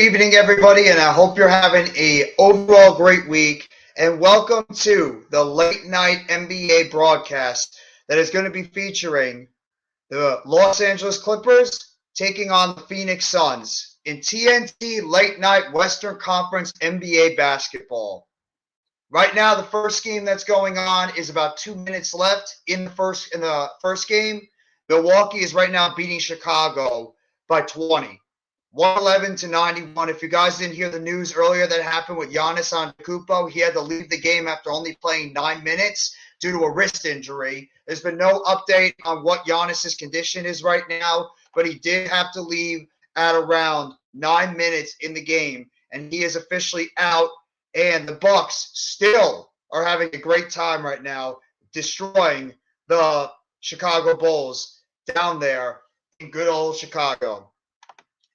evening, everybody, and I hope you're having a overall great week. And welcome to the late night NBA broadcast that is going to be featuring the Los Angeles Clippers taking on the Phoenix Suns in TNT late night Western Conference NBA basketball. Right now, the first game that's going on is about 2 minutes left in the first game. Milwaukee is right now beating Chicago by 20. 111 to 91. If you guys didn't hear the news earlier that happened with Giannis Antetokounmpo, he had to leave the game after only playing 9 minutes due to a wrist injury. There's been no update on what Giannis's condition is right now, but he did have to leave at around 9 minutes in the game, and he is officially out. And the Bucks still are having a great time right now, destroying the Chicago Bulls down there in good old Chicago.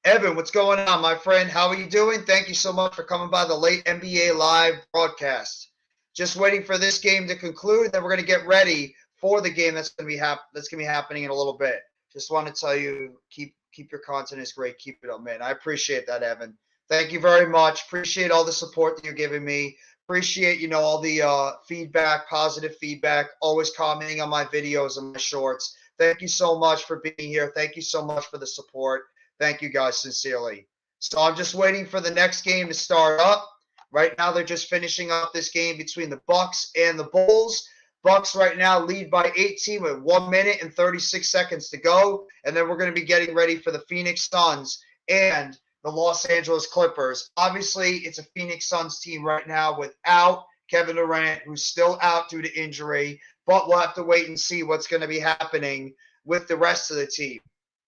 Evan, what's going on, my friend? How are you doing? Thank you so much for coming by the late NBA live broadcast. Just waiting for this game to conclude, then we're going to get ready for the game that's going to be happening in a little bit. Just want to tell you, keep your content is great. Keep it up, man. I appreciate that, Evan. Thank you very much. Appreciate all the support that you're giving me. Appreciate, all the feedback, positive feedback, always commenting on my videos and my shorts. Thank you so much for being here. Thank you so much for the support. Thank you guys sincerely. So I'm just waiting for the next game to start up. Right now they're just finishing up this game between the Bucks and the Bulls. Bucks right now lead by 18 with 1 minute and 36 seconds to go. And then we're going to be getting ready for the Phoenix Suns and the Los Angeles Clippers. Obviously, it's a Phoenix Suns team right now without Kevin Durant, who's still out due to injury. But we'll have to wait and see what's going to be happening with the rest of the team.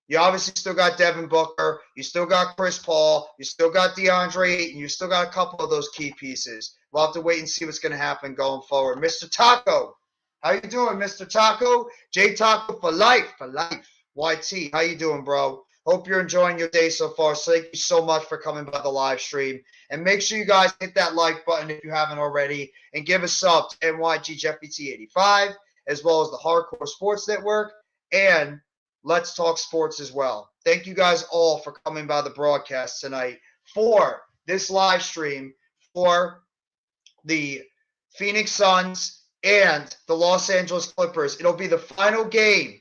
You obviously still got Devin Booker. You still got Chris Paul. You still got DeAndre Ayton. You still got a couple of those key pieces. We'll have to wait and see what's going to happen going forward. Mr. Taco, how you doing, Mr. Taco? J Taco for life, YT, how you doing, bro? Hope you're enjoying your day so far. So thank you so much for coming by the live stream. And make sure you guys hit that like button if you haven't already. And give a sub to NYGJeffyT85, as well as the Hardcore Sports Network. And Let's Talk Sports as well. Thank you guys all for coming by the broadcast tonight for this live stream for the Phoenix Suns and the Los Angeles Clippers. It'll be the final game.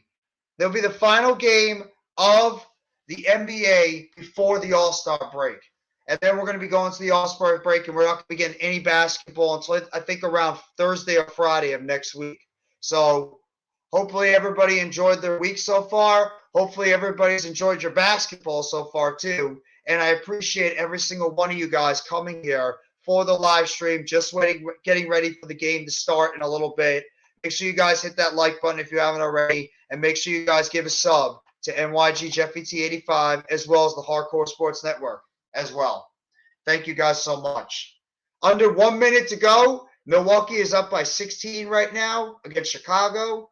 It'll be the final game of the NBA before the All-Star break. And then we're going to be going to the All-Star break, and we're not going to be getting any basketball until I think around Thursday or Friday of next week. So hopefully everybody enjoyed their week so far. Hopefully everybody's enjoyed your basketball so far too. And I appreciate every single one of you guys coming here for the live stream, just getting ready for the game to start in a little bit. Make sure you guys hit that like button if you haven't already. And make sure you guys give a sub to NYGJeffyT85 as well as the Hardcore Sports Network as well. Thank you guys so much. Under 1 minute to go. Milwaukee is up by 16 right now against Chicago.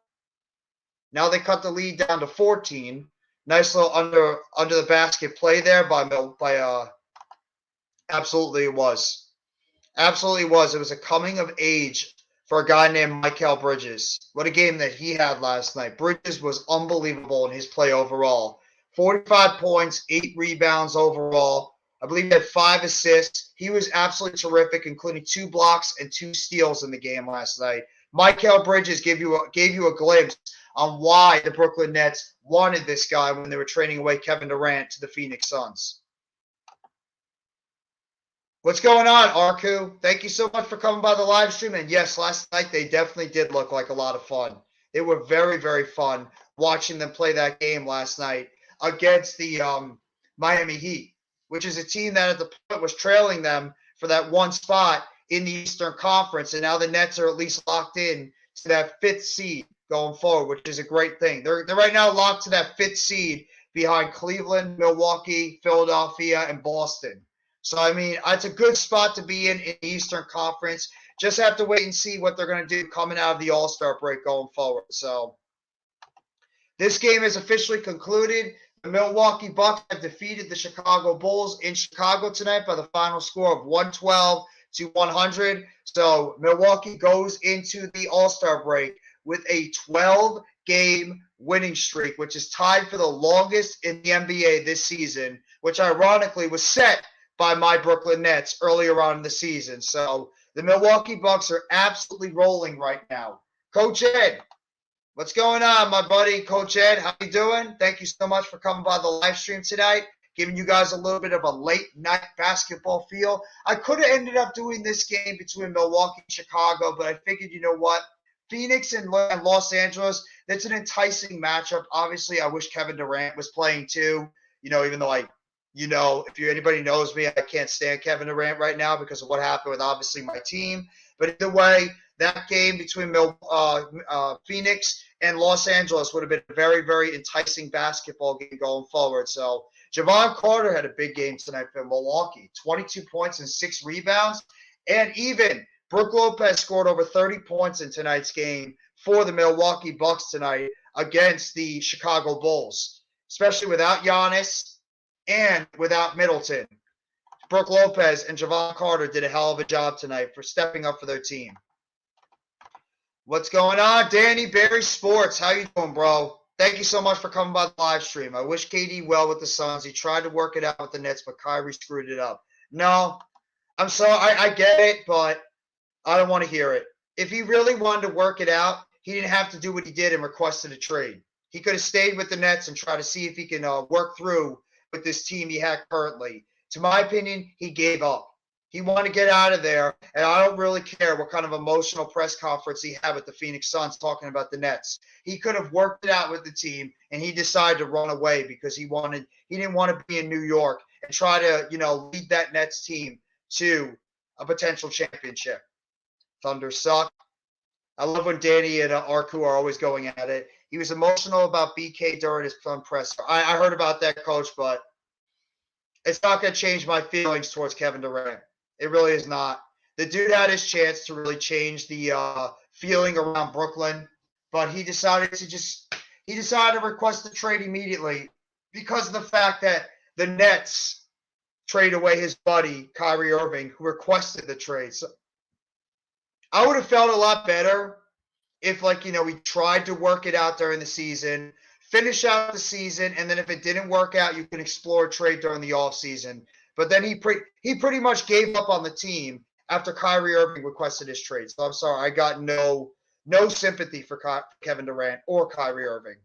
Now they cut the lead down to 14. Nice little under the basket play there by absolutely it was. Absolutely was. It was a coming of age for a guy named Mikal Bridges. What a game that he had last night. Bridges was unbelievable in his play overall. 45 points, 8 rebounds overall. I believe he had 5 assists. He was absolutely terrific, including 2 blocks and 2 steals in the game last night. Mikal Bridges gave you a glimpse on why the Brooklyn Nets wanted this guy when they were trading away Kevin Durant to the Phoenix Suns. What's going on, Arku? Thank you so much for coming by the live stream. And yes, last night they definitely did look like a lot of fun. They were very, very fun watching them play that game last night against the Miami Heat, which is a team that at the point was trailing them for that one spot in the Eastern Conference. And now the Nets are at least locked in to that 5th seed going forward, which is a great thing. They're right now locked to that 5th seed behind Cleveland, Milwaukee, Philadelphia, and Boston. So, I mean, it's a good spot to be in the Eastern Conference. Just have to wait and see what they're going to do coming out of the All-Star break going forward. So, this game is officially concluded. The Milwaukee Bucks have defeated the Chicago Bulls in Chicago tonight by the final score of 112 to 100. So, Milwaukee goes into the All-Star break with a 12-game winning streak, which is tied for the longest in the NBA this season, which ironically was set by my Brooklyn Nets earlier on in the season. So the Milwaukee Bucks are absolutely rolling right now. Coach Ed, what's going on, my buddy? Coach Ed, how you doing? Thank you so much for coming by the live stream tonight, giving you guys a little bit of a late night basketball feel. I could have ended up doing this game between Milwaukee and Chicago, but I figured, you know what? Phoenix and Los Angeles, that's an enticing matchup. Obviously, I wish Kevin Durant was playing too, even though if anybody knows me, I can't stand Kevin Durant right now because of what happened with obviously my team. But either way, that game between Phoenix and Los Angeles would have been a very, very enticing basketball game going forward. So Javon Carter had a big game tonight for Milwaukee, 22 points and 6 rebounds. And even Brook Lopez scored over 30 points in tonight's game for the Milwaukee Bucks tonight against the Chicago Bulls, especially without Giannis and without Middleton. Brook Lopez and Javon Carter did a hell of a job tonight for stepping up for their team. What's going on, Danny Berry Sports? How you doing, bro? Thank you so much for coming by the live stream. I wish KD well with the Suns. He tried to work it out with the Nets, but Kyrie screwed it up. No, I'm sorry. I get it, but I don't want to hear it. If he really wanted to work it out, he didn't have to do what he did and requested a trade. He could have stayed with the Nets and tried to see if he can work through with this team he had currently. To my opinion, he gave up. He wanted to get out of there, and I don't really care what kind of emotional press conference he had with the Phoenix Suns talking about the Nets. He could have worked it out with the team, and he decided to run away because he didn't want to be in New York and try to, lead that Nets team to a potential championship. Thunder suck. I love when Danny and Arku are always going at it. He was emotional about BK during his presser. I heard about that, Coach, but it's not going to change my feelings towards Kevin Durant. It really is not. The dude had his chance to really change the feeling around Brooklyn, but he decided to request the trade immediately because of the fact that the Nets trade away his buddy, Kyrie Irving, who requested the trade. So I would have felt a lot better if, we tried to work it out during the season, finish out the season, and then if it didn't work out, you can explore a trade during the offseason. But then he pretty much gave up on the team after Kyrie Irving requested his trade. So I'm sorry, I got no sympathy for Kevin Durant or Kyrie Irving.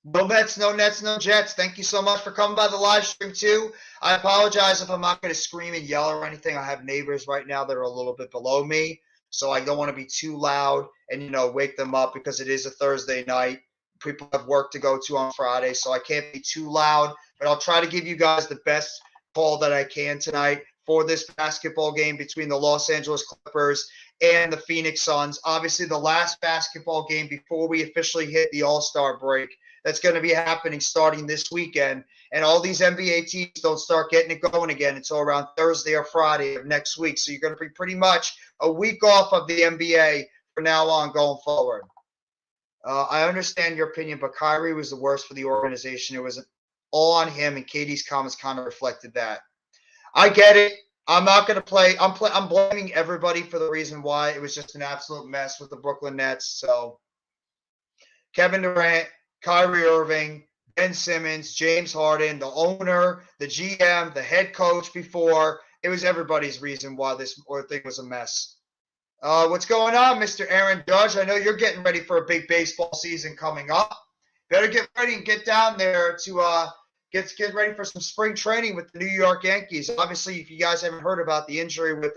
No Mets, no Nets, no Jets. Thank you so much for coming by the live stream too. I apologize if I'm not going to scream and yell or anything. I have neighbors right now that are a little bit below me, so I don't want to be too loud and wake them up because it is a Thursday night. People have work to go to on Friday, so I can't be too loud. But I'll try to give you guys the best call that I can tonight for this basketball game between the Los Angeles Clippers and the Phoenix Suns. Obviously, the last basketball game before we officially hit the All-Star break. That's going to be happening starting this weekend. And all these NBA teams don't start getting it going again until around Thursday or Friday of next week. So you're going to be pretty much a week off of the NBA from now on going forward. I understand your opinion, but Kyrie was the worst for the organization. It was all on him, and Katie's comments kind of reflected that. I get it. I'm not going to play. I'm blaming everybody for the reason why. It was just an absolute mess with the Brooklyn Nets. So Kevin Durant, Kyrie Irving, Ben Simmons, James Harden, the owner, the GM, the head coach before. It was everybody's reason why this thing was a mess. What's going on, Mr. Aaron Judge? I know you're getting ready for a big baseball season coming up. Better get ready and get down there to get ready for some spring training with the New York Yankees. Obviously, if you guys haven't heard about the injury with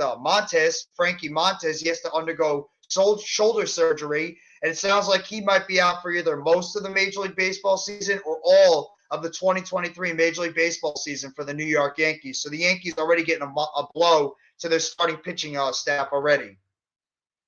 Frankie Montes, he has to undergo shoulder surgery, and it sounds like he might be out for either most of the Major League Baseball season or all of the 2023 Major League Baseball season for the New York Yankees. So the Yankees are already getting a blow to their starting pitching staff already.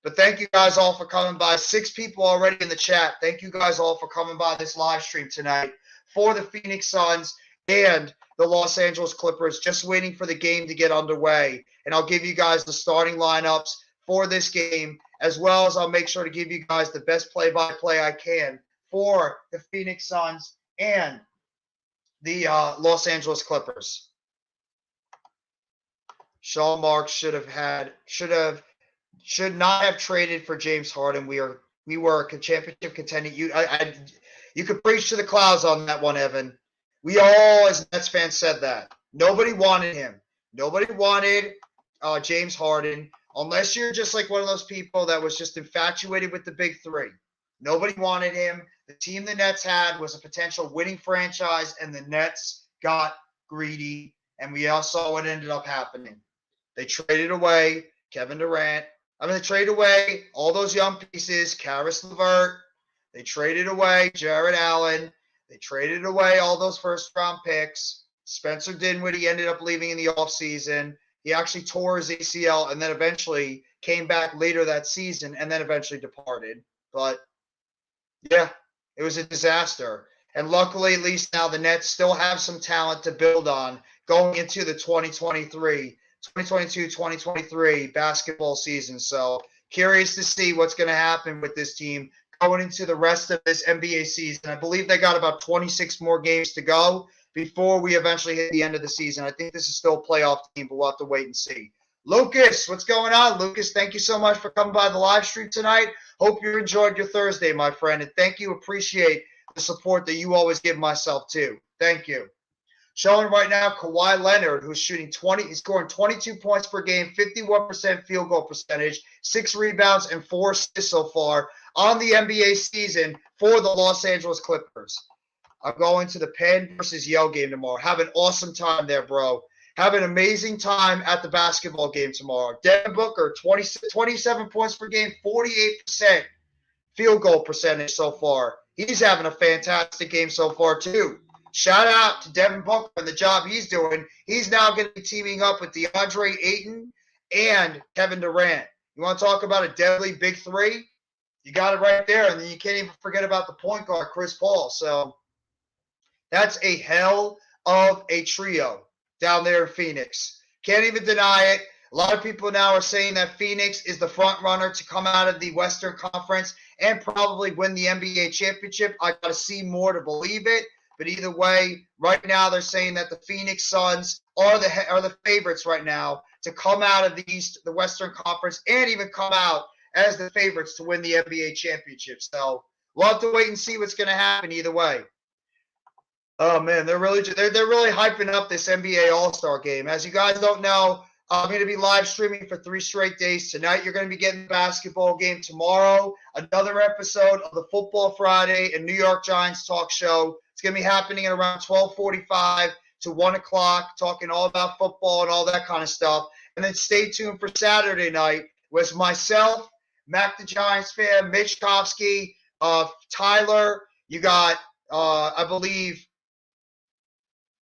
But thank you guys all for coming by. 6 people already in the chat. Thank you guys all for coming by this live stream tonight for the Phoenix Suns and the Los Angeles Clippers. Just waiting for the game to get underway. And I'll give you guys the starting lineups for this game, as well as I'll make sure to give you guys the best play-by-play I can for the Phoenix Suns and the Los Angeles Clippers. Sean Marks should not have traded for James Harden. We were a championship contender. You could preach to the clouds on that one, Evan. We all, as Nets fans, said that. Nobody wanted him. Nobody wanted James Harden, unless you're just like one of those people that was just infatuated with the big three. Nobody wanted him. The team the Nets had was a potential winning franchise, and the Nets got greedy, and we all saw what ended up happening. They traded away Kevin Durant. They traded away all those young pieces, Karis LeVert. They traded away Jared Allen. They traded away all those first-round picks. Spencer Dinwiddie ended up leaving in the offseason. He actually tore his ACL and then eventually came back later that season and then eventually departed. But, yeah, it was a disaster. And luckily, at least now the Nets still have some talent to build on going into the 2022-2023 basketball season. So curious to see what's going to happen with this team going into the rest of this NBA season. I believe they got about 26 more games to go before we eventually hit the end of the season. I think this is still a playoff team, but we'll have to wait and see. Lucas, what's going on? Lucas, thank you so much for coming by the live stream tonight. Hope you enjoyed your Thursday, my friend, and thank you. Appreciate the support that you always give myself too. Thank you. Showing right now Kawhi Leonard, who's shooting he's scoring 22 points per game, 51% field goal percentage, 6 rebounds, and 4 assists so far on the NBA season for the Los Angeles Clippers. I'm going to the Penn versus Yale game tomorrow. Have an awesome time there, bro. Have an amazing time at the basketball game tomorrow. Devin Booker, 27 points per game, 48% field goal percentage so far. He's having a fantastic game so far, too. Shout out to Devin Booker and the job he's doing. He's now going to be teaming up with DeAndre Ayton and Kevin Durant. You want to talk about a deadly big three? You got it right there. And then you can't even forget about the point guard, Chris Paul. So that's a hell of a trio down there in Phoenix. Can't even deny it. A lot of people now are saying that Phoenix is the front runner to come out of the Western Conference and probably win the NBA championship. I got to see more to believe it. But either way, right now they're saying that the Phoenix Suns are the favorites right now to come out of the Western Conference and even come out as the favorites to win the NBA championship. So we'll have to wait and see what's going to happen either way. Oh man, they're really hyping up this NBA All-Star game. As you guys don't know, I'm going to be live streaming for 3 straight days. Tonight, you're going to be getting the basketball game. Tomorrow, another episode of the Football Friday and New York Giants talk show. It's going to be happening at around 12:45 to 1 o'clock, talking all about football and all that kind of stuff. And then stay tuned for Saturday night with myself, Mac the Giants fan, Mitch Kofsky, Tyler. You got, I believe,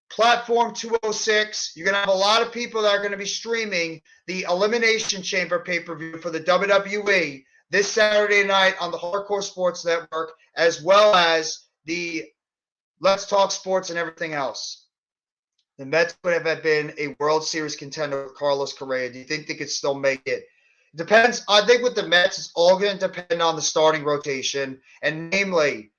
Platform 206. You're going to have a lot of people that are going to be streaming the Elimination Chamber pay-per-view for the WWE this Saturday night on the Hardcore Sports Network, as well as the Let's Talk Sports and everything else. The Mets would have been a World Series contender with Carlos Correa. Do you think they could still make it? It depends. I think with the Mets, it's all going to depend on the starting rotation, and namely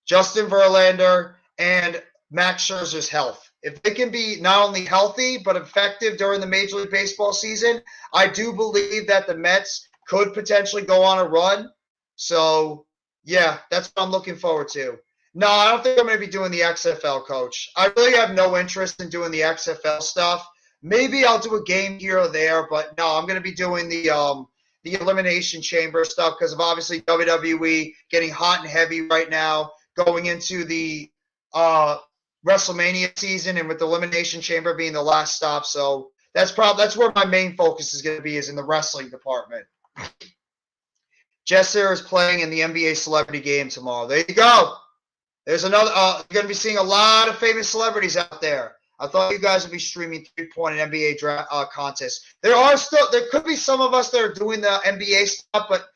Justin Verlander and Max Scherzer's health. If they can be not only healthy but effective during the Major League Baseball season, I do believe that the Mets could potentially go on a run. So, yeah, that's what I'm looking forward to. No, I don't think I'm going to be doing the XFL, Coach. I really have no interest in doing the XFL stuff. Maybe I'll do a game here or there, but no, I'm going to be doing the Elimination Chamber stuff because of obviously WWE getting hot and heavy right now, going into the WrestleMania season, and with the Elimination Chamber being the last stop. So that's where my main focus is going to be, is in the wrestling department. Jesser is playing in the NBA Celebrity Game tomorrow. There you go. There's another. You're going to be seeing a lot of famous celebrities out there. I thought you guys would be streaming 3-point NBA draft contests. There could be some of us that are doing the NBA stuff, but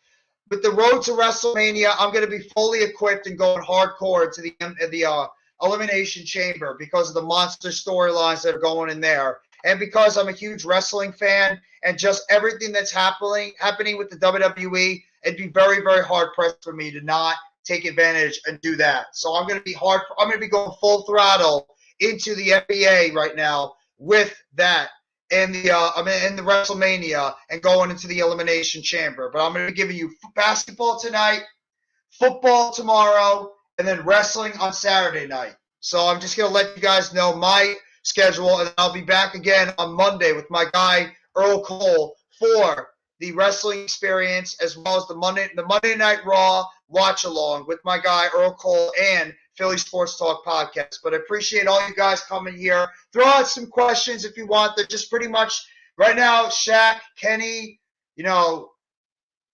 with the road to WrestleMania, I'm going to be fully equipped and going hardcore to the Elimination Chamber because of the monster storylines that are going in there, and because I'm a huge wrestling fan and just everything that's happening with the WWE. It'd be very, very hard pressed for me to not take advantage and do that. So I'm going to be going full throttle into the NBA right now with that and the WrestleMania and going into the Elimination Chamber. But I'm going to be giving you basketball tonight, football tomorrow, and then wrestling on Saturday night. So I'm just going to let you guys know my schedule, and I'll be back again on Monday with my guy Earl Cole for the wrestling experience, as well as the Monday Night Raw watch along with my guy Earl Cole and Philly Sports Talk podcast. But I appreciate all you guys coming here. Throw out some questions if you want. They're just pretty much right now. Shaq, Kenny,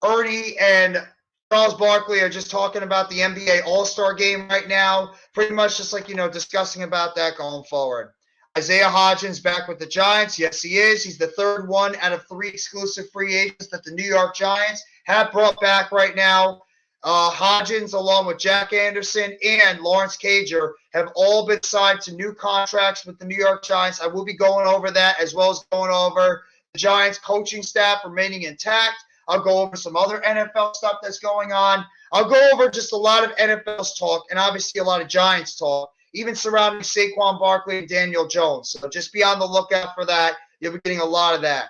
Ernie, and Charles Barkley are just talking about the NBA All-Star game right now. Pretty much just discussing about that going forward. Isaiah Hodgins back with the Giants. Yes, he is. He's the third one out of 3 exclusive free agents that the New York Giants have brought back right now. Hodgins, along with Jack Anderson and Lawrence Cager, have all been signed to new contracts with the New York Giants. I will be going over that, as well as going over the Giants coaching staff remaining intact. I'll go over some other NFL stuff that's going on. I'll go over just a lot of NFL's talk and obviously a lot of Giants talk, even surrounding Saquon Barkley and Daniel Jones. So just be on the lookout for that. You'll be getting a lot of that.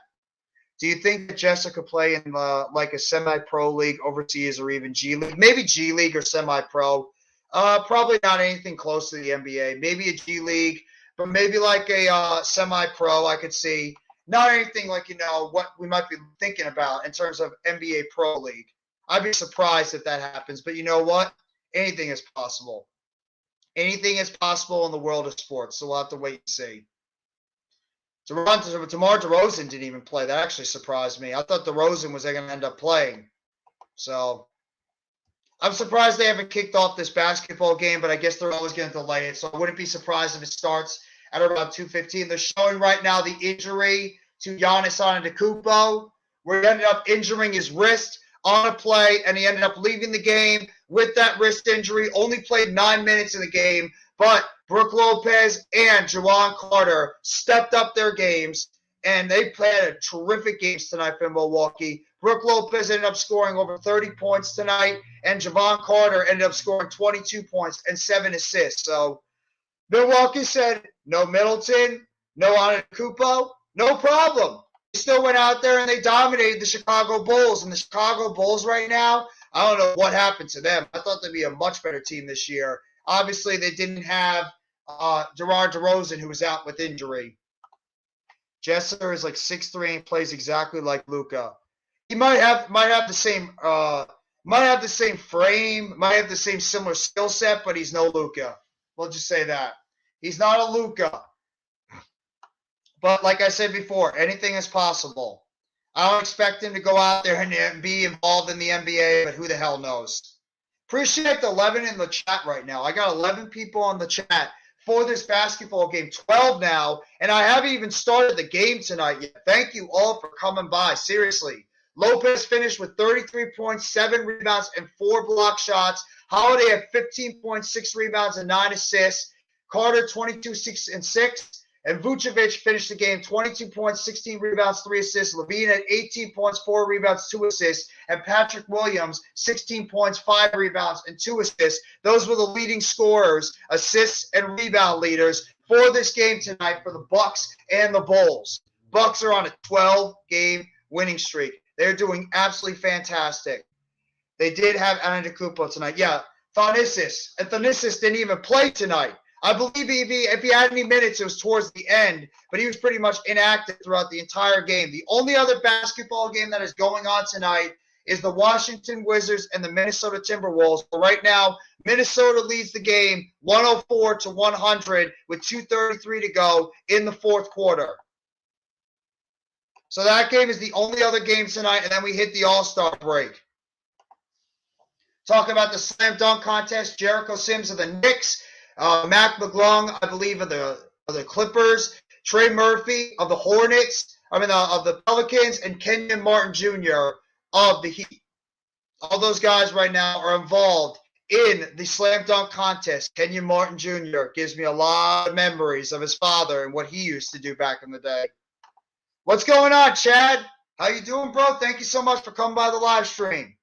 Do you think that Jessica could play in like a semi-pro league overseas, or even G League? Maybe G League or semi-pro. Probably not anything close to the NBA. Maybe a G League, but maybe like a semi-pro I could see. Not anything like, what we might be thinking about in terms of NBA Pro League. I'd be surprised if that happens. But you know what? Anything is possible. Anything is possible in the world of sports. So we'll have to wait and see. DeMar DeRozan didn't even play. That actually surprised me. I thought DeRozan was going to end up playing. So I'm surprised they haven't kicked off this basketball game, but I guess they're always going to delay it. So I wouldn't be surprised if it starts at around 2:15. They're showing right now the injury to Giannis Antetokounmpo, where he ended up injuring his wrist on a play, and he ended up leaving the game with that wrist injury. Only played 9 minutes in the game, but Brook Lopez and Juwan Carter stepped up their games, and they played a terrific games tonight for Milwaukee. Brook Lopez ended up scoring over 30 points tonight, and Juwan Carter ended up scoring 22 points and 7 assists. So Milwaukee said, no Middleton, no Antetokounmpo, no problem. They still went out there and they dominated the Chicago Bulls. And the Chicago Bulls right now, I don't know what happened to them. I thought they'd be a much better team this year. Obviously, they didn't have DeMar DeRozan, who was out with injury. Jesser is like 6'3" and plays exactly like Luka. He might have the same frame, might have the same similar skill set, but he's no Luka. We'll just say that. He's not a Luka. But like I said before, anything is possible. I don't expect him to go out there and be involved in the NBA, but who the hell knows? Appreciate the 11 in the chat right now. I got 11 people on the chat for this basketball game, 12 now, and I haven't even started the game tonight yet. Thank you all for coming by. Seriously. Lopez finished with 33 points, 7 rebounds, and 4 block shots. Holiday had 15.6 rebounds and 9 assists. Carter, 22, 6, and 6. And Vucevic finished the game 22 points, 16 rebounds, 3 assists. Levine had 18 points, 4 rebounds, 2 assists. And Patrick Williams, 16 points, 5 rebounds, and 2 assists. Those were the leading scorers, assists, and rebound leaders for this game tonight for the Bucks and the Bulls. Bucks are on a 12-game winning streak. They're doing absolutely fantastic. They did have Antetokounmpo tonight. Yeah, Thanasis. And Thanasis didn't even play tonight. I believe if he had any minutes, it was towards the end, but he was pretty much inactive throughout the entire game. The only other basketball game that is going on tonight is the Washington Wizards and the Minnesota Timberwolves. But right now, Minnesota leads the game 104-100 with 2:33 to go in the fourth quarter. So that game is the only other game tonight, and then we hit the All-Star break. Talking about the slam dunk contest, Jericho Sims of the Knicks, Mac McClung, I believe, of the Clippers, Trey Murphy of the Hornets, of the Pelicans, and Kenyon Martin Jr. of the Heat. All those guys right now are involved in the slam dunk contest. Kenyon Martin Jr. gives me a lot of memories of his father and what he used to do back in the day. What's going on, Chad? How you doing, bro? Thank you so much for coming by the live stream.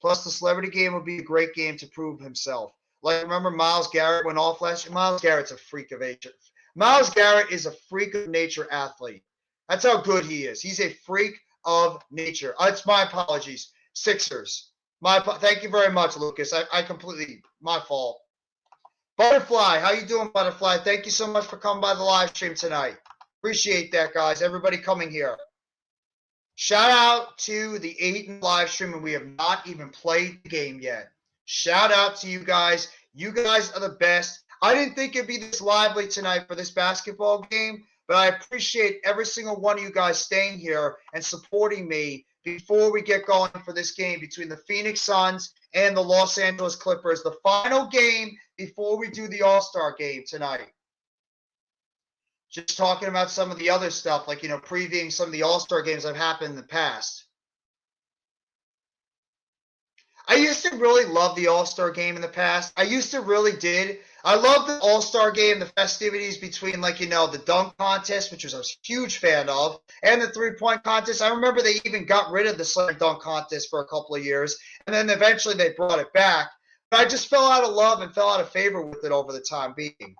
Plus, the celebrity game will be a great game to prove himself. Like, remember Myles Garrett went off last year? Myles Garrett's a freak of nature. Myles Garrett is a freak of nature athlete. That's how good he is. He's a freak of nature. It's my apologies. Sixers. Thank you very much, Lucas. I completely, my fault. Butterfly, how you doing, Butterfly? Thank you so much for coming by the live stream tonight. Appreciate that, guys. Everybody coming here. Shout out to the Aiton live stream, and we have not even played the game yet. Shout out to you guys. You guys are the best. I didn't think it'd be this lively tonight for this basketball game, but I appreciate every single one of you guys staying here and supporting me before we get going for this game between the Phoenix Suns and the Los Angeles Clippers, the final game before we do the All-Star game tonight. Just talking about some of the other stuff, like, previewing some of the All-Star games that have happened in the past. I used to really love the All-Star game in the past. I used to really did. I love the All-Star game, the festivities between, the dunk contest, which I was a huge fan of, and the three-point contest. I remember they even got rid of the slam dunk contest for a couple of years, and then eventually they brought it back. But I just fell out of love and fell out of favor with it over the time being.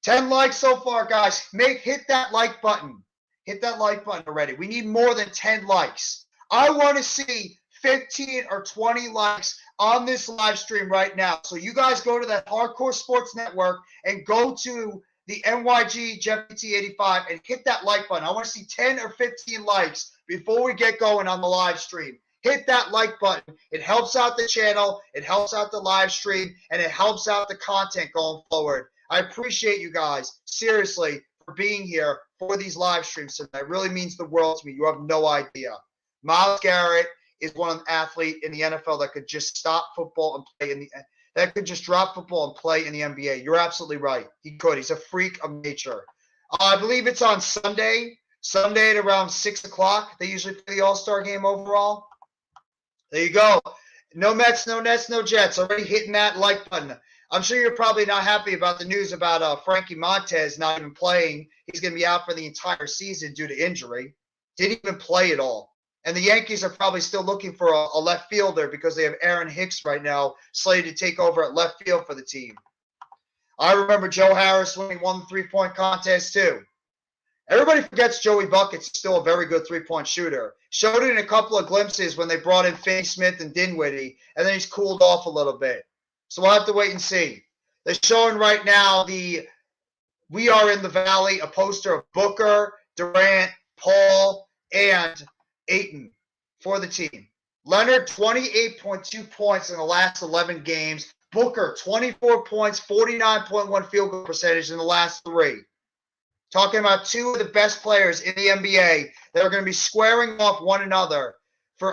10 likes so far, guys. Hit that like button. Hit that like button already. We need more than 10 likes. I want to see 15 or 20 likes on this live stream right now. So you guys go to that Hardcore Sports Network and go to the NYG Jeff T85 and hit that like button. I want to see 10 or 15 likes before we get going on the live stream. Hit that like button. It helps out the channel, it helps out the live stream, and it helps out the content going forward. I appreciate you guys, seriously, for being here for these live streams tonight. It really means the world to me. You have no idea. Myles Garrett is one athlete in the NFL that could just stop football and play that could just drop football and play in the NBA. You're absolutely right. He could. He's a freak of nature. I believe it's on Sunday at around 6 o'clock. They usually play the All-Star game overall. There you go. No Mets, no Nets, no Jets. Already hitting that like button. I'm sure you're probably not happy about the news about Frankie Montez not even playing. He's going to be out for the entire season due to injury. Didn't even play at all. And the Yankees are probably still looking for a left fielder because they have Aaron Hicks right now slated to take over at left field for the team. I remember Joe Harris when he won the three-point contest too. Everybody forgets Joey Buckets is still a very good three-point shooter. Showed it in a couple of glimpses when they brought in Finney Smith and Dinwiddie, and then he's cooled off a little bit. So we'll have to wait and see. They're showing right now the We Are in the Valley, a poster of Booker, Durant, Paul, and Ayton for the team. Leonard, 28.2 points in the last 11 games. Booker, 24 points, 49.1 field goal percentage in the last 3. Talking about two of the best players in the NBA that are going to be squaring off one another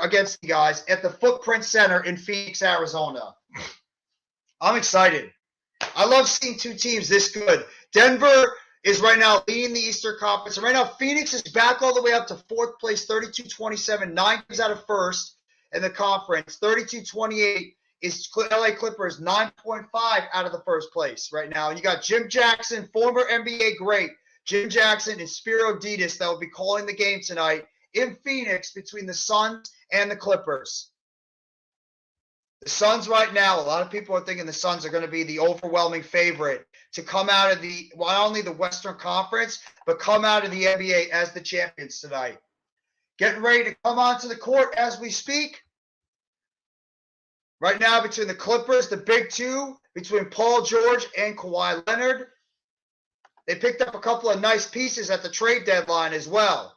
against the guys at the Footprint Center in Phoenix, Arizona. I'm excited. I love seeing two teams this good. Denver is right now leading the Eastern Conference. And right now, Phoenix is back all the way up to 4th place, 32-27, 9 games out of 1st in the conference. 32-28 is LA Clippers, 9.5 out of the 1st place right now. And you got Jim Jackson, former NBA great, Jim Jackson and Spiro Ditas that will be calling the game tonight in Phoenix between the Suns and the Clippers. The Suns right now, a lot of people are thinking the Suns are going to be the overwhelming favorite to come out of not only the Western Conference, but come out of the NBA as the champions tonight. Getting ready to come onto the court as we speak. Right now between the Clippers, the big two, between Paul George and Kawhi Leonard. They picked up a couple of nice pieces at the trade deadline as well.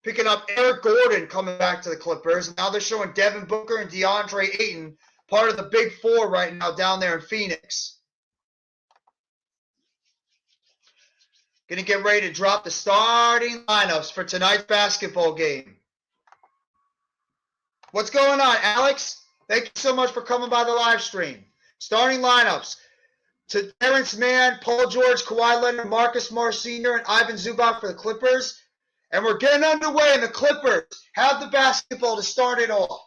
Picking up Eric Gordon coming back to the Clippers. And now they're showing Devin Booker and DeAndre Ayton, part of the big four right now down there in Phoenix. Going to get ready to drop the starting lineups for tonight's basketball game. What's going on, Alex? Thank you so much for coming by the live stream. Starting lineups. To Terrence Mann, Paul George, Kawhi Leonard, Marcus Smart Sr., and Ivan Zubac for the Clippers. And we're getting underway, and the Clippers have the basketball to start it off.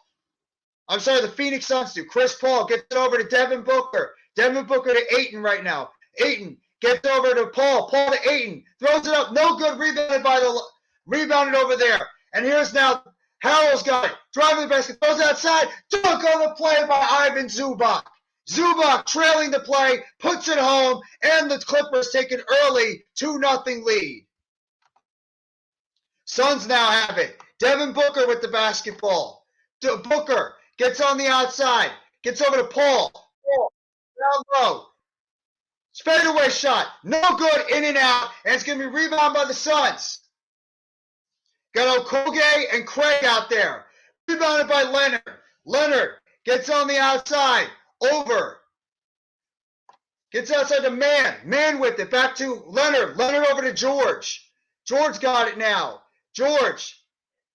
I'm sorry, the Phoenix Suns do. Chris Paul gets it over to Devin Booker. Devin Booker to Ayton right now. Ayton gets over to Paul. Paul to Ayton. Throws it up. No good. Rebounded over there. And here's now Harrell's got it. Driving the basket. Throws it outside. Dunk on the play by Ivan Zubac. Zubac trailing the play. Puts it home. And the Clippers take an early 2-0 lead. Suns now have it. Devin Booker with the basketball. Booker gets on the outside. Gets over to Paul. Down low. Fadeaway shot. No good. In and out. And it's going to be rebounded by the Suns. Got Okogie and Craig out there. Rebounded by Leonard. Leonard gets on the outside. Over. Gets outside to Man. Man with it. Back to Leonard. Leonard over to George. George got it now. George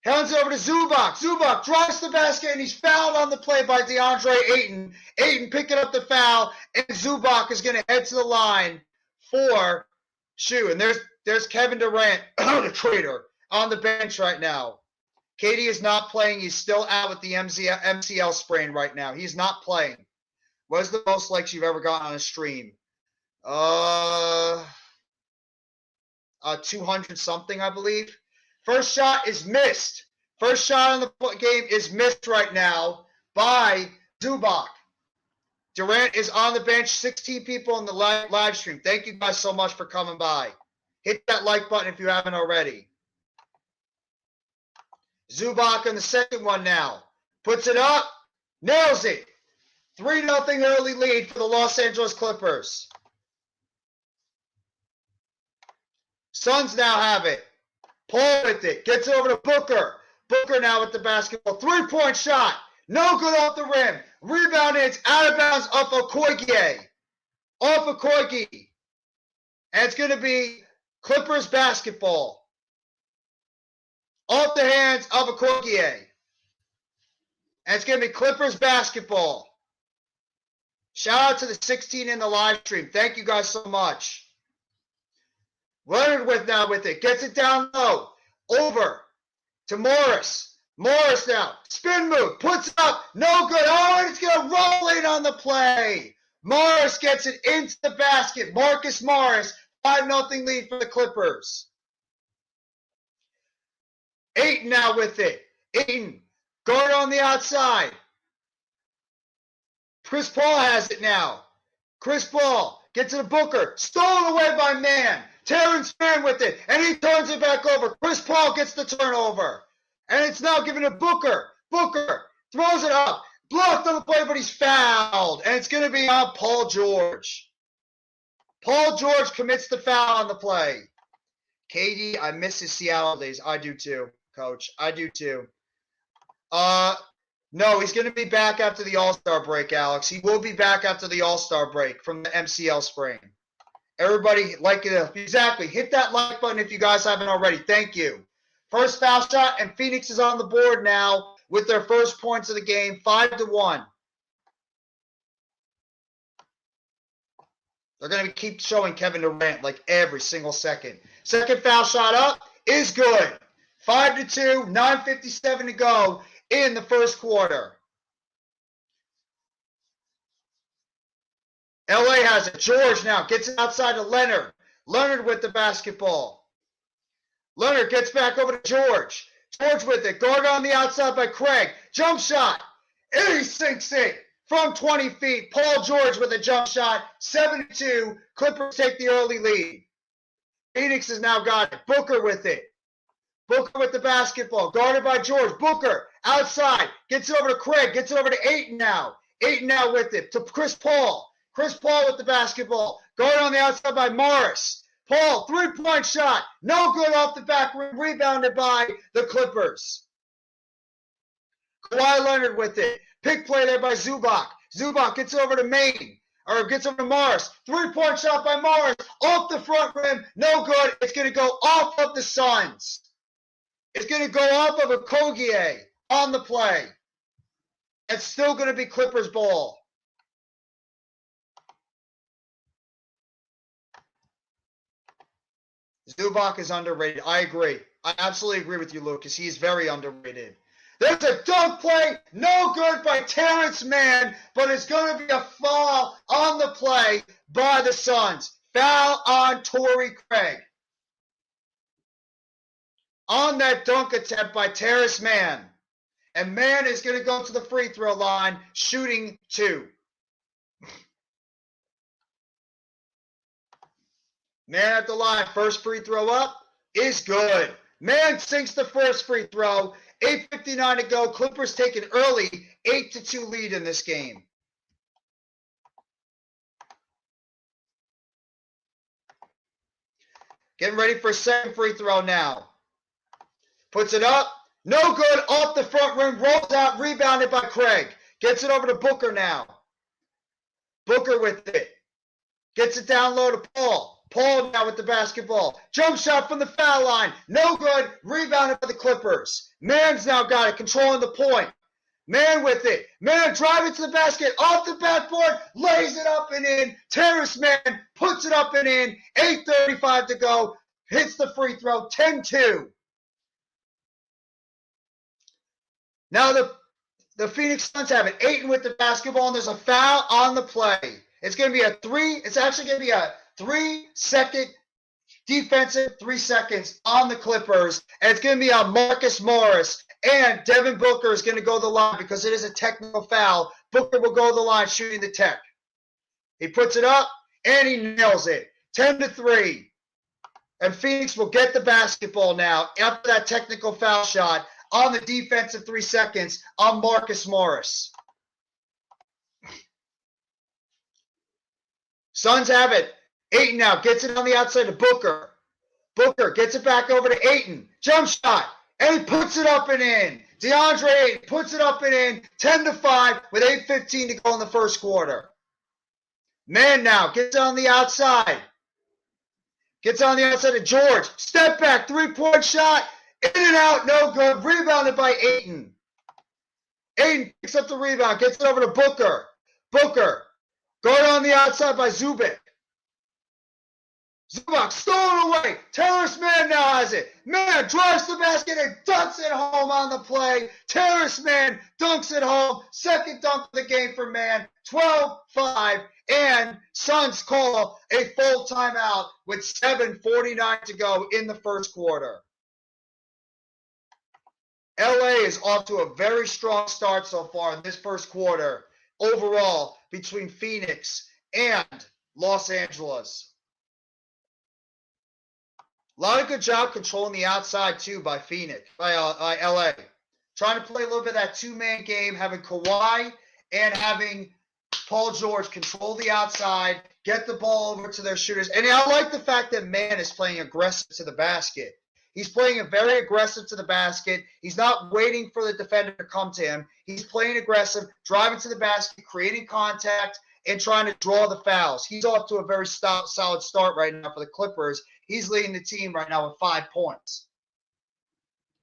hands over to Zubac. Zubac drives the basket, and he's fouled on the play by DeAndre Ayton. Ayton picking up the foul, and Zubac is going to head to the line for shoot. And there's Kevin Durant, the traitor, on the bench right now. KD is not playing. He's still out with the MCL sprain right now. He's not playing. What's the most likes you've ever gotten on a stream? 200 something, I believe. First shot is missed. First shot in the game is missed right now by Zubac. Durant is on the bench. 16 people in the live stream. Thank you guys so much for coming by. Hit that like button if you haven't already. Zubac on the second one now. Puts it up. Nails it. 3-0 early lead for the Los Angeles Clippers. Suns now have it. Paul with it. Gets it over to Booker. Booker now with the basketball. Three-point shot. No good off the rim. Rebound, it's out of bounds off of Okogie. Off of Okogie. And it's going to be Clippers basketball. Off the hands of Okogie. And it's going to be Clippers basketball. Shout out to the 16 in the live stream. Thank you guys so much. Leonard with it. Gets it down low. Over to Morris. Morris now. Spin move. Puts up. No good. Oh, and it's going to roll in on the play. Morris gets it into the basket. Marcus Morris. 5-0 lead for the Clippers. Ayton now with it. Ayton. Guard on the outside. Chris Paul has it now. Chris Paul gets to the Booker. Stolen away by Man. Terrence Mann with it. And he turns it back over. Chris Paul gets the turnover. And it's now given to Booker. Booker throws it up. Blocked on the play, but he's fouled. And it's going to be on Paul George. Paul George commits the foul on the play. KD, I miss his Seattle days. I do too, Coach. I do too. No, he's going to be back after the All-Star break, Alex. He will be back after the All-Star break from the MCL sprain. Everybody, like it. Exactly. Hit that like button if you guys haven't already. Thank you. First foul shot, and Phoenix is on the board now with their first points of the game, 5-1. They're going to keep showing Kevin Durant like every single second. Second foul shot up is good. 5-2, 9:57 to go in the first quarter. LA has it. George now gets it outside to Leonard. Leonard with the basketball. Leonard gets back over to George. George with it. Guard on the outside by Craig. Jump shot. And he sinks it from 20 feet. Paul George with a jump shot. 7-2. Clippers take the early lead. Phoenix has now got it. Booker with it. Booker with the basketball. Guarded by George. Booker outside. Gets it over to Craig. Gets it over to Ayton now. Ayton now with it to Chris Paul. Chris Paul with the basketball. Guarded on the outside by Morris. Paul, three-point shot. No good off the back rim. Rebounded by the Clippers. Kawhi Leonard with it. Pick play there by Zubac. Zubac gets over to Maine. Or gets over to Morris. Three-point shot by Morris. Off the front rim. No good. It's going to go off of the Suns. It's going to go off of Okogie on the play. It's still going to be Clippers ball. Zubac is underrated. I agree. I absolutely agree with you, Lucas. He's very underrated. There's a dunk play. No good by Terrence Mann, but it's going to be a foul on the play by the Suns. Foul on Torrey Craig. On that dunk attempt by Terrence Mann. And Mann is going to go to the free throw line, shooting 2. Mann at the line, first free throw up is good. Mann sinks the first free throw. 8:59 to go. Clippers take an early 8-2 lead in this game. Getting ready for a second free throw now. Puts it up. No good. Off the front rim. Rolls out. Rebounded by Craig. Gets it over to Booker now. Booker with it. Gets it down low to Paul. Paul now with the basketball. Jump shot from the foul line. No good. Rebounded by the Clippers. Mann's now got it. Controlling the point. Mann with it. Mann driving to the basket. Off the backboard. Lays it up and in. Terrace Mann puts it up and in. 8:35 to go. Hits the free throw. 10-2. Now the Phoenix Suns have it. Ayton with the basketball, and there's a foul on the play. It's going to be it's actually going to be a 3-second defensive 3 seconds on the Clippers. And it's going to be on Marcus Morris. And Devin Booker is going to go to the line because it is a technical foul. Booker will go to the line shooting the tech. He puts it up, and he nails it. 10-3. And Phoenix will get the basketball now after that technical foul shot on the defensive 3 seconds on Marcus Morris. Suns have it. Ayton now gets it on the outside to Booker. Booker gets it back over to Ayton. Jump shot. And he puts it up and in. DeAndre Ayton puts it up and in. 10-5 with 8:15 to go in the first quarter. Mann now gets on the outside. Gets on the outside of George. Step back. 3-point shot. In and out. No good. Rebounded by Ayton. Ayton picks up the rebound. Gets it over to Booker. Booker. Going on the outside by Zubac. Zubac stolen away. Terrace Mann now has it. Mann drives the basket and dunks it home on the play. Terrace Mann dunks it home. Second dunk of the game for Mann. 12-5. And Suns call a full timeout with 7:49 to go in the first quarter. LA is off to a very strong start so far in this first quarter overall between Phoenix and Los Angeles. A lot of good job controlling the outside, too, by LA. Trying to play a little bit of that two-man game, having Kawhi and having Paul George control the outside, get the ball over to their shooters. And I like the fact that Mann is playing aggressive to the basket. He's playing very aggressive to the basket. He's not waiting for the defender to come to him. He's playing aggressive, driving to the basket, creating contact, and trying to draw the fouls. He's off to a very solid start right now for the Clippers. He's leading the team right now with 5 points.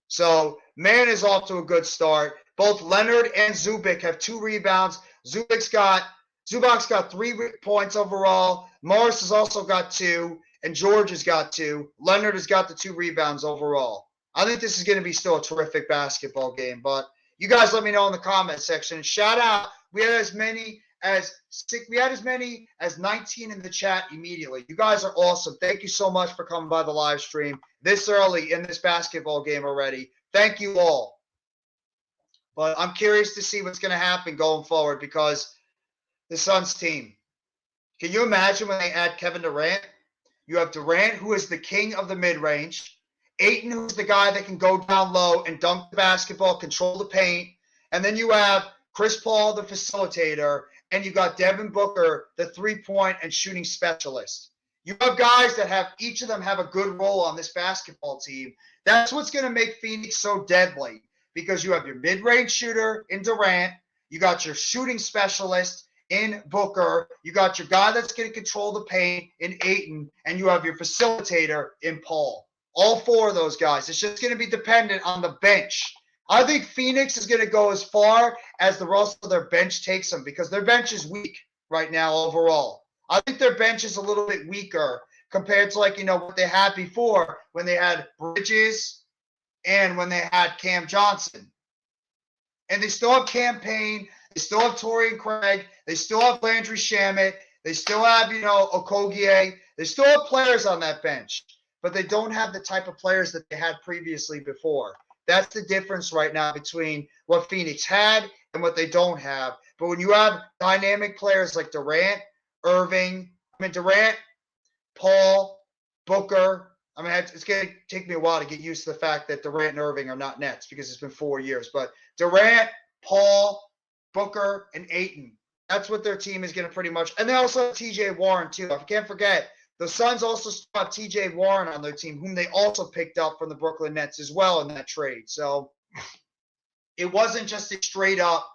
So Mann is off to a good start. Both Leonard and Zubac have 2 rebounds. Zubac's got 3 points overall. Morris has also got 2, and George has got 2. Leonard has got the 2 rebounds overall. I think this is going to be still a terrific basketball game, but you guys let me know in the comment section. Shout out. We had as many as 19 in the chat immediately. You guys are awesome. Thank you so much for coming by the live stream this early in this basketball game already. Thank you all. But I'm curious to see what's going to happen going forward because the Suns team. Can you imagine when they add Kevin Durant? You have Durant, who is the king of the mid-range. Ayton, who's the guy that can go down low and dunk the basketball, control the paint. And then you have Chris Paul, the facilitator. And you got Devin Booker, the 3-point and shooting specialist. You have guys that each of them have a good role on this basketball team. That's what's going to make Phoenix so deadly because you have your mid-range shooter in Durant. You got your shooting specialist in Booker. You got your guy that's going to control the paint in Ayton. And you have your facilitator in Paul. All 4 of those guys. It's just going to be dependent on the bench. I think Phoenix is going to go as far as the rest of their bench takes them because their bench is weak right now overall. I think their bench is a little bit weaker compared to what they had before when they had Bridges and when they had Cam Johnson. And they still have Cam Payne. They still have Torian Craig. They still have Landry Shamet. They still have, Okogie. They still have players on that bench. But they don't have the type of players that they had previously before. That's the difference right now between what Phoenix had and what they don't have. But when you have dynamic players like Durant, Paul, Booker, it's going to take me a while to get used to the fact that Durant and Irving are not Nets because it's been 4 years. But Durant, Paul, Booker, and Ayton, that's what their team is going to pretty much. And they also have TJ Warren, too. I can't forget The Suns also still have TJ Warren on their team, whom they also picked up from the Brooklyn Nets as well in that trade. So it wasn't just a straight up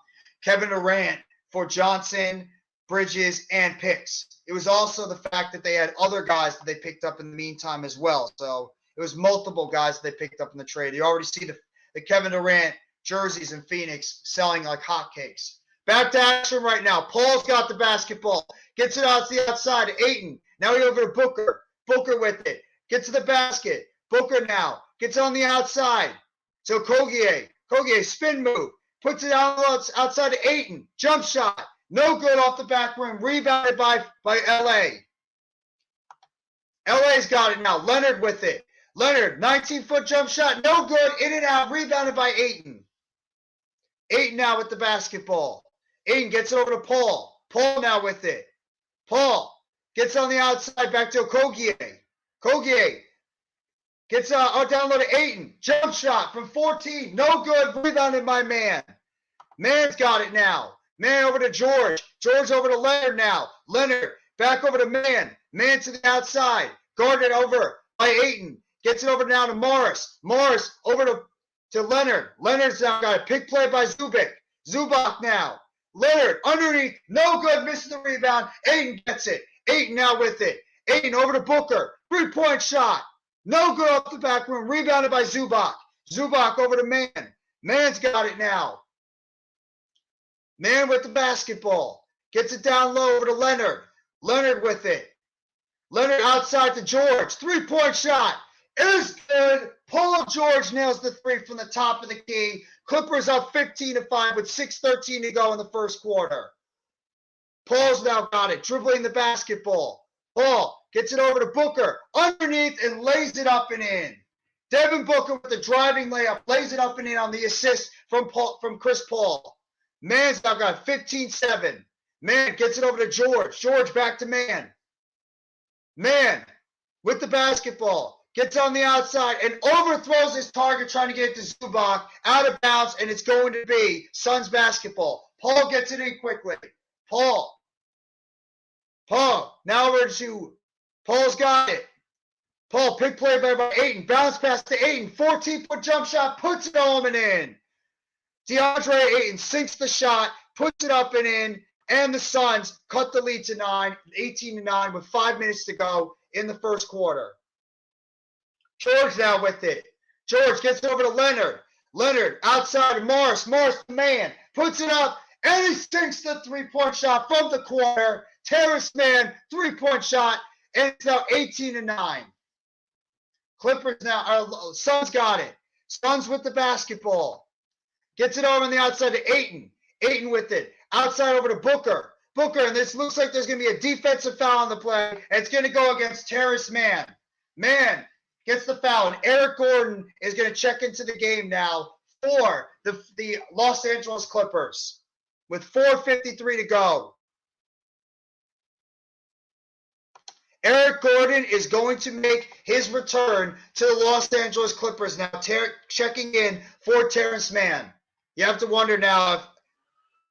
Kevin Durant for Johnson, Bridges, and picks. It was also the fact that they had other guys that they picked up in the meantime as well. So it was multiple guys that they picked up in the trade. You already see the Kevin Durant jerseys in Phoenix selling like hotcakes. Back to action right now. Paul's got the basketball. Gets it out to the outside to Ayton. Now he over to Booker. Booker with it. Gets to the basket. Booker now. Gets on the outside. So Kogier. Kogier spin move. Puts it out outside to Ayton. Jump shot. No good off the back rim. Rebounded by LA. LA's got it now. Leonard with it. Leonard, 19-foot jump shot. No good. In and out. Rebounded by Ayton. Ayton now with the basketball. Ayton gets it over to Paul. Paul now with it. Paul gets on the outside back to Kogier. Kogier gets down low to Ayton. Jump shot from 14. No good. Rebounded by Man. Man's got it now. Man over to George. George over to Leonard now. Leonard back over to Man. Man to the outside. Guarded over by Ayton. Gets it over now to Morris. Morris over to Leonard. Leonard's now got a pick play by Zubac. Zubac now. Leonard underneath. No good. Misses the rebound. Ayton gets it. Ayton now with it. Ayton over to Booker. 3-point shot. No good off the back rim. Rebounded by Zubac. Zubac over to Man. Man's got it now. Man with the basketball. Gets it down low over to Leonard. Leonard with it. Leonard outside to George. 3-point shot. Is good. Paul George nails the three from the top of the key. Clippers up 15-5 with 6:13 to go in the first quarter. Paul's now got it. Dribbling the basketball. Paul gets it over to Booker. Underneath and lays it up and in. Devin Booker with the driving layup. Lays it up and in on the assist from Chris Paul. Man's now got 15-7. Man gets it over to George. George back to Man. Man with the basketball. Gets on the outside and overthrows his target trying to get it to Zubac. Out of bounds, and it's going to be Suns basketball. Paul gets it in quickly. Paul. Now over to Paul's got it. Paul, pick play by Ayton. Bounce pass to Ayton. 14-foot jump shot. Puts it home and in. DeAndre Ayton sinks the shot. Puts it up and in. And the Suns cut the lead to 18-9 with 5 minutes to go in the first quarter. George now with it. George gets over to Leonard. Leonard outside of Morris. Morris the Man. Puts it up. And he sinks the 3-point shot from the corner. Terrace Man. 3-point shot. And it's now 18-9. Clippers now. Suns got it. Suns with the basketball. Gets it over on the outside to Ayton. Ayton with it. Outside over to Booker. Booker. And this looks like there's going to be a defensive foul on the play. And it's going to go against Terrace Man. Man gets the foul, and Eric Gordon is going to check into the game now for the Los Angeles Clippers with 4:53 to go. Eric Gordon is going to make his return to the Los Angeles Clippers now, checking in for Terrence Mann. You have to wonder now if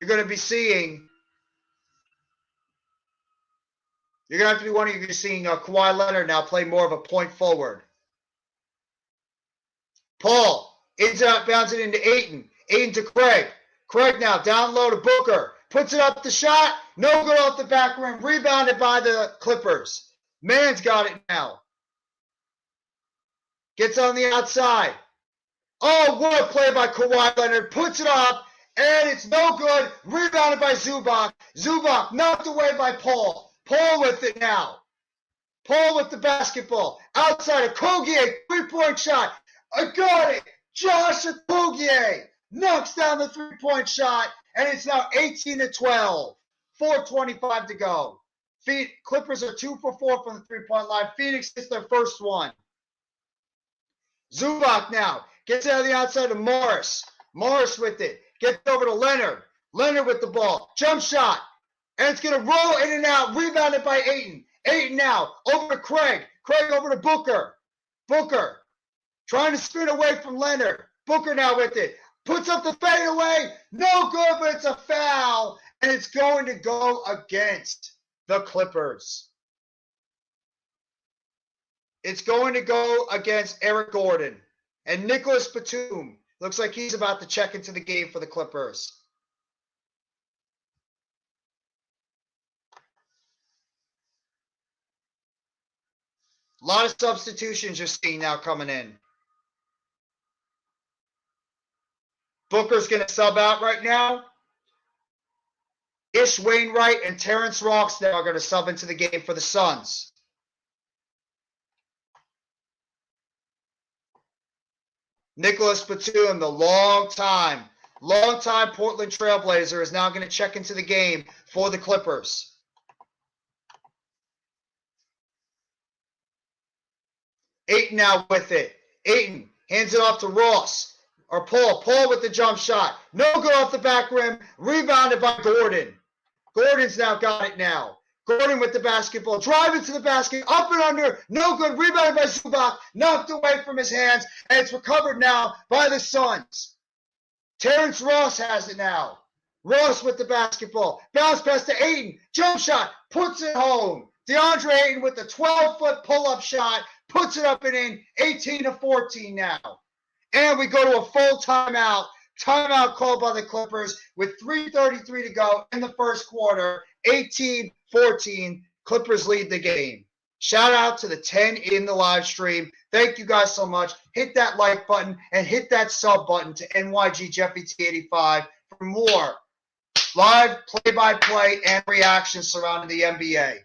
you're going to be seeing You're going to have to be wondering if you're seeing Kawhi Leonard now play more of a point forward. Paul bounds it into Ayton. Ayton to Craig. Craig now down low to Booker. Puts it up the shot. No good off the back rim. Rebounded by the Clippers. Man's got it now. Gets on the outside. Oh, what a play by Kawhi Leonard. Puts it up, and it's no good. Rebounded by Zubac. Zubac knocked away by Paul. Paul with it now. Paul with the basketball. Outside of Kogier. 3-point shot. I got it. Josh Kogier knocks down the 3-point shot, and it's now 18-12. 4:25 to go. Clippers are 2 for 4 from the 3-point line. Phoenix gets their first one. Zubac now gets out of the outside of Morris. Morris with it. Gets over to Leonard. Leonard with the ball. Jump shot. And it's going to roll in and out. Rebounded by Ayton. Ayton now over to Craig. Craig over to Booker. Booker trying to spin away from Leonard. Booker now with it. Puts up the fadeaway. No good, but it's a foul. And it's going to go against the Clippers. It's going to go against Eric Gordon. And Nicholas Batum looks like he's about to check into the game for the Clippers. A lot of substitutions you're seeing now coming in. Booker's going to sub out right now. Ish Wainwright and Terrence Ross now are going to sub into the game for the Suns. Nicholas Batum, the long-time Portland Trailblazer, is now going to check into the game for the Clippers. Ayton now with it. Ayton hands it off to Ross. Or Paul. Paul with the jump shot. No good off the back rim. Rebounded by Gordon. Gordon's now got it now. Gordon with the basketball. Driving to the basket. Up and under. No good. Rebounded by Zubac. Knocked away from his hands. And it's recovered now by the Suns. Terrence Ross has it now. Ross with the basketball. Bounce pass to Ayton. Jump shot. Puts it home. DeAndre Ayton with the 12-foot pull-up shot. Puts it up and in. 18-14 now. And we go to a full timeout. Timeout called by the Clippers with 3:33 to go in the first quarter. 18-14. Clippers lead the game. Shout out to the 10 in the live stream. Thank you guys so much. Hit that like button and hit that sub button to NYG Jeffy T85 for more live play-by-play and reactions surrounding the NBA.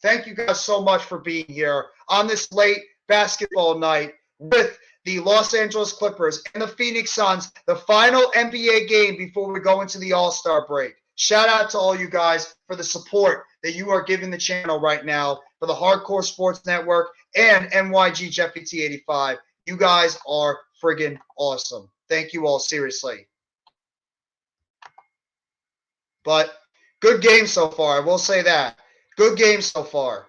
Thank you guys so much for being here on this late basketball night with the Los Angeles Clippers and the Phoenix Suns, the final NBA game before we go into the All-Star break. Shout out to all you guys for the support that you are giving the channel right now for the Hardcore Sports Network and NYG Jeffy T85. You guys are friggin' awesome. Thank you all, seriously. But good game so far, I will say that. Good game so far.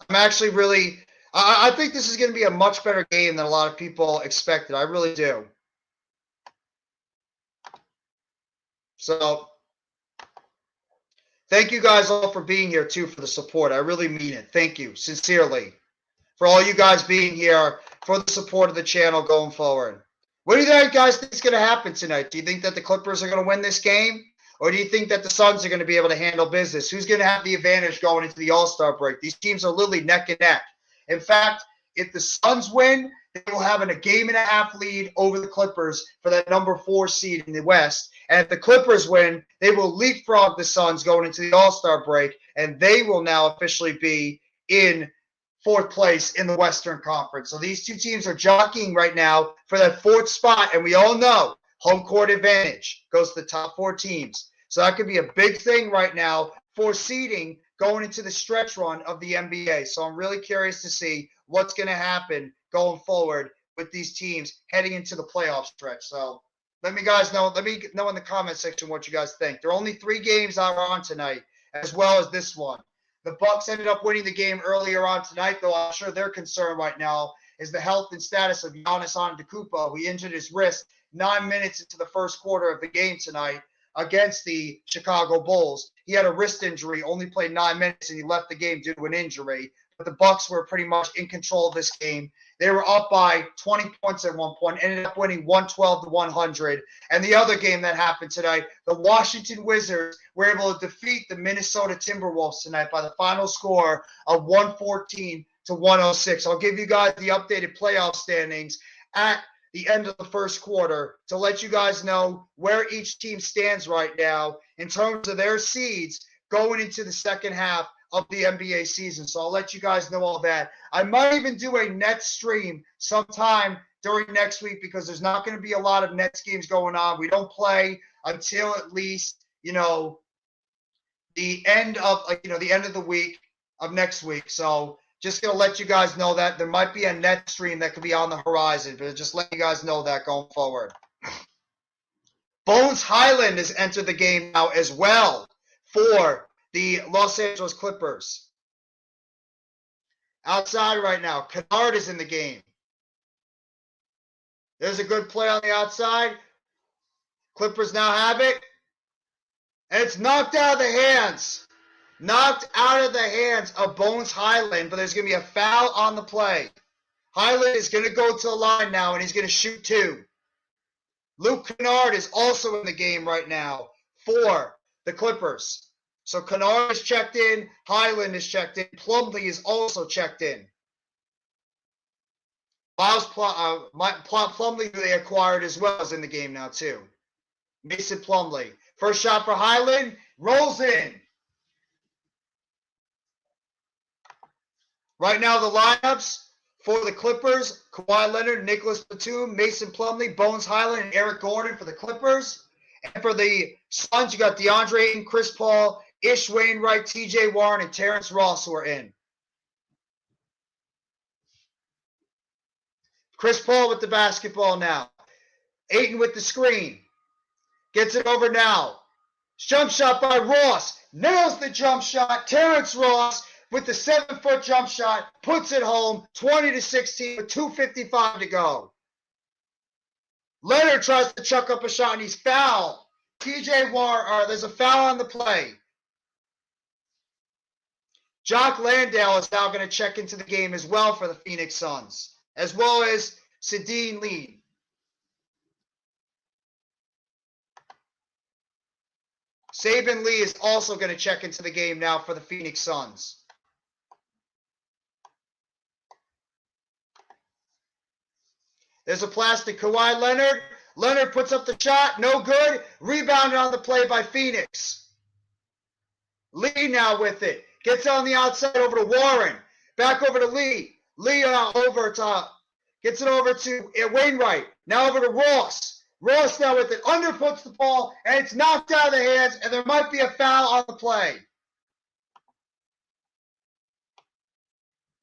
I'm actually really... I think this is going to be a much better game than a lot of people expected. I really do. So, thank you guys all for being here, too, for the support. I really mean it. Thank you, sincerely, for all you guys being here, for the support of the channel going forward. What do you guys think is going to happen tonight? Do you think that the Clippers are going to win this game? Or do you think that the Suns are going to be able to handle business? Who's going to have the advantage going into the All-Star break? These teams are literally neck and neck. In fact, if the Suns win, they will have a game-and-a-half lead over the Clippers for that number 4 seed in the West. And if the Clippers win, they will leapfrog the Suns going into the All-Star break, and they will now officially be in 4th place in the Western Conference. So these two teams are jockeying right now for that 4th spot, and we all know home court advantage goes to the top 4 teams. So that could be a big thing right now for seeding going into the stretch run of the NBA. So I'm really curious to see what's going to happen going forward with these teams heading into the playoff stretch. So let me know in the comment section what you guys think. There are only 3 games that are on tonight, as well as this one. The Bucks ended up winning the game earlier on tonight, though I'm sure their concern right now is the health and status of Giannis Antetokounmpo. He injured his wrist 9 minutes into the first quarter of the game tonight against the Chicago Bulls. He had a wrist injury, only played 9 minutes, and he left the game due to an injury. But the Bucks were pretty much in control of this game. They were up by 20 points at one point, ended up winning 112-100. And the other game that happened tonight, the Washington Wizards were able to defeat the Minnesota Timberwolves tonight by the final score of 114-106. I'll give you guys the updated playoff standings at the end of the first quarter to let you guys know where each team stands right now in terms of their seeds going into the second half of the NBA season. So I'll let you guys know all that. I might even do a Nets stream sometime during next week because there's not going to be a lot of Nets games going on. We don't play until at least, the end of the week of next week. So just going to let you guys know that there might be a net stream that could be on the horizon, but just let you guys know that going forward. Bones Highland has entered the game now as well for the Los Angeles Clippers. Outside right now, Kennard is in the game. There's a good play on the outside. Clippers now have it. And it's knocked out of the hands. knocked out of the hands of Bones Highland, but there's going to be a foul on the play. Highland is going to go to the line now, and he's going to shoot 2. Luke Kennard is also in the game right now for the Clippers. So Kennard is checked in, Highland is checked in, Plumlee is also checked in. Miles Plumlee, who they acquired as well, is in the game now too. Mason Plumlee. First shot for Highland, rolls in. Right now the lineups for the Clippers: Kawhi Leonard, Nicholas Batum, Mason Plumlee, Bones Highland, and Eric Gordon for the Clippers. And for the Suns, you got DeAndre Ayton, Chris Paul, Ish Wainwright, T.J. Warren, and Terrence Ross who are in. Chris Paul with the basketball now. Ayton with the screen. Gets it over now. Jump shot by Ross. Nails the jump shot. Terrence Ross with the 7-foot jump shot. Puts it home. 20-16 with 2:55 to go. Leonard tries to chuck up a shot and he's fouled. T.J. Warren, there's a foul on the play. Jock Landale is now going to check into the game as well for the Phoenix Suns, as well as Sedin Lee. Saban Lee is also going to check into the game now for the Phoenix Suns. There's a plastic Kawhi Leonard. Leonard puts up the shot. No good. Rebounded on the play by Phoenix. Lee now with it. Gets on the outside over to Warren. Back over to Lee. Lee over to gets it over to Wainwright. Now over to Ross. Ross now with it. Underputs the ball, and it's knocked out of the hands, and there might be a foul on the play.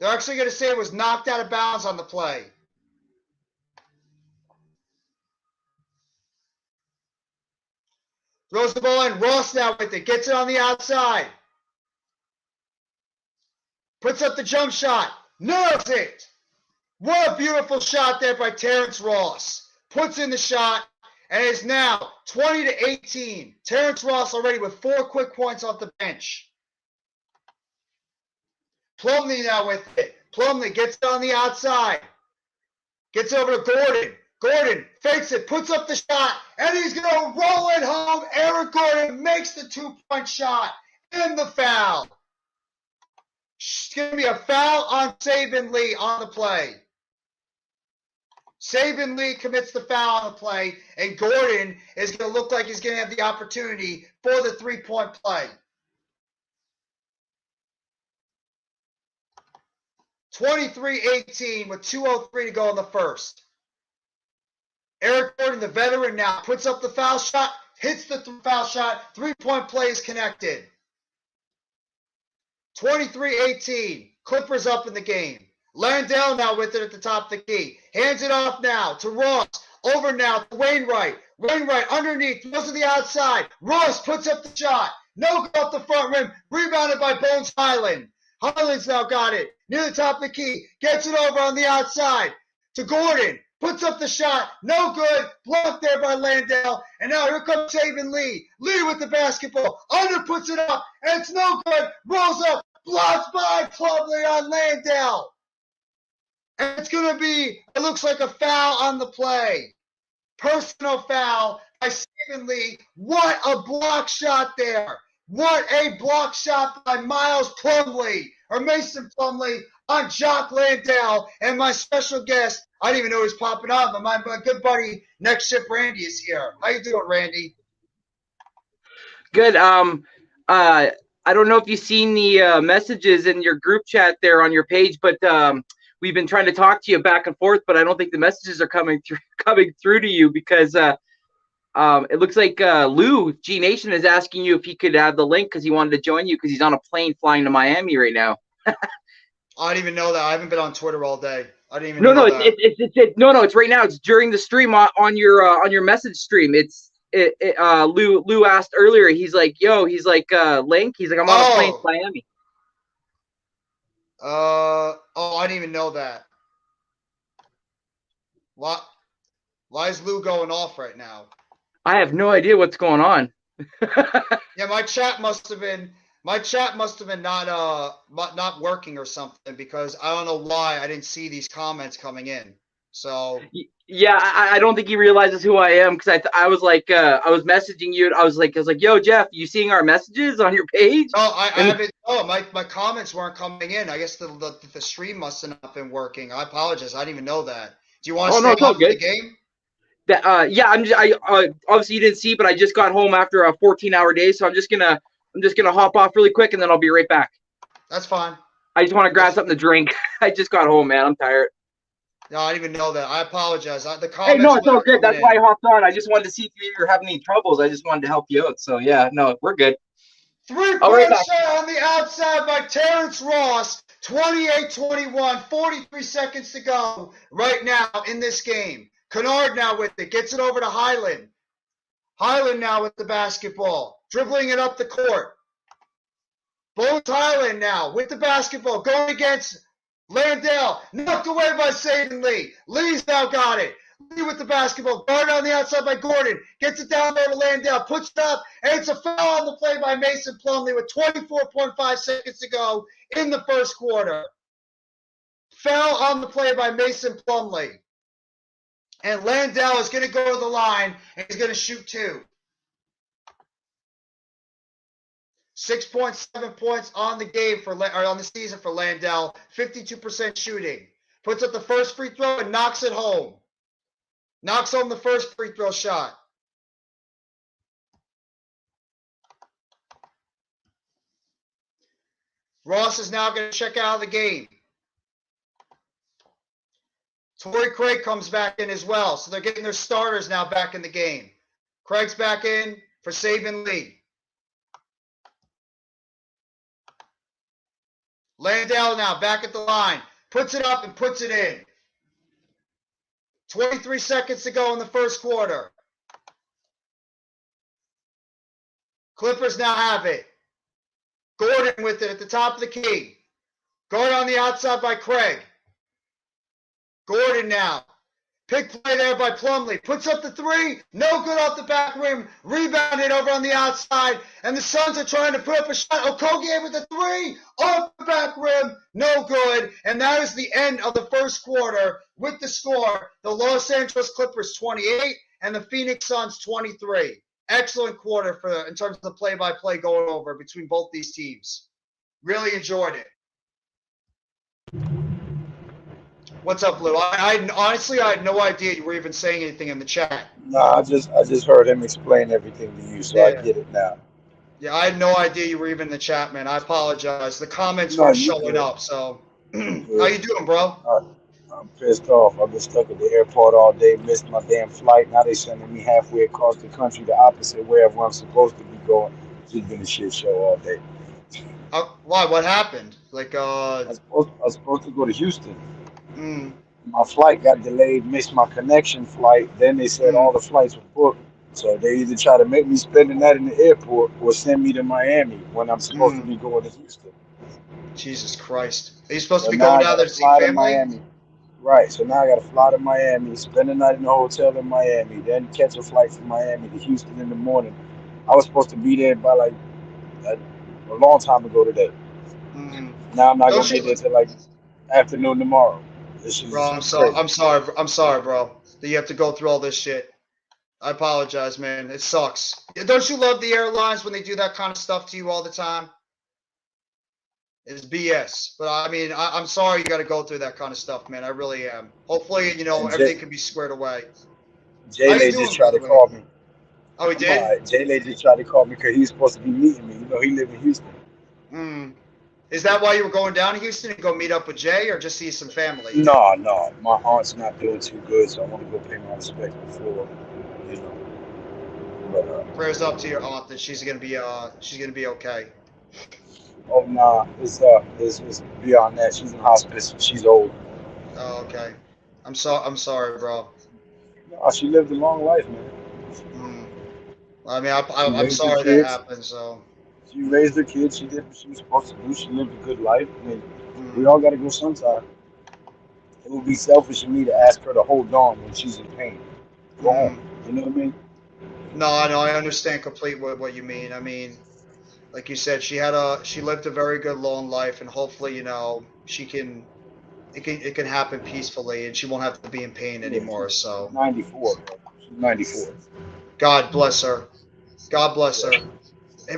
They're actually going to say it was knocked out of bounds on the play. Throws the ball in. Ross now with it. Gets it on the outside. Puts up the jump shot. Nails it. What a beautiful shot there by Terrence Ross. Puts in the shot, and it's now 20-18. Terrence Ross already with 4 quick points off the bench. Plumlee now with it. Plumlee gets it on the outside. Gets over to Gordon. Gordon fakes it, puts up the shot, and he's going to roll it home. Eric Gordon makes the 2-point shot and the foul. It's going to be a foul on Saban Lee on the play. Saban Lee commits the foul on the play, and Gordon is going to look like he's going to have the opportunity for the 3-point play. 23-18 with 2:03 to go in the first. Eric Gordon, the veteran now, puts up the foul shot, hits the foul shot, 3-point play is connected. 23-18, Clippers up in the game. Landale now with it at the top of the key. Hands it off now to Ross. Over now to Wainwright. Wainwright underneath, goes to the outside. Ross puts up the shot. No go off the front rim. Rebounded by Bones Highland. Highland's now got it. Near the top of the key. Gets it over on the outside to Gordon. Puts up the shot. No good. Blocked there by Landale. And now here comes Saban Lee. Lee with the basketball. Under puts it up. And it's no good. Rolls up. Blocked by Plumlee on Landale. And it's going to be, it looks like a foul on the play. Personal foul by Saban Lee. What a block shot there. What a block shot by Miles Plumlee, or Mason Plumlee, on Jock Landale. And my special guest, I didn't even know he was popping up, but my good buddy, Next Shift Randy, is here. How you doing, Randy? Good. I don't know if you've seen the messages in your group chat there on your page, but we've been trying to talk to you back and forth, but I don't think the messages are coming through to you because it looks like Lou G Nation is asking you if he could have the link because he wanted to join you because he's on a plane flying to Miami right now. I didn't even know that. I haven't been on Twitter all day. I didn't even know that. It's right now. It's during the stream on your message stream. Lou asked earlier. He's like, link. He's like, I'm on a plane to Miami. I didn't even know that. Why is Lou going off right now? I have no idea what's going on. Yeah, my chat must have been My chat must have been not working or something, because I don't know why I didn't see these comments coming in. So Yeah, I don't think he realizes who I am, because I was like I was messaging you. I was like, yo, Jeff, you seeing our messages on your page? no, I And haven't. Oh, my comments weren't coming in. I guess the stream must have not been working. I apologize. I didn't even know that. Do you want to oh no, stay it's all on for the good. game? That yeah, I obviously you didn't see, but I just got home after a 14-hour day, so I'm just gonna hop off really quick, and then I'll be right back. That's fine. I just want to grab something to drink. I just got home, man. I'm tired. No, I didn't even know that. I apologize. The Hey, no, comments it's all weren't good. coming That's why I in. hopped on. I just wanted to see if you were having any troubles. I just wanted to help you out. So yeah, no, we're good. I'll be right Three-point back. shot on the outside by Terrence Ross. 28-21, 43 seconds to go right now in this game. Kennard now with it, gets it over to Highland. Highland now with the basketball, dribbling it up the court. Bones Highland now with the basketball, going against Landell, knocked away by Saban Lee. Lee's now got it. Lee with the basketball, guarded on the outside by Gordon, gets it down there to Landell, puts it up, and it's a foul on the play by Mason Plumlee with 24.5 seconds to go in the first quarter. Foul on the play by Mason Plumlee. And Landell is going to go to the line, and he's going to shoot two. 6.7 points on the game or on the season for Landell. 52% shooting. Puts up the first free throw and knocks it home. Knocks home the first free throw shot. Ross is now going to check out of the game. Torrey Craig comes back in as well. So they're getting their starters now back in the game. Craig's back in for Saban Lee. Landell now back at the line. Puts it up and puts it in. 23 seconds to go in the first quarter. Clippers now have it. Gordon with it at the top of the key. Guard on the outside by Craig. Gordon now. Pick play there by Plumlee. Puts up the three. No good off the back rim. Rebounded over on the outside. And the Suns are trying to put up a shot. Okogie with the three. Off the back rim. No good. And that is the end of the first quarter with the score. The Los Angeles Clippers 28 and the Phoenix Suns 23. Excellent quarter in terms of the play-by-play going over between both these teams. Really enjoyed it. What's up, Lou? Honestly, I had no idea you were even saying anything in the chat. No, I just heard him explain everything to you, so I get it now. Yeah, I had no idea you were even in the chat, man. I apologize. The comments No, weren't you showing good. up, so how you doing, bro? I'm pissed off. I've been stuck at the airport all day, missed my damn flight. Now they sending me halfway across the country, the opposite way of where I'm supposed to be going. It's just been a shit show all day. Why? What happened? Like, I was supposed to go to Houston. mm, My flight got delayed, missed my connection flight. Then they said all the flights were booked. So they either try to make me spend the night in the airport or send me to Miami when I'm supposed to be going to Houston. Jesus Christ. Are you supposed So to be now going I down gotta there to see fly to family? Miami. Right, so now I gotta fly to Miami, spend the night in the hotel in Miami, then catch a flight from Miami to Houston in the morning. I was supposed to be there by like a long time ago today. Now I'm not gonna get there till like afternoon tomorrow. This is Bro, crazy. I'm sorry, bro, that you have to go through all this shit. I apologize, man. It sucks. Don't you love the airlines when they do that kind of stuff to you all the time? It's BS. But I mean, I'm sorry you got to go through that kind of stuff, man. I really am. Hopefully, And everything can be squared away. How Jay you just doing, tried by to the way? call me. Oh, he I'm did? alright. Jay just tried to call me because he was supposed to be meeting me. You know, he live in Houston. Is that why you were going down to Houston and go meet up with Jay, or just see some family? No. My aunt's not doing too good, so I want to go pay my respects before, you know. But Prayers up to your aunt that she's gonna be okay. oh nah, it's beyond that. She's in hospice. She's old. Oh, okay. I'm sorry, bro. No, she lived a long life, man. I mean, She I'm raised her sorry that kids. happened. So. She raised her kids. She did what she was supposed to do. She lived a good life. I mean, we all got to go sometime. It would be selfish of me to ask her to hold on when she's in pain. Go home. You know what I mean? No, I understand completely what you mean. I mean, like you said, she lived a very good long life, and hopefully, it can happen peacefully, and she won't have to be in pain Yeah, anymore. she's So 94, bro. She's 94. God bless her. God bless Yeah. her.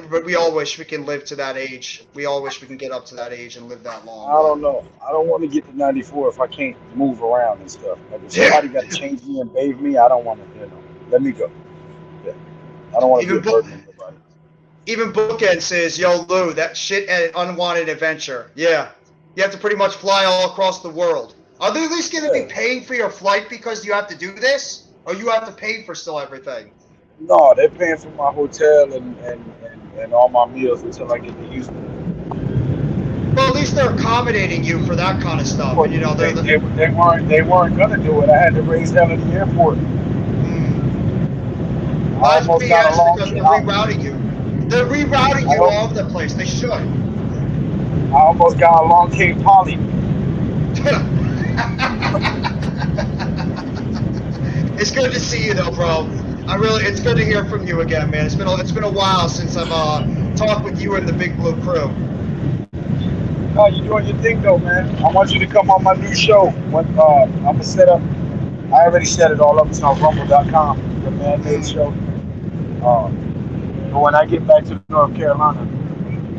But we all wish we can live to that age. We all wish we can get up to that age and live that long. I But don't know. I don't want to get to 94 if I can't move around and stuff. Like if yeah, somebody got to change me and bathe me, I don't want to. Let me go. Yeah. I don't want to be even a burden on nobody. even Bookend says, "Yo, Lou, that shit and unwanted adventure." Yeah, you have to pretty much fly all across the world. Are they at least going to be Yeah. paying for your flight because you have to do this, or you have to pay for still everything? No, they're paying for my hotel and all my meals until I get to Houston. Well, at least they're accommodating you for that kind of stuff, Well, and they're they, the. they, they weren't gonna do it. I had to raise hell at the airport. Mm. I Well, that's almost got a BS long. because they're rerouting you. They're rerouting you all over the place. They should. I almost got a long Cape Polly. It's good to see you though, bro. It's good to hear from you again, man. It's been a while since I've talked with you and the Big Blue Crew. No, you're doing your thing though, man. I want you to come on my new show. I'm gonna set up. I already set it all up. It's on Rumble.com, the man-made Mm. show. But when I get back to North Carolina,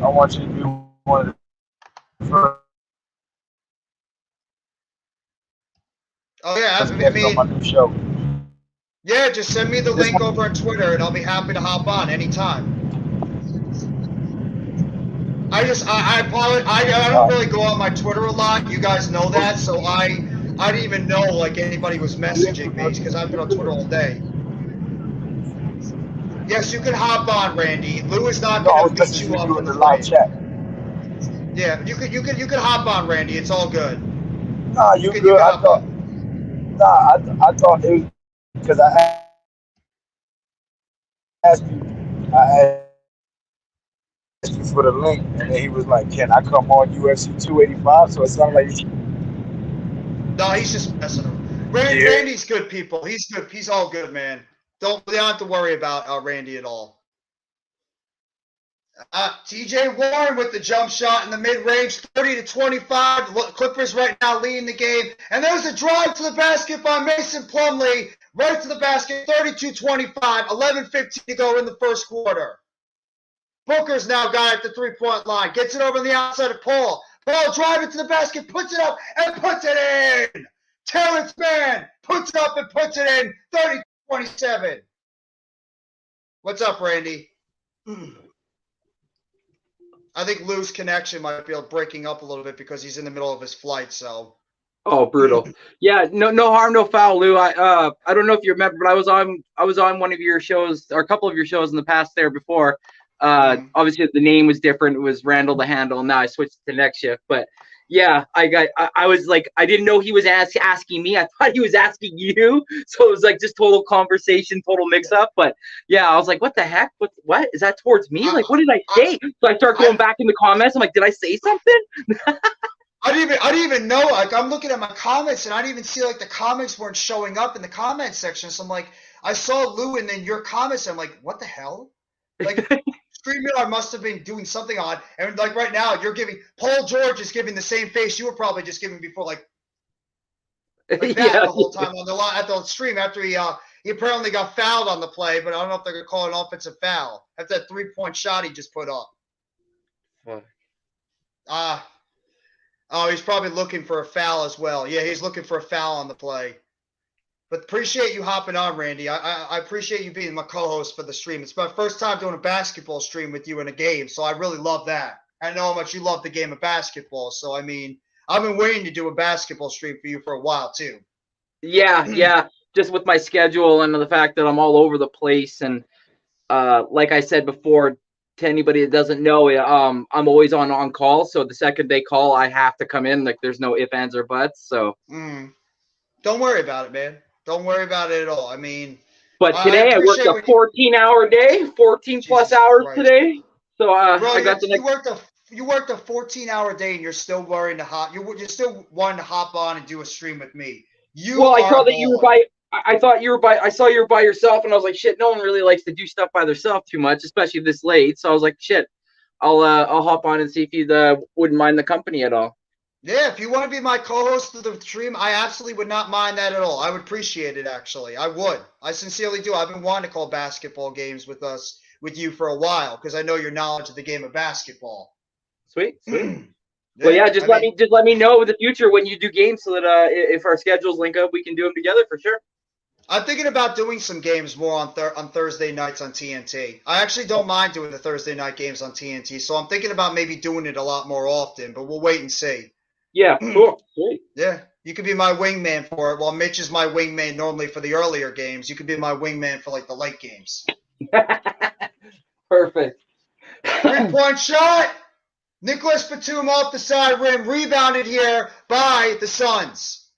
I want you to be one of the Oh yeah, first I guests on my mean, new show. yeah. Just send me the This link one, over on Twitter, and I'll be happy to hop on anytime. I apologize. I don't really go on my Twitter a lot. You guys know that, so I didn't even know like anybody was messaging me because I've been on Twitter all day. Yes, you can hop on, Randy. Lou is not no, I going to was beat messaging you up you in in the the live fight. chat. Yeah, you can hop on, Randy. It's all good. Nah, you You good. can I hop thought, on. I thought it was because asked you, I asked you for the link, and then he was like, "Can I come on UFC 285?" So it sounded like No, he's just messing him. yeah. Randy's good, people. He's good. He's all good, man. You don't have to worry about Randy at all. TJ Warren with the jump shot in the mid-range, 30-25. Clippers right now leading the game. And there's a drive to the basket by Mason Plumlee. Right to the basket, 32-25. 11:15 to go in the first quarter. Booker's now got at the three-point line. Gets it over on the outside of Paul. Paul driving to the basket, puts it up, and puts it in. Terrence Mann puts it up and puts it in. 30-27. What's up, Randy? I think Lou's connection might be breaking up a little bit because he's in the middle of his flight. So. Oh, brutal. Yeah, no harm, no foul, Lou. I don't know if you remember, but I was on one of your shows or a couple of your shows in the past there before. Obviously the name was different. It was Randall the Handle. And now I switched to Next Shift. But yeah, I was like, I didn't know he was asking me. I thought he was asking you. So it was like just total conversation, total mix up. But yeah, I was like, what the heck? What is that towards me? Like, what did I say? So I start going back in the comments. I'm like, did I say something? I didn't even know. Like, I'm looking at my comments, and I didn't even see like the comments weren't showing up in the comment section. So I'm like, I saw Lou and then your comments. And I'm like, what the hell? Like, StreamYard must have been doing something odd. And like right now, you're giving Paul George is giving the same face you were probably just giving before, like that Yeah. the whole time on the at the stream after he apparently got fouled on the play, but I don't know if they're gonna call it an offensive foul after that 3-point shot he just put up. Oh, he's probably looking for a foul as well. Yeah, he's looking for a foul on the play. But appreciate you hopping on, Randy. I appreciate you being my co-host for the stream. It's my first time doing a basketball stream with you in a game, so I really love that. I know how much you love the game of basketball, so I mean, I've been waiting to do a basketball stream for you for a while too. Yeah. Just with my schedule and the fact that I'm all over the place, and like I said before, to anybody that doesn't know, I'm always on call. So the second they call, I have to come in. Like there's no ifs, ands, or buts. So. Don't worry about it, man. Don't worry about it at all. I mean, but I today I worked appreciate a 14-hour day, 14 plus Jesus hours Christ, today. So bro, I got the next. you worked a 14-hour day and you're still worrying to hop. You're still wanting to hop on and do a stream with me. You Well, I are saw that you were balling. by. I thought you were by. I saw you were by yourself, and I was like, shit. No one really likes to do stuff by themselves too much, especially this late. So I was like, shit. I'll hop on and see if you wouldn't mind the company at all. Yeah, if you want to be my co-host of the stream, I absolutely would not mind that at all. I would appreciate it, actually. I would. I sincerely do. I've been wanting to call basketball games with you for a while because I know your knowledge of the game of basketball. Sweet. Well, Yeah, yeah, just let me know in the future when you do games so that if our schedules link up, we can do them together for sure. I'm thinking about doing some games more on Thursday nights on TNT. I actually don't mind doing the Thursday night games on TNT, so I'm thinking about maybe doing it a lot more often, but we'll wait and see. Yeah, cool. Sweet. Yeah, you could be my wingman for it. While Mitch is my wingman normally for the earlier games, you could be my wingman for like the late games. Perfect. 3-point shot. Nicholas Batum off the side rim, rebounded here by the Suns.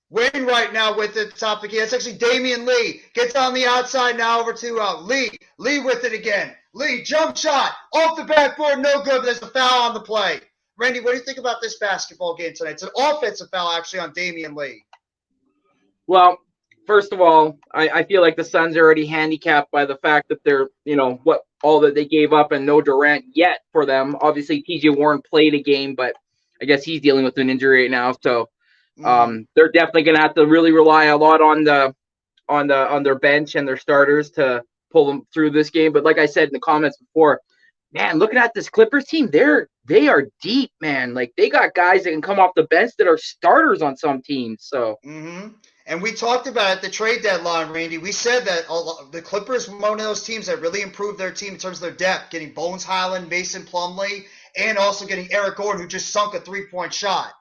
Wayne right now with it, top of the key. That's actually Damian Lee. Gets on the outside now over to Lee. Lee with it again. Lee, jump shot. Off the backboard, no good, but there's a foul on the play. Randy, what do you think about this basketball game tonight? It's an offensive foul, actually, on Damian Lee. Well, first of all, I feel like the Suns are already handicapped by the fact that they're, what all that they gave up and no Durant yet for them. Obviously, T.J. Warren played a game, but I guess he's dealing with an injury right now, so they're definitely going to have to really rely a lot on their bench and their starters to pull them through this game. But like I said in the comments before, man, looking at this Clippers team, they are deep, man. Like they got guys that can come off the bench that are starters on some teams. So. And we talked about at the trade deadline, Randy. We said that the Clippers were one of those teams that really improved their team in terms of their depth, getting Bones Highland, Mason Plumlee, and also getting Eric Gordon, who just sunk a 3-point shot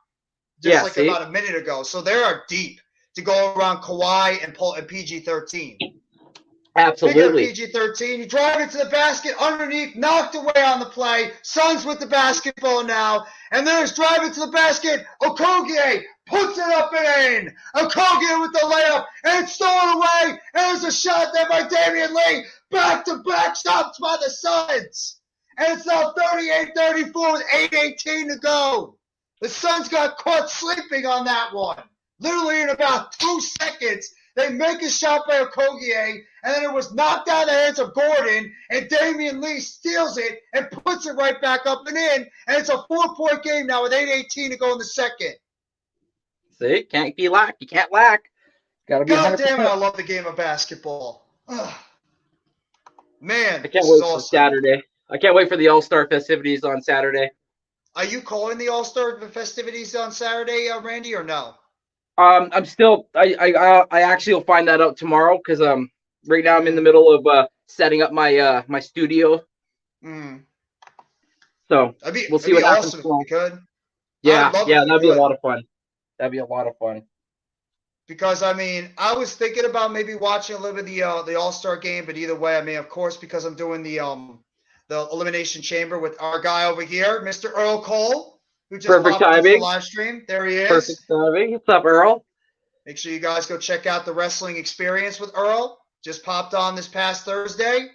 about a minute ago. So they are deep to go around Kawhi and PG-13. Absolutely. PG-13, you drive it to the basket underneath, knocked away on the play. Suns with the basketball now, and there's driving to the basket. Okogie puts it up and in. Okogie with the layup, and it's stolen away. And there's a shot there by Damian Lee. Back-to-back stops by the Suns. And it's now 38-34 with 8:18 to go. The Suns got caught sleeping on that one. Literally in about 2 seconds, they make a shot by Okogie, and then it was knocked out of the hands of Gordon, and Damian Lee steals it and puts it right back up and in, and it's a 4-point game now with 8:18 to go in the second. See, can't be lack. You can't lack. Gotta be. God damn it! I love the game of basketball. Man, I can't wait for Saturday. I can't wait for the All-Star festivities on Saturday. Are you calling the All-Star festivities on Saturday, Randy, or no? I'm still. I actually will find that out tomorrow because right now I'm in the middle of setting up my my studio. So we'll see what happens. Awesome. Yeah, that'd be a lot of fun. That'd be a lot of fun. Because I mean, I was thinking about maybe watching a little bit of the All-Star game, but either way, I mean, of course, because I'm doing the Elimination Chamber with our guy over here, Mr. Earl Cole, who just popped into the live stream. There he is. Perfect timing. What's up, Earl? Make sure you guys go check out the Wrestling Experience with Earl. Just popped on this past Thursday.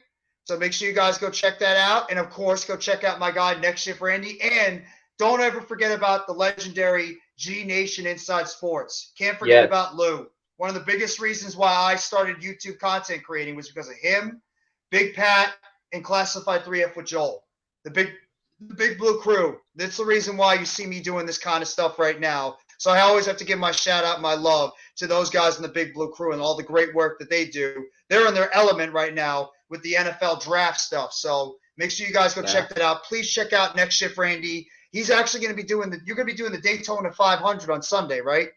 So make sure you guys go check that out. And, of course, go check out my guy, Next Shift Randy. And don't ever forget about the legendary G Nation Inside Sports. Can't forget about Lou. One of the biggest reasons why I started YouTube content creating was because of him, Big Pat, and Classified 3F with Joel. The Big Blue Crew. That's the reason why you see me doing this kind of stuff right now. So I always have to give my shout out and my love to those guys in the Big Blue Crew and all the great work that they do. They're in their element right now with the NFL draft stuff. So make sure you guys go check that out. Please check out Next Shift Randy. He's actually going to be you're going to be doing the Daytona 500 on Sunday, right?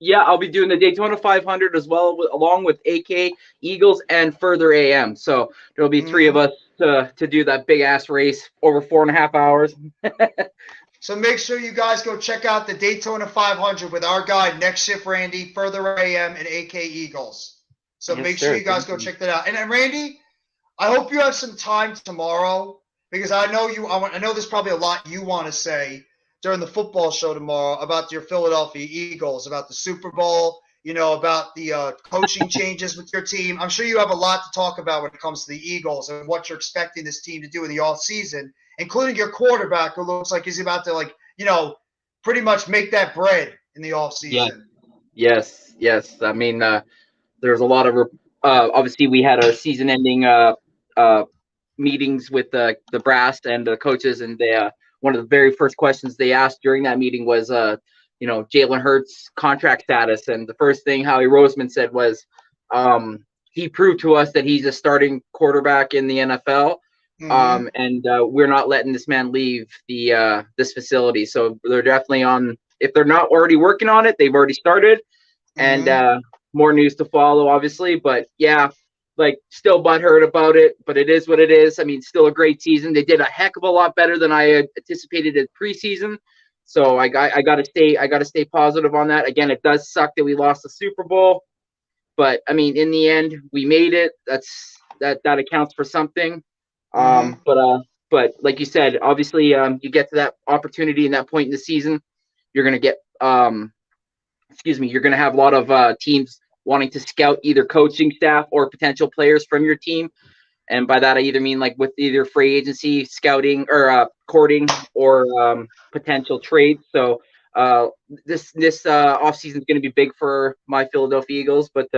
Yeah, I'll be doing the Daytona 500 as well, along with AK, Eagles, and Further AM. So there'll be three of us to do that big-ass race over 4.5 hours. So make sure you guys go check out the Daytona 500 with our guy, Next Shift Randy, Further AM, and AK Eagles. So make sure you guys go check that out. And Randy, I hope you have some time tomorrow, because I know I know there's probably a lot you want to say during the football show tomorrow about your Philadelphia Eagles, about the Super Bowl, about the coaching changes with your team. I'm sure you have a lot to talk about when it comes to the Eagles and what you're expecting this team to do in the offseason, including your quarterback, who looks like he's about to, pretty much make that bread in the offseason. Yes. I mean, there's a lot of obviously we had our season-ending meetings with the brass and the coaches, and they one of the very first questions they asked during that meeting was Jalen Hurts' contract status, and the first thing Howie Roseman said was he proved to us that he's a starting quarterback in the NFL. And we're not letting this man leave the this facility. So they're definitely on. If they're not already working on it, they've already started, and more news to follow, obviously. But yeah, like still butthurt about it, but it is what it is. I mean, still a great season. They did a heck of a lot better than I had anticipated in preseason. So I gotta stay positive on that. Again, it does suck that we lost the Super Bowl, but I mean, in the end, we made it. That accounts for something. But like you said, obviously, you get to that opportunity and that point in the season, you're gonna get you're gonna have a lot of teams wanting to scout either coaching staff or potential players from your team. And by that, I either mean like with either free agency scouting or courting or potential trades. So this offseason is going to be big for my Philadelphia Eagles. But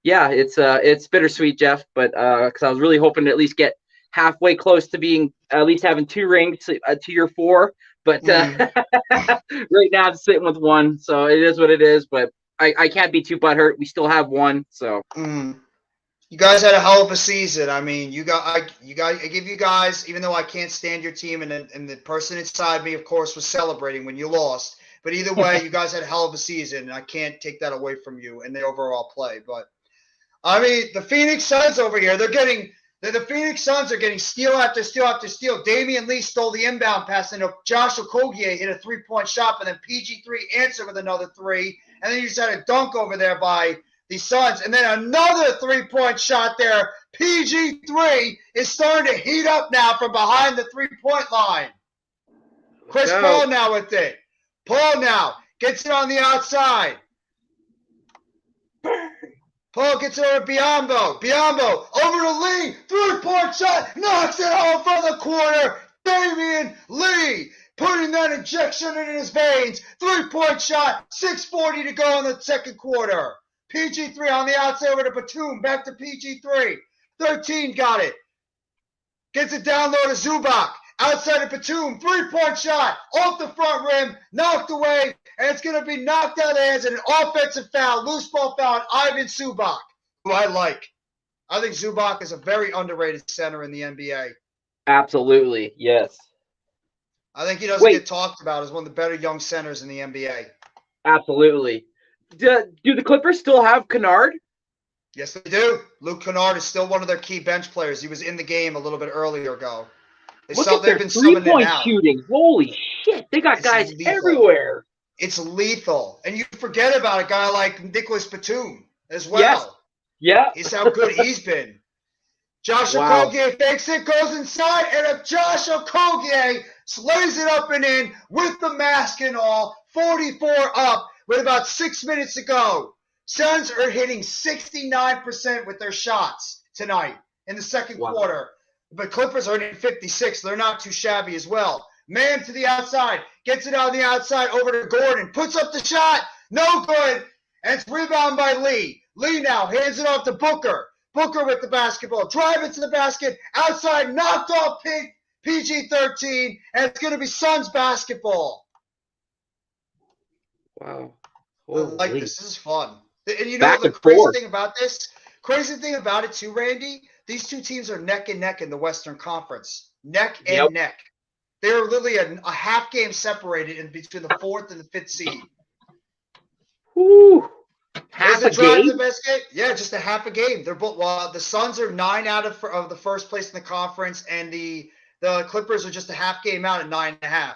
yeah, it's bittersweet, Jeff. But because I was really hoping to at least get halfway close to being at least having 2 rings to your 4. But right now I'm sitting with 1. So it is what it is. But I can't be too butthurt. We still have 1. So. You guys had a hell of a season. I mean, I give you guys, even though I can't stand your team, and the person inside me, of course, was celebrating when you lost. But either way, you guys had a hell of a season, and I can't take that away from you and the overall play. But I mean, the Phoenix Suns over here, the Phoenix Suns are getting steal after steal after steal. Damian Lee stole the inbound pass, and Josh Okogie hit a 3-point shot, but then PG3 answered with another 3, and then you just had a dunk over there by the Suns, and then another 3-point shot there. PG3 is starting to heat up now from behind the 3-point line. Chris Paul now with it. Paul now gets it on the outside. Paul gets it over Biyombo. Biyombo over to Lee. 3-point shot. Knocks it home from the corner. Damian Lee putting that injection in his veins. 3-point shot. 6:40 to go in the second quarter. PG3 on the outside over to Batum. Back to PG3. 13 got it. Gets it down low to Zubac. Outside of Batum. 3-point shot. Off the front rim. Knocked away. And it's going to be knocked out of the hands and an offensive foul. Loose ball foul on Ivan Zubac, who I like. I think Zubac is a very underrated center in the NBA. Absolutely. Yes. I think he doesn't get talked about as one of the better young centers in the NBA. Absolutely. Do the Clippers still have Kennard? Yes, they do. Luke Kennard is still one of their key bench players. He was in the game a little bit earlier ago. Look at their 3-point shooting. Holy shit. They got guys everywhere. It's lethal. And you forget about a guy like Nicholas Batum as well. Yes. Yeah. He's how good he's been. Josh Okogie fakes it, goes inside, and Josh Okogie slays it up and in with the mask and all. 44 up. With about 6 minutes to go. Suns are hitting 69% with their shots tonight in the second quarter. But Clippers are hitting 56. They're not too shabby as well. Man to the outside. Gets it on the outside over to Gordon. Puts up the shot. No good. And it's rebounded by Lee. Lee now hands it off to Booker. Booker with the basketball. Drive into the basket. Outside. Knocked off PG-13. And it's going to be Suns basketball. Wow. I like this. This is fun. And you know the crazy thing about this? Crazy thing about it too, Randy, these two teams are neck and neck in the Western Conference. Neck and neck. They're literally a half game separated in between the 4th and the 5th seed. Ooh. Half a game? Yeah, just a half a game. They're both the Suns are 9 out of the first place in the conference, and the Clippers are just a half game out at 9.5.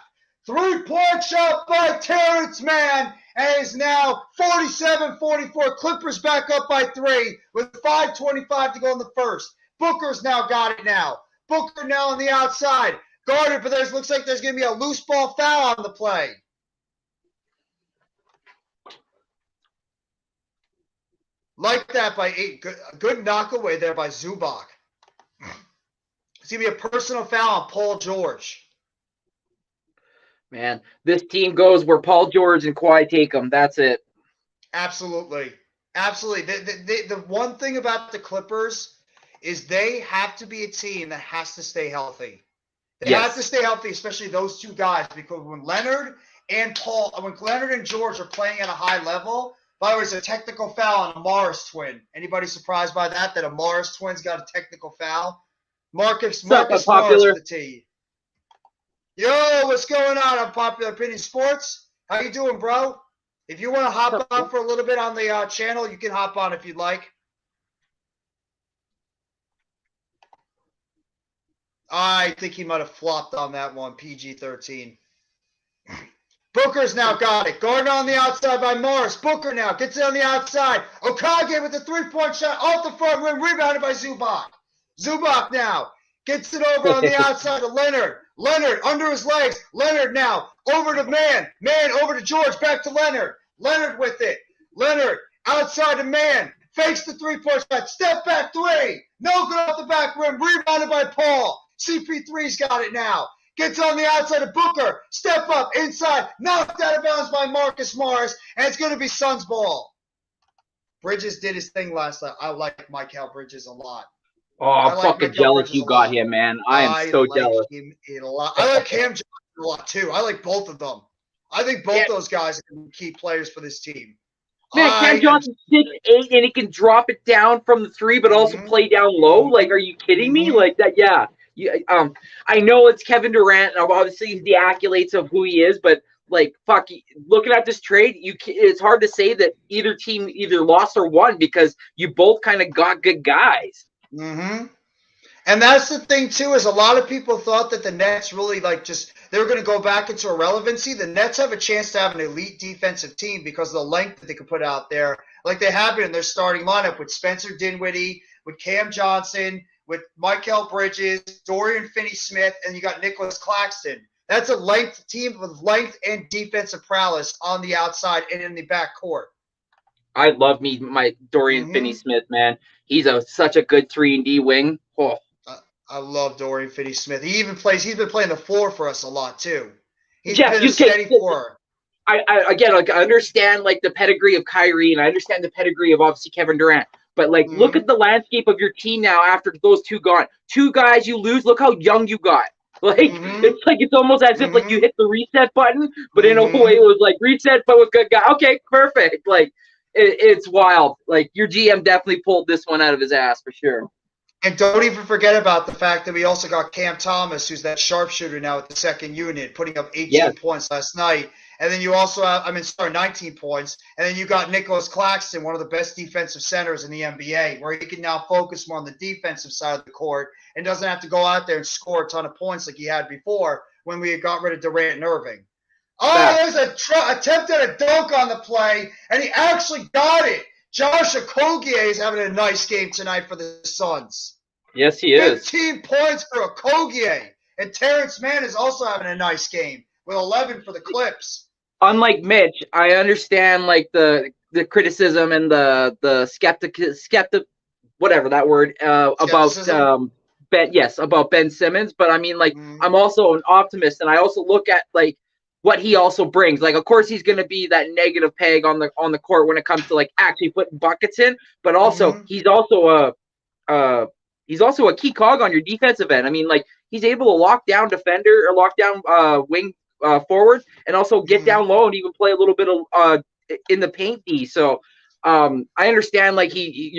3-point shot by Terrence Mann, and is now 47-44. Clippers back up by 3 with 5:25 to go in the first. Booker's now got it now. Booker now on the outside. Guarded, but looks like there's going to be a loose ball foul on the play. Like that by 8. Good knockaway there by Zubac. It's going to be a personal foul on Paul George. Man, this team goes where Paul George and Kawhi take them. That's it. Absolutely. Absolutely. The one thing about the Clippers is they have to be a team that has to stay healthy. They have to Yes. stay healthy, especially those two guys, because when Leonard and George are playing at a high level, by the way, it's a technical foul on a Morris twin. Anybody surprised by that a Morris twin's got a technical foul? Marcus What's up, Morris Unpopular? with the T. Yo, what's going on, Unpopular Opinion Sports? How you doing, bro? If you want to hop on for a little bit on the channel, you can hop on if you'd like. I think he might have flopped on that one, PG-13. Booker's now got it. Gardner on the outside by Morris. Booker now gets it on the outside. Okage with a three-point shot off the front rim, rebounded by Zubac. Zubac now gets it over on the outside to Leonard. Leonard under his legs. Leonard now over to Man. Man over to George. Back to Leonard. Leonard with it. Leonard outside to Man. Fakes the three-point shot. Step back three. No good off the back rim. Rebounded by Paul. CP3's got it now. Gets on the outside of Booker. Step up inside. Knocked out of bounds by Marcus Morris. And it's going to be Suns ball. Bridges did his thing last night. I like Mikal Bridges a lot. Oh, I'm fucking jealous you got him, man. I am so jealous. Him a lot. I like Cam Johnson a lot, too. I like both of them. I think both those guys are key players for this team. Man, Cam Johnson's 6'8", and he can drop it down from the three, but also play down low. Like, are you kidding me? Like that? Yeah. I know it's Kevin Durant, and obviously the accolades of who he is, but like, fuck, looking at this trade, it's hard to say that either team either lost or won because you both kind of got good guys. Mm-hmm. And that's the thing, too, is a lot of people thought that the Nets really, they were going to go back into irrelevancy. The Nets have a chance to have an elite defensive team because of the length that they can put out there, like they have been in their starting lineup with Spencer Dinwiddie, with Cam Johnson, with Mikal Bridges, Dorian Finney-Smith, and you got Nicholas Claxton. That's a length team with length and defensive prowess on the outside and in the backcourt. I love my Dorian Finney-Smith, man. He's such a good 3-and-D wing. Oh. I love Dorian Finney-Smith. He's been playing the floor for us a lot too. He's been a steady floor. I understand like the pedigree of Kyrie, and I understand the pedigree of obviously Kevin Durant. But like, look at the landscape of your team now after those two gone. Two guys you lose. Look how young you got. Like it's almost as if like you hit the reset button, but in a way it was like reset, but with good guy. Okay, perfect. Like it's wild. Like your GM definitely pulled this one out of his ass for sure. And don't even forget about the fact that we also got Cam Thomas, who's that sharpshooter now with the second unit, putting up 18 points last night. And then you also have, 19 points. And then you got Nicholas Claxton, one of the best defensive centers in the NBA, where he can now focus more on the defensive side of the court and doesn't have to go out there and score a ton of points like he had before when we got rid of Durant and Irving. Oh, there's an attempt at a dunk on the play, and he actually got it. Josh Okogie is having a nice game tonight for the Suns. Yes, he is. 15 points for Okogie. And Terrence Mann is also having a nice game with 11 for the Clips. Unlike Mitch, I understand like the criticism and the skeptic whatever that word about about Ben Simmons, but I mean like I'm also an optimist, and I also look at like what he also brings. Like, of course, he's going to be that negative peg on the court when it comes to like actually putting buckets in, but also he's also a key cog on your defensive end. I mean, like he's able to lock down defender or lock down wing forward, and also get down low and even play a little bit of in the paint D. So I understand like he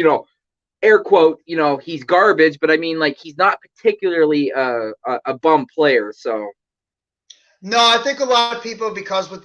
air quote he's garbage, but I mean like he's not particularly a bum player. So. No, I think a lot of people, because with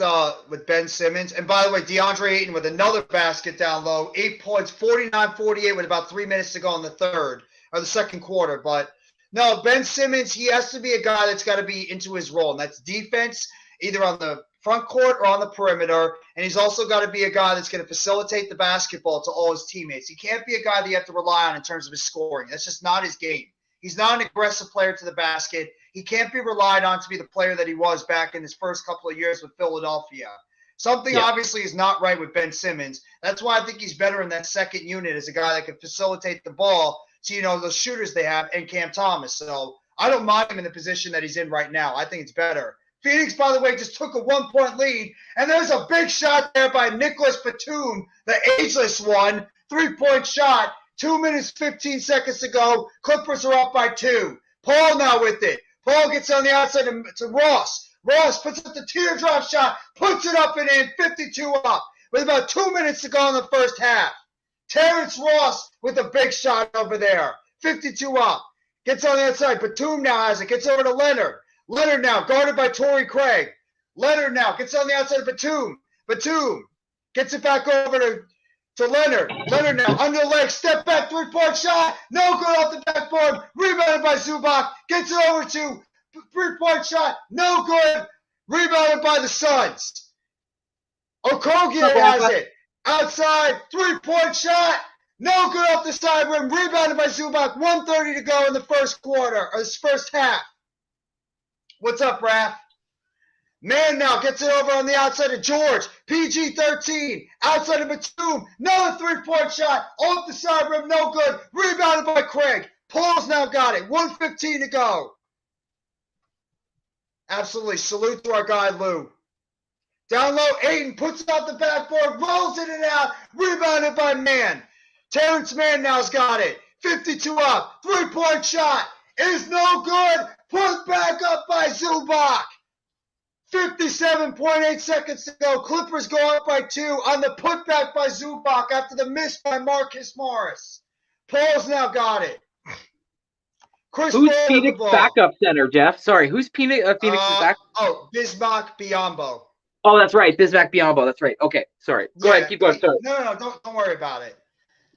Ben Simmons, and by the way, DeAndre Ayton with another basket down low, 8 points, 49-48 with about 3 minutes to go in the second quarter. But no, Ben Simmons, he has to be a guy that's got to be into his role, and that's defense, either on the front court or on the perimeter. And he's also got to be a guy that's going to facilitate the basketball to all his teammates. He can't be a guy that you have to rely on in terms of his scoring. That's just not his game. He's not an aggressive player to the basket. He can't be relied on to be the player that he was back in his first couple of years with Philadelphia. Something obviously is not right with Ben Simmons. That's why I think he's better in that second unit as a guy that can facilitate the ball to, those shooters they have and Cam Thomas. So I don't mind him in the position that he's in right now. I think it's better. Phoenix, by the way, just took a 1-point lead, and there's a big shot there by Nicholas Batum, the ageless one, 3-point shot. 2 minutes, 15 seconds to go. Clippers are up by 2. Paul now with it. Paul gets on the outside to Ross. Ross puts up the teardrop shot, puts it up and in, 52 up, with about 2 minutes to go in the first half. Terrence Ross with a big shot over there, 52 up. Gets on the outside. Batum now has it. Gets over to Leonard. Leonard now guarded by Torrey Craig. Leonard now gets on the outside of Batum. Batum gets it back over to Leonard. Leonard now under the leg, step back, 3-point shot. No good off the backboard. Rebounded by Zubac. Gets it over to 3-point shot. No good. Rebounded by the Suns. Okogie has it. Outside, 3-point shot. No good off the side rim. Rebounded by Zubac. 1:30 to go in the first quarter, or this first half. What's up, Raph? Man now gets it over on the outside of George. PG-13. Outside of Batum. Another 3-point shot. Off the side rim. No good. Rebounded by Craig. Paul's now got it. 1:15 to go. Absolutely. Salute to our guy, Lou. Down low, Aiden puts it off the backboard. Rolls it and out. Rebounded by Mann. Terrence Mann now's got it. 52 up. 3-point shot. Is no good. Put back up by Zubac. 57.8 seconds to go. Clippers go up by 2 on the putback by Zubac after the miss by Marcus Morris. Paul's now got it. Chris Who's Paul with the Phoenix ball. backup center, Jeff? Sorry, who's Phoenix's back? Oh, Bismack Biyombo. Oh, that's right. Bismack Biyombo. That's right. Okay, sorry. Go ahead. Keep going. Sorry. No, don't worry about it.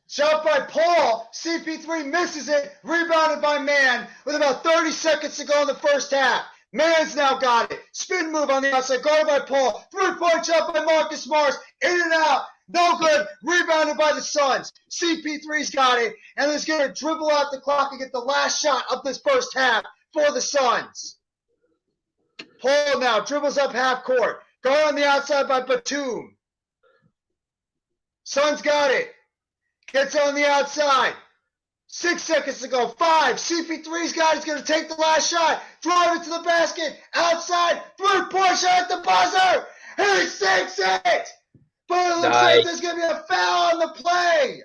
Shot by Paul. CP3 misses it. Rebounded by Mann with about 30 seconds to go in the first half. Mann's now got it. Spin move on the outside. Guarded by Paul. 3-point shot by Marcus Morris. In and out. No good. Rebounded by the Suns. CP3's got it. And is going to dribble out the clock and get the last shot of this first half for the Suns. Paul now dribbles up half court. Guarded on the outside by Batum. Suns got it. Gets on the outside. 6 seconds to go. 5. CP3's got it. He's going to take the last shot. Drive it to the basket. Outside. 3-point shot at the buzzer. He sinks it. But it looks like there's going to be a foul on the play.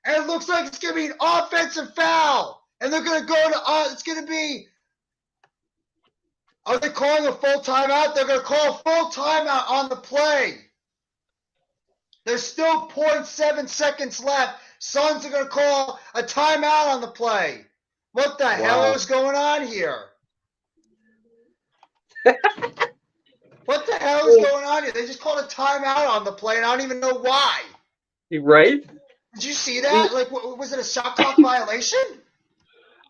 And it looks like it's going to be an offensive foul. And they're going to go to, it's going to be, are they calling a full timeout? They're going to call a full timeout on the play. There's still 0.7 seconds left. Suns are going to call a timeout on the play. What the hell is going on here? What the hell is going on here? They just called a timeout on the play, and I don't even know why. Right? Did you see that? Like, was it a shot clock violation?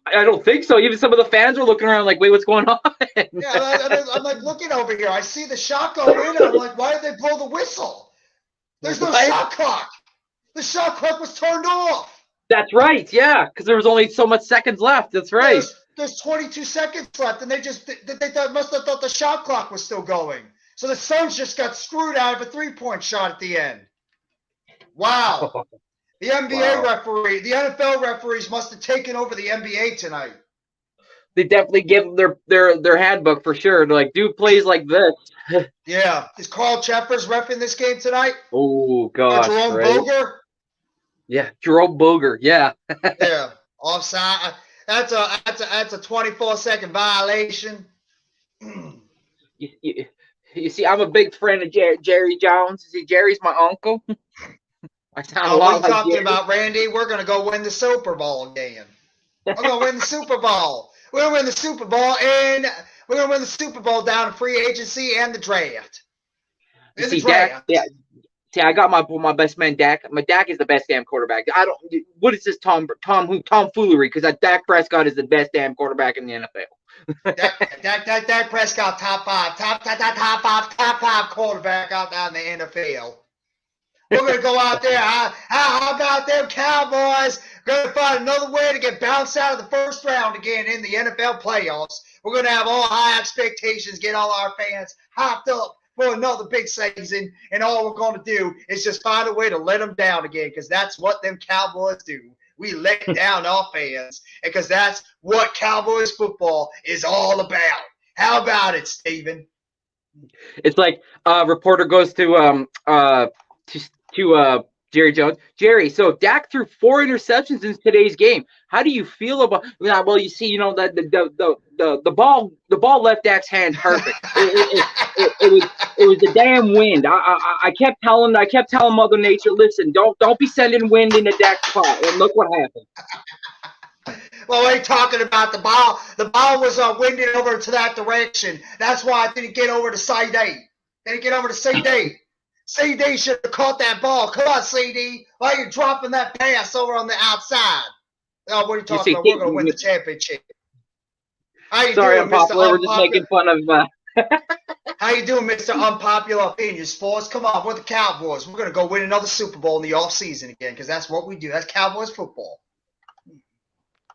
I don't think so. Even some of the fans were looking around like, wait, what's going on? Yeah, I'm like looking over here. I see the shot go in, and I'm like, why did they blow the whistle? There's no shot clock. The shot clock was turned off. That's right, yeah, because there was only so much seconds left. That's right. There's 22 seconds left, and they must have thought the shot clock was still going. So the Suns just got screwed out of a 3-point shot at the end. Wow. The NBA referee, the NFL referees must have taken over the NBA tonight. They definitely give them their handbook for sure. They're like, dude plays like this. Yeah. Is Carl Cheffers reffing this game tonight? Oh, gosh. Jerome Boger? Yeah, Jerome Boger. Yeah. Yeah. Offside. That's a 24-second violation. You see, I'm a big friend of Jerry Jones. See, Jerry's my uncle. I sound a lot what like are you talking Jerry. about, Randy? We're going to go win the Super Bowl again. We're going to win the Super Bowl. We're going to win the Super Bowl, and we're going to win the Super Bowl down in free agency and the draft. See, I got my best man Dak. My Dak is the best damn quarterback. What is this tomfoolery? Because Dak Prescott is the best damn quarterback in the NFL. Dak Prescott, top five quarterback out there in the NFL. We're going to go out there. How about them Cowboys? Going to find another way to get bounced out of the first round again in the NFL playoffs. We're going to have all high expectations, get all our fans hyped up for another big season, and all we're going to do is just find a way to let them down again, because that's what them Cowboys do. We let down our fans, because that's what Cowboys football is all about. How about it, Steven? It's like a reporter goes to Jerry Jones. Jerry, so Dak threw 4 interceptions in today's game. How do you feel about? Well, you see, that the ball left Dak's hand perfect. It was the damn wind. I kept telling Mother Nature, listen, don't be sending wind into Dak's spot. And look what happened. Well, we ain't talking about the ball. The ball was winding over to that direction. That's why I didn't get over to CD. Didn't get over to CD. CD should have caught that ball. Come on, CD. Why are you dropping that pass over on the outside? Oh, what are you talking about? We're going to win the championship. How you Sorry, doing, I'm popular. We're just making fun of. How you doing, Mr. Unpopular Opinion Sports? Come on, we're the Cowboys. We're going to go win another Super Bowl in the offseason again because that's what we do. That's Cowboys football.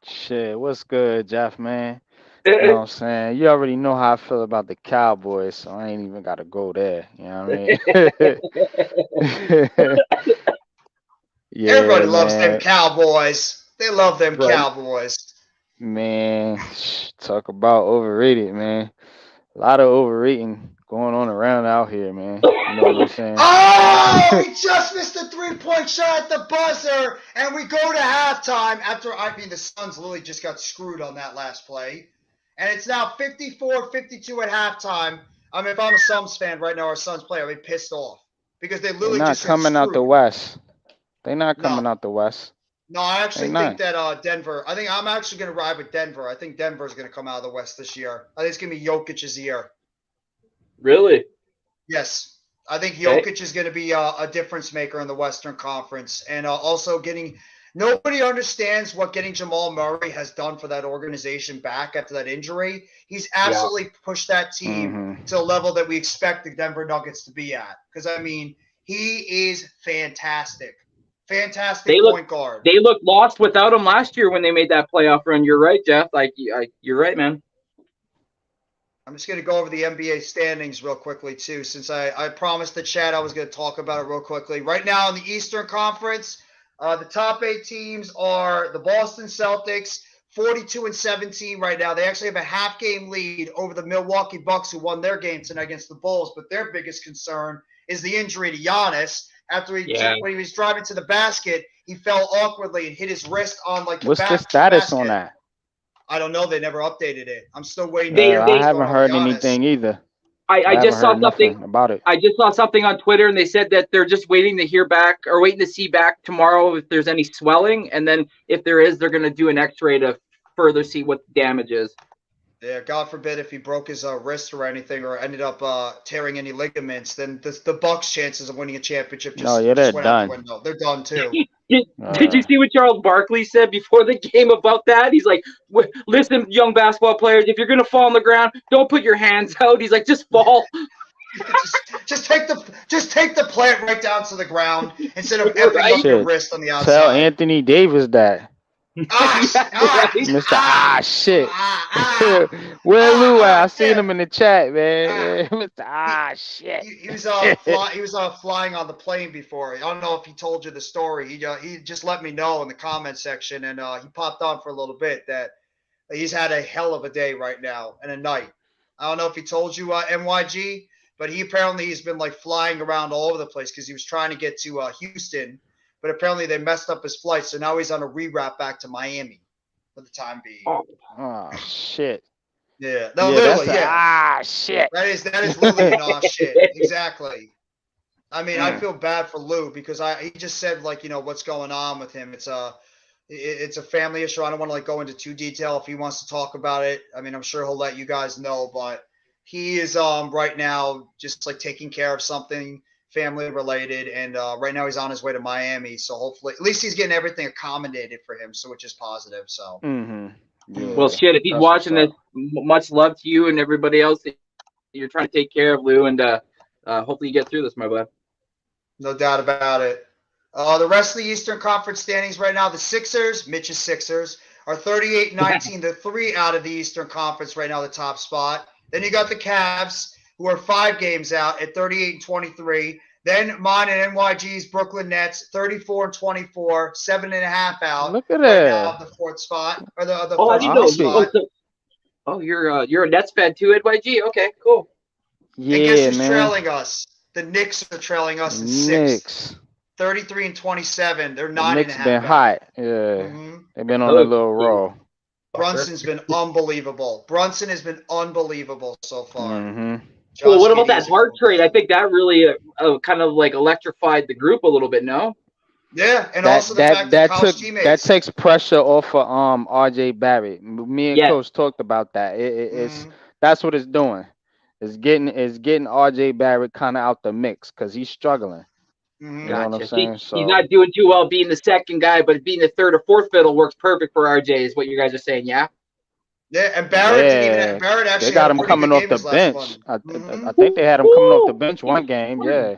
Shit, what's good, Jeff, man? You know what I'm saying? You already know how I feel about the Cowboys, so I ain't even got to go there. You know what I mean? Yeah, everybody loves man. them Cowboys. They love them Cowboys. Man, talk about overrated, man. A lot of overrating going on around out here, man. You know what I'm saying? Oh, we just missed a 3-point shot at the buzzer, and we go to halftime after, the Suns literally just got screwed on that last play. And it's now 54-52 at halftime. I mean, if I'm a Suns fan right now, or a Suns player, I'd be pissed off. Because they literally just coming out the West. They're not coming out the West. No, I actually think that Denver, I'm actually going to ride with Denver. I think Denver's going to come out of the West this year. I think it's going to be Jokic's year. Really? Yes. I think Jokic is going to be a difference maker in the Western Conference. And also nobody understands what getting Jamal Murray has done for that organization back after that injury. He's absolutely pushed that team to a level that we expect the Denver Nuggets to be at. Because, he is fantastic. Fantastic point guard. They looked lost without him last year when they made that playoff run. You're right, Jeff. You're right, man. I'm just going to go over the NBA standings real quickly, too, since I promised the chat I was going to talk about it real quickly. Right now in the Eastern Conference, the top 8 teams are the Boston Celtics, 42-17 right now. They actually have a half-game lead over the Milwaukee Bucks, who won their game tonight against the Bulls. But their biggest concern is the injury to Giannis. After when he was driving to the basket, he fell awkwardly and hit his wrist on the What's the status on that? I don't know. They never updated it. I'm still waiting. I haven't heard anything either. I just saw something about it. I just saw something on Twitter, and they said that they're just waiting to hear back or waiting to see back tomorrow if there's any swelling, and then if there is, they're going to do an X-ray to further see what the damage is. Yeah, God forbid if he broke his wrist or anything, or ended up tearing any ligaments, then the Bucks' chances of winning a championship just went out the window. They're done too. Did you see what Charles Barkley said before the game about that? He's like, "Listen, young basketball players, if you're gonna fall on the ground, don't put your hands out." He's like, "Just fall." just take the plant right down to the ground instead of effing up your wrist on the outside. Tell Anthony Davis that. Mr. Shit. Where Lou at? I seen him in the chat, man. Mr. Shit. He was flying on the plane before. I don't know if he told you the story. He just let me know in the comment section, and he popped on for a little bit that he's had a hell of a day right now and a night. I don't know if he told you, MYG, but he's been flying around all over the place because he was trying to get to Houston. But apparently they messed up his flight, so now he's on a reroute back to Miami for the time being. Oh shit. Yeah. No, literally, shit. That is literally an shit. Exactly. I feel bad for Lou because he just said what's going on with him. It's a family issue. I don't want to go into too detail if he wants to talk about it. I'm sure he'll let you guys know, but he is right now just taking care of something family related, and right now he's on his way to Miami, so hopefully at least he's getting everything accommodated for him, so which is positive. So well, shit, if he's watching this, much love to you and everybody else that you're trying to take care of, Lou, and hopefully you get through this, my bud. No doubt about it. The rest of the Eastern Conference standings right now, the Sixers, Mitch's Sixers, are 38-19. They're 3 out of the Eastern Conference right now, the top spot. Then you got the Cavs, who are 5 games out at 38-23. Then mine and NYG's Brooklyn Nets, 34-24, 7.5 out. Look at that. Right now, the 4th spot or the I didn't know. spot. You're a Nets fan too, NYG. Okay, cool. Yeah, and guess who's man. trailing us? The Knicks are trailing us in 6th. Knicks. 33 and 27. They're The 9.5 Knicks been back. hot. Yeah, Mm-hmm. they've been on a little roll. Brunson's been unbelievable. Brunson has been unbelievable so far. Mm-hmm. Well, what about that Hart trade? I think that really kind of like electrified the group a little bit. No. Yeah, and also the fact that college teammates. That takes pressure off of RJ Barrett. Me and Coach talked about that. It's that's what it's doing. It's getting RJ Barrett kind of out the mix because he's struggling. Mm-hmm. You know what I'm saying? So he's not doing too well being the second guy, but being the third or fourth fiddle works perfect for RJ. Is what you guys are saying? Yeah. Yeah, and Barrett didn't even. Barrett actually they got had a him pretty coming good off game the his last bench. one. I think they had him coming off the bench one game. Yeah.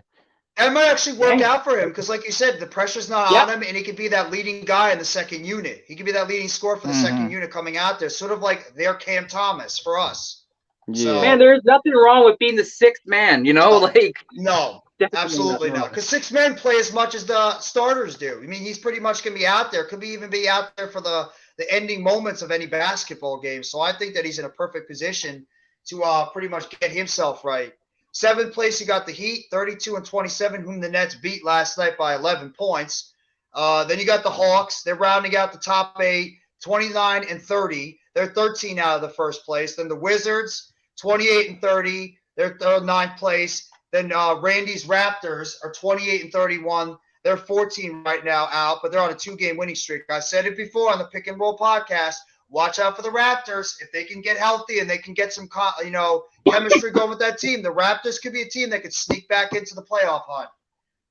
That might actually work out for him because, like you said, the pressure's not on him, and he could be that leading guy in the second unit. He could be that leading scorer for the second unit coming out there, sort of like their Cam Thomas for us. Yeah. So, man, there's nothing wrong with being the sixth man. You know, no, absolutely not. Because 6 men play as much as the starters do. I mean, he's pretty much going to be out there. Could even be out there for the ending moments of any basketball game. So I think that he's in a perfect position to pretty much get himself right. 7th place, you got the Heat, 32 and 27, whom the Nets beat last night by 11 points. Then you got the Hawks. They're rounding out the top 8, 29 and 30. They're 13 out of the first place. Then the Wizards, 28 and 30. They're 9th place. Then Randy's Raptors are 28 and 31. They're 14 right now out, but they're on a 2-game winning streak. I said it before on the Pick and Roll podcast. Watch out for the Raptors. If they can get healthy and they can get some, chemistry going with that team, the Raptors could be a team that could sneak back into the playoff hunt.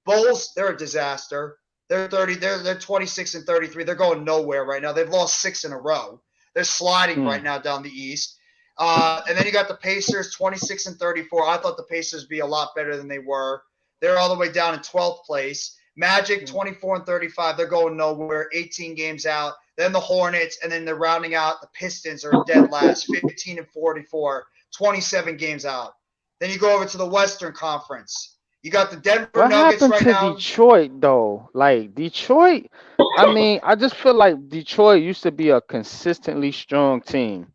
Bulls, they're a disaster. They're 30. They're 26 and 33. They're going nowhere right now. They've lost 6 in a row. They're sliding right now down the East. And then you got the Pacers, 26 and 34. I thought the Pacers would be a lot better than they were. They're all the way down in 12th place. Magic, 24 and 35. They're going nowhere. 18 games out. Then the Hornets, and then they're rounding out. The Pistons are dead last, 15 and 44, 27 games out. Then you go over to the Western Conference. You got the Denver Nuggets right now. What happened to Detroit, though? Like, Detroit, I mean, I just feel like Detroit used to be a consistently strong team.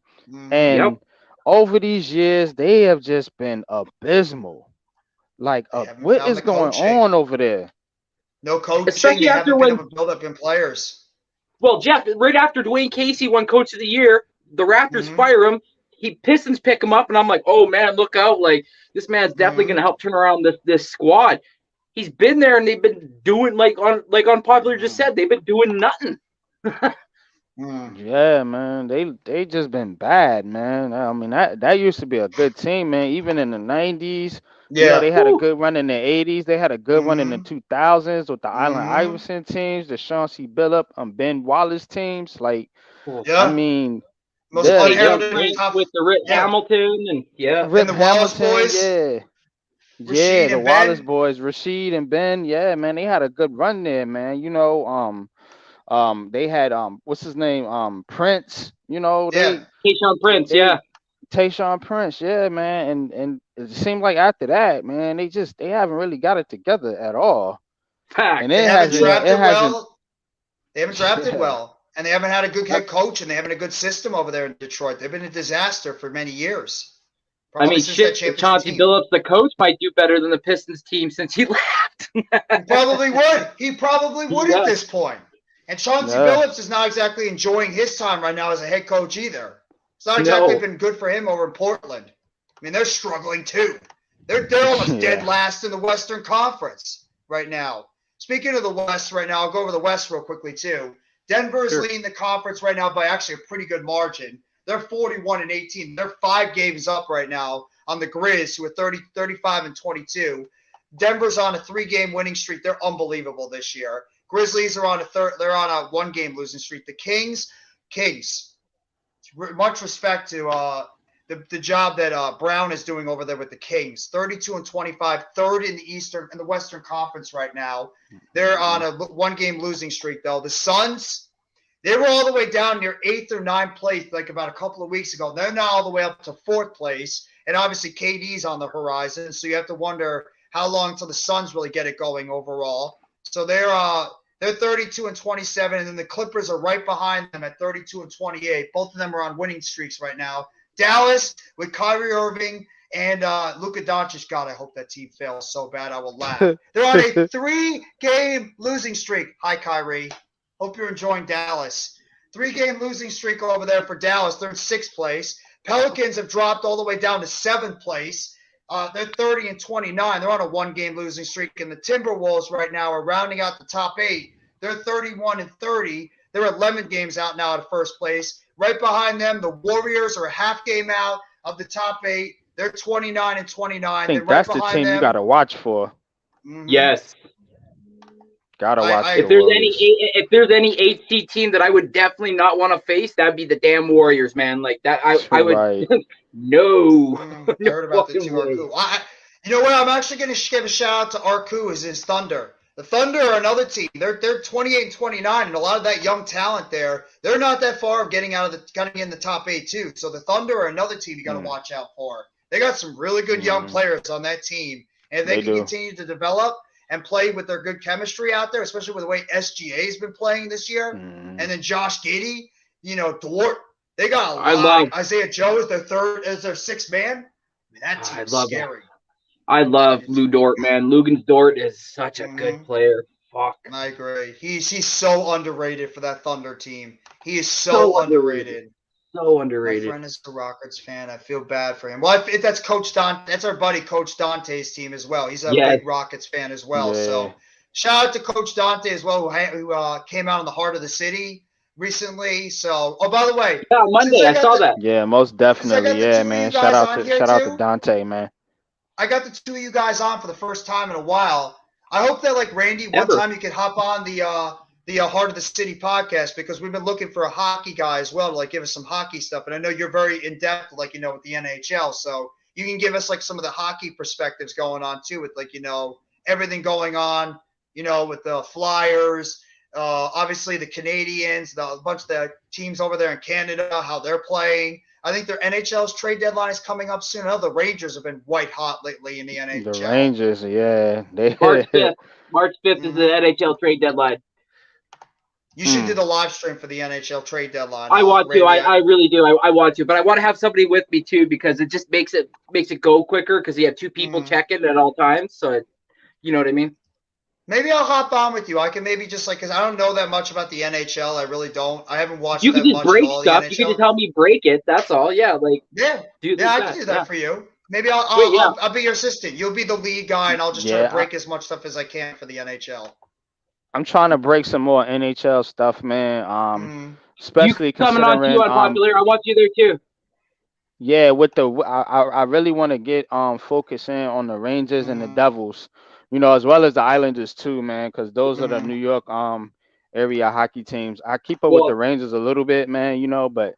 And over these years, they have just been abysmal. Like, what is going on over there? No coaching. Especially after been able to build up in players. Well, Jeff, right after Dwayne Casey won Coach of the Year, the Raptors fire him. Pistons pick him up, and I'm like, oh man, look out! Like this man's definitely going to help turn around this squad. He's been there, and they've been doing like Unpopular just said, they've been doing nothing. Yeah, man, they just been bad, man. I mean, that used to be a good team, man. Even in the 90s, you know, they had a good run in the 80s. They had a good run in the 2000s with the Allen Iverson teams, the Chauncey Billups, Ben Wallace teams. Like, I mean, most unheralded with the Rip Hamilton and Rip and the Wallace boys, the Wallace boys, Rasheed and Ben. Yeah, man, they had a good run there, man. You know, they had what's his name? Prince, you know, Tayshaun Prince, Tayshaun Prince, yeah, man. And it seemed like after that, man, they haven't really got it together at all. Fact. And they haven't drafted well. And they haven't had a good head coach, and they haven't a good system over there in Detroit. They've been a disaster for many years. I mean, Chauncey Billups, the coach, might do better than the Pistons team since he left. He probably would. He probably would at this point. And Chauncey Billups is not exactly enjoying his time right now as a head coach either. It's not exactly been good for him over in Portland. I mean, they're struggling too. They're almost dead last in the Western Conference right now. Speaking of the West right now, I'll go over the West real quickly too. Denver is leading the conference right now by actually a pretty good margin. They're 41 and 18. They're 5 games up right now on the Grizz, who are 35 and 22. Denver's on a 3-game winning streak. They're unbelievable this year. Grizzlies are on they're on a 1-game losing streak. The Kings, much respect to the job that Brown is doing over there with the Kings. 32 and 25, third in the Western Conference right now. They're on a 1-game losing streak though. The Suns, they were all the way down near 8th or 9th place like about a couple of weeks ago. They're now all the way up to 4th place, and obviously KD's on the horizon. So you have to wonder how long until the Suns really get it going overall. So they're 32 and 27, and then the Clippers are right behind them at 32 and 28. Both of them are on winning streaks right now. Dallas with Kyrie Irving And Luka Doncic, God, I hope that team fails so bad I will laugh. They're on a 3-game losing streak. Hi, Kyrie. Hope you're enjoying Dallas. 3-game losing streak over there for Dallas. They're in 6th place. Pelicans have dropped all the way down to 7th place. They're 30-29. They're on a 1-game losing streak. And the Timberwolves right now are rounding out the top 8. They're 31-30. They're 11 games out now at first place. Right behind them, the Warriors are a half game out of the top 8. They're 29-29. I think that's the team you got to watch for. Mm-hmm. Yes. Gotta watch if there's any 8 team that I would definitely not want to face, that'd be the damn Warriors, man. Like that, I would. Right. No. Heard about the two Arku. You know what? I'm actually going to give a shout out to Arku is his Thunder. The Thunder are another team. They're 28-29, and a lot of that young talent there. They're not that far of getting in the top 8 too. So the Thunder are another team you got to watch out for. They got some really good young players on that team, and if they can continue to develop and play with their good chemistry out there, especially with the way SGA's been playing this year, and then Josh Giddey, Dort. They got a lot. Isaiah Joe is their 6th man. I mean, that team's scary. I love Lou Dort, man. Lugens Dort is such a good player. Fuck. I agree. He's so underrated for that Thunder team. He is so underrated. So underrated. My friend is a Rockets fan. I feel bad for him. Well, if that's Coach Dante. That's our buddy Coach Dante's team as well. He's a big Rockets fan as well. Yeah. So shout out to Coach Dante as well, who came out in the heart of the city recently. So, by the way, Monday I saw that. Yeah, most definitely. Yeah, man. Shout out to Dante, man. I got the 2 of you guys on for the first time in a while. I hope that, like Randy, one time you could hop on the Heart of the City podcast, because we've been looking for a hockey guy as well to like give us some hockey stuff. And I know you're very in depth, like with the NHL, so you can give us like some of the hockey perspectives going on too, with like everything going on, with the Flyers, obviously the Canadians, a bunch of the teams over there in Canada, how they're playing. I think their NHL's trade deadline is coming up soon. I know the Rangers have been white hot lately in the NHL. The Rangers, yeah. March 5th is the NHL trade deadline. You should do the live stream for the NHL trade deadline. I want to. I really do. I want to. But I want to have somebody with me too, because it just makes it go quicker, because you have 2 people checking at all times. So, you know what I mean? Maybe I'll hop on with you. I can maybe just because I don't know that much about the NHL. I really don't. I haven't watched that much. You can just break stuff. You can just help me break it. That's all. Yeah, like I can do that for you. Maybe I'll be your assistant. You'll be the lead guy, and I'll just try to break as much stuff as I can for the NHL. I'm trying to break some more NHL stuff, man. Especially coming on too Unpopular. I want you there too. Yeah, I really want to get focus in on the Rangers and the Devils. As well as the Islanders too, man, because those are the New York area hockey teams. I keep up with the Rangers a little bit, man, but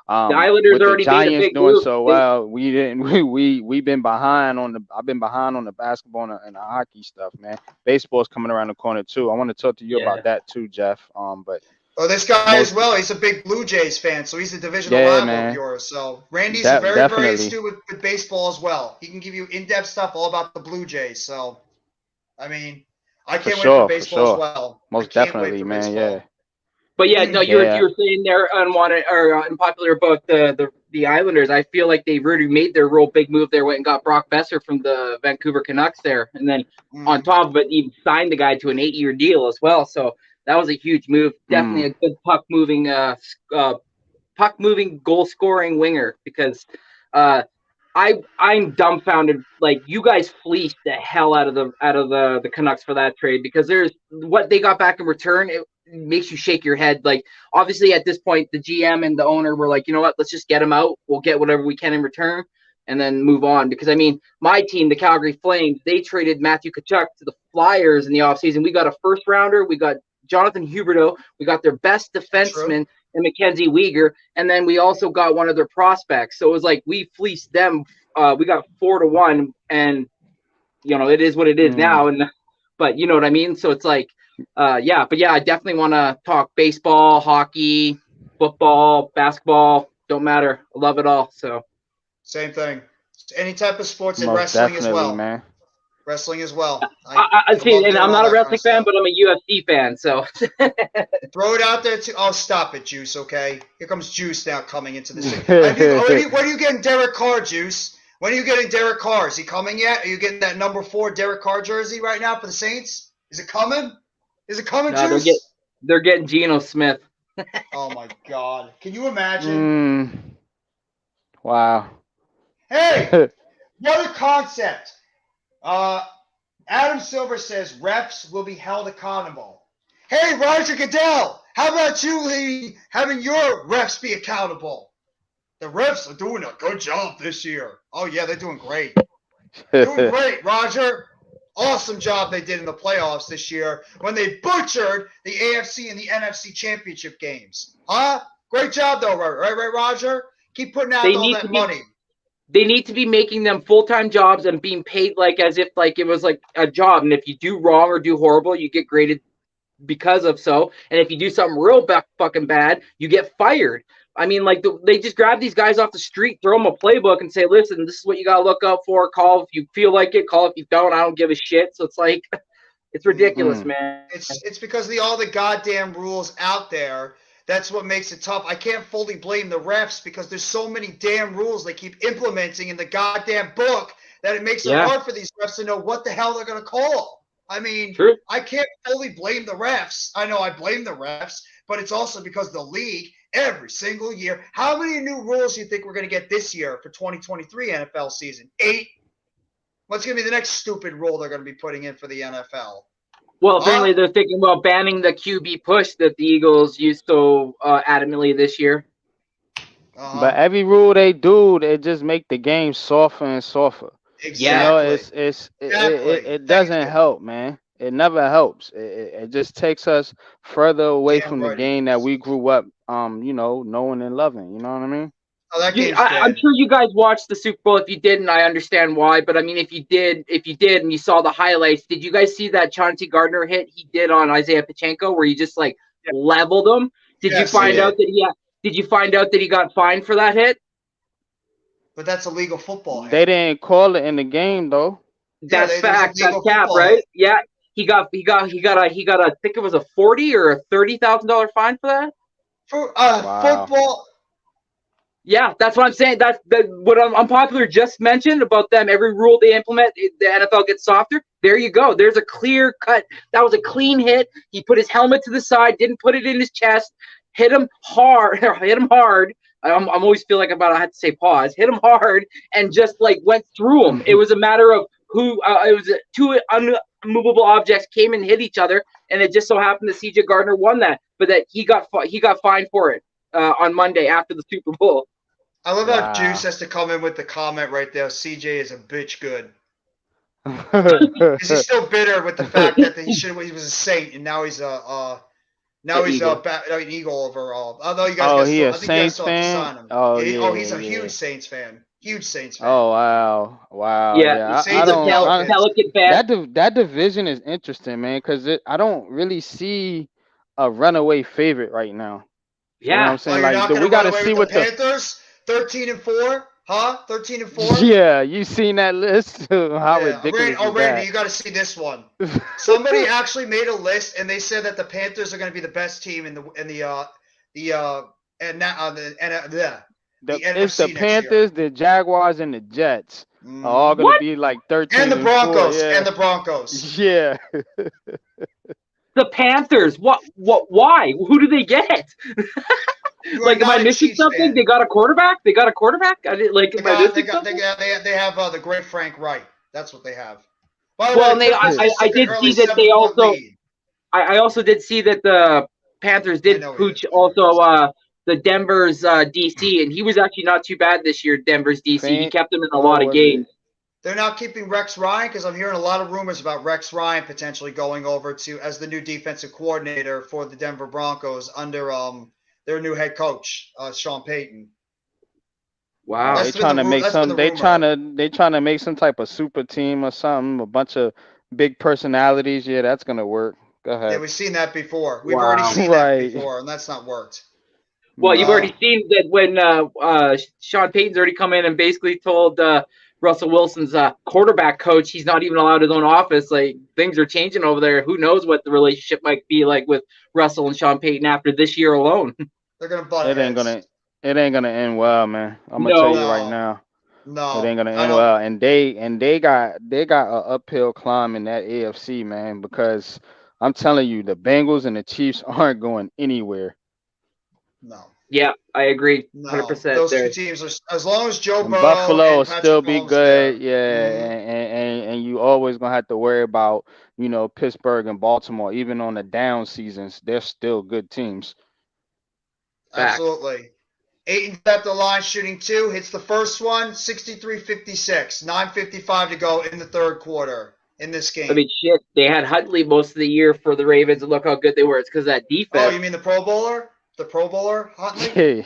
the Islanders with already the Giants big doing move. So well, we've been behind on I've been behind on the basketball and the hockey stuff, man. Baseball's coming around the corner too. I want to talk to you about that too, Jeff. But this guy as well, he's a big Blue Jays fan, so he's a divisional rival of yours. So Randy's very astute with baseball as well. He can give you in-depth stuff all about the Blue Jays. So I mean, I can't wait for baseball as well. Most definitely, man. Baseball. Yeah. But yeah, no, you were saying there unwanted or unpopular about the Islanders. I feel like they've already made their real big move there, went and got Brock Besser from the Vancouver Canucks there, and then on top of it, even signed the guy to an 8-year deal as well. So that was a huge move. Definitely a good puck moving goal scoring winger, because I'm dumbfounded. Like, you guys fleeced the hell out of the Canucks for that trade, because there's what they got back in return. It makes you shake your head. Like, obviously at this point, the GM and the owner were like, you know what, let's just get him out. We'll get whatever we can in return and then move on. Because I mean, my team, the Calgary Flames, they traded Matthew Tkachuk to the Flyers in the offseason. We got a first rounder. We got Jonathan Huberdeau. We got their best defenseman and Mackenzie Weegar, and then we also got one of their prospects. So it was like we fleeced them. We got 4-1, and it is what it is now. But you know what I mean. So it's like, I definitely want to talk baseball, hockey, football, basketball. Don't matter. I love it all. So same thing. Any type of sports and wrestling as well, man. Wrestling as well. I see, and I'm not a wrestling fan, but I'm a UFC fan, so. Throw it out there, too. Oh, stop it, Juice, okay? Here comes Juice now coming into the city. Where are you getting Derek Carr, Juice? When are you getting Derek Carr? Is he coming yet? Are you getting that number 4 Derek Carr jersey right now for the Saints? Is it coming? Is it coming, No, Juice? they're getting Geno Smith. Oh my God! Can you imagine? Wow. Hey, another concept. Adam Silver says refs will be held accountable. Hey, Roger Goodell, how about you, Lee, having your refs be accountable? The refs are doing a good job this year. Oh yeah, they're doing great. Doing great, Roger. Awesome job they did in the playoffs this year when they butchered the AFC and the NFC championship games. Huh? Great job though, right, Roger? Keep putting out all that money. They need to be making them full-time jobs and being paid like as if like it was like a job. And if you do wrong or do horrible, you get graded because of so. And if you do something real fucking bad, you get fired. I mean, like they just grab these guys off the street, throw them a playbook, and say, "Listen, this is what you gotta look out for. Call if you feel like it. Call if you don't. I don't give a shit." So it's like, it's ridiculous, man. It's because of all the goddamn rules out there. That's what makes it tough. I can't fully blame the refs because there's so many damn rules they keep implementing in the goddamn book that it makes it hard for these refs to know what the hell they're going to call. I mean, I can't fully blame the refs. I know I blame the refs, but it's also because the league every single year. How many new rules do you think we're going to get this year for 2023 NFL season? 8? What's going to be the next stupid rule they're going to be putting in for the NFL? Well, apparently they're thinking about banning the QB push that the Eagles used so adamantly this year. But every rule they do, they just make the game softer and softer. Exactly. You know, it doesn't help, man. It never helps. It just takes us further away from the game that we grew up, you know, knowing and loving. You know what I mean? Oh, that game's I'm sure you guys watched the Super Bowl. If you didn't, I understand why. But I mean, if you did, and you saw the highlights, did you guys see that Chauncey Gardner hit he did on Isaiah Pacheco, where he just like leveled him? Did you find out that Did you find out that he got fined for that hit? But that's illegal football. They didn't call it in the game though. That's fact. That's cap, right? Yeah, he got I think it was a $40,000 or a $30,000 fine for that. For football. Yeah, that's what I'm saying. That's what Unpopular just mentioned about them. Every rule they implement, the NFL gets softer. There you go. There's a clear cut. That was a clean hit. He put his helmet to the side, didn't put it in his chest, hit him hard. I always feel like I had to say pause. Hit him hard and just like went through him. It was a matter of who. It was two unmovable objects came and hit each other, and it just so happened that C.J. Gardner won that, but that he got fined for it on Monday after the Super Bowl. I love how Juice has to come in with the comment right there. CJ is a bitch good. He's still bitter with the fact that he was a Saint and now he's an Eagle overall. Although you guys, a Saints fan. He's a huge Saints fan. Huge Saints fan. Oh wow. Yeah. I don't. That division is interesting, man, because I don't really see a runaway favorite right now. Yeah, you know what I'm saying, we got to see what the Panthers. 13-4, huh? 13-4. Yeah, you seen that list? How ridiculous! Randy, you got to see this one. Somebody actually made a list, and they said that the Panthers are going to be the best team in the it's the Panthers, the Jaguars, and the Jets are all going to be like 13 and the Broncos and the Broncos. Yeah. The Panthers. What? Why? Who do they get? Like, am I missing something? Fan. They got a quarterback. They have the great Frank Wright. That's what they have. By the way, I did see that they also. I also did see that the Panthers did pooch also the Denver's DC, and he was actually not too bad this year. Denver's DC, he kept them in a lot of games. They're not keeping Rex Ryan because I'm hearing a lot of rumors about Rex Ryan potentially going over as the new defensive coordinator for the Denver Broncos under their new head coach, Sean Payton. Wow, they're trying to make some type of super team or something. A bunch of big personalities. Yeah, that's gonna work. Go ahead. Yeah, we've seen that before. We've already seen that before, and that's not worked. Well, you've already seen that when Sean Payton's already come in and basically told Russell Wilson's quarterback coach he's not even allowed his own office. Like, things are changing over there. Who knows what the relationship might be like with Russell and Sean Payton after this year alone. They're gonna butt It ain't gonna end well, man. I'm gonna tell you right now. No, It ain't gonna I end don't. well. And they got an uphill climb in that AFC, man, because I'm telling you, the Bengals and the Chiefs aren't going anywhere. No, Yeah, I agree, no. 100% Those two there. teams are as long as Joe And Burrow Buffalo and will still Patrick be Mahomes are good, there. yeah, Hmm. and you always gonna have to worry about, Pittsburgh and Baltimore. Even on the down seasons, they're still good teams. Facts. Absolutely. Aiton's at the line shooting two, hits the first one, 63-56, 9:55 to go in the third quarter in this I mean, game. shit, they had Huntley most of the year for the Ravens, and look how good they were. It's because of that Oh, defense. you mean the Pro Bowler? The Pro Bowler, Huntley? Oh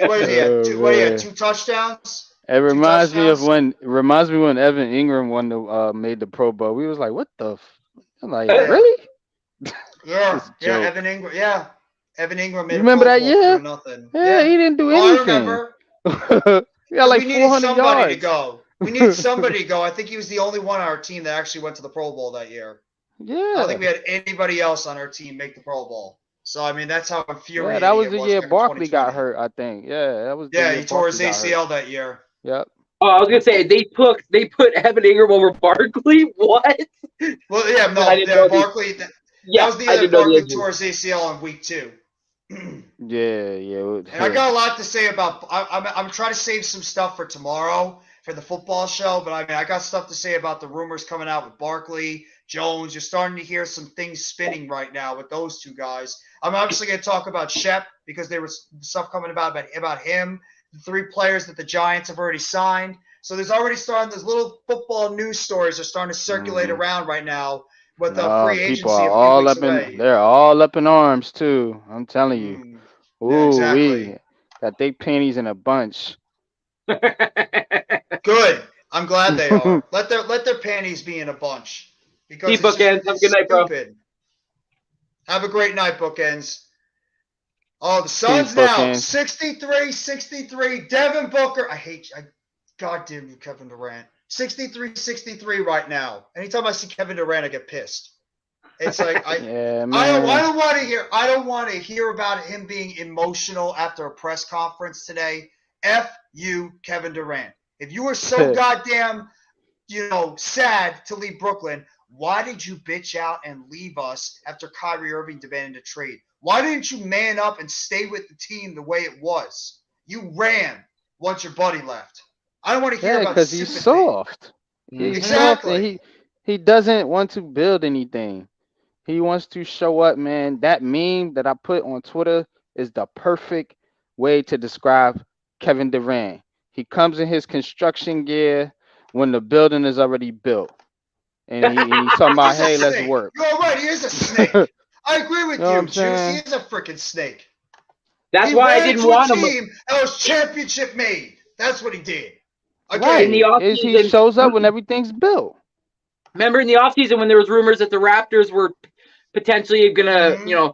What is he at? What do you had? man, 2 touchdowns? it Two touchdowns? reminds me when Evan Ingram made the Pro Bowl. We was like, what the? I'm like, Yeah. really? Yeah. This Yeah. joke. Evan Ingram. Yeah. Evan Ingram You made a remember Pro that Bowl for year? doing nothing. Yeah, Yeah. he didn't do Oh, I anything. remember. He got Because like we needed 400 somebody to yards. go. We needed somebody to go. I think he was the only one on our team that actually went to the Pro Bowl that year. I don't think Yeah. we had anybody else on our team make the Pro Bowl. So, I mean, that's how Yeah, that infuriating was it the was year back in Barkley got 2020. hurt, I think. Yeah, that was the Yeah, year he tore his Barkley got hurt. ACL that year. Yep. Oh, I was gonna say they put Evan Ingram over Barkley. What? Well, yeah, Man, I no, didn't yeah, know the. Barkley. That Yeah, was the I year that didn't know the Barkley injury. tore his ACL on week 2. Yeah. And I got a lot to say about. I'm trying to save some stuff for tomorrow for the football show, but I mean, I got stuff to say about the rumors coming out with Barkley, Jones. You're starting to hear some things spinning right now with those two guys. I'm obviously going to talk about Shep because there was stuff coming about him. The 3 players that the Giants have already signed. So there's already starting. Those little football news stories are starting to circulate Hmm. around right now with the free People agency are a few all weeks up in away. they're all up in arms too. I'm telling you. Yeah, Ooh, exactly. we got they panties in a bunch. Good. I'm glad they are. Let their panties be in a bunch because See, bookends. Have a good it's night, bro. stupid. Have a great night, bookends. Oh, the Peace, Suns now bookends. 63-63. Devin Booker. Goddamn you, Kevin Durant. 63-63 right now. Anytime I see Kevin Durant, I get pissed. It's like Yeah, I man. don't want to hear about him being emotional after a press conference today. F you, Kevin Durant. If you were so goddamn, sad to leave Brooklyn, why did you bitch out and leave us after Kyrie Irving demanded a trade? Why didn't you man up and stay with the team the way it was? You ran once your buddy left. I don't want to hear Yeah, about because he's sympathy. soft. He's soft and Exactly. he doesn't want to build anything. He wants to show up, man. That meme that I put on Twitter is the perfect way to describe Kevin Durant. He comes in his construction gear when the building is already built. And he's talking He's about, a hey, let's snake. work. You're right. He is a You snake. I agree with know what you, I'm Juice. He saying? is a freaking snake. That's He why I ran didn't to a want him team that was championship made. That's what he did. in the Again, Right. Is he offseason. shows up when everything's built. Remember in the offseason when there was rumors that the Raptors were potentially gonna, mm-hmm.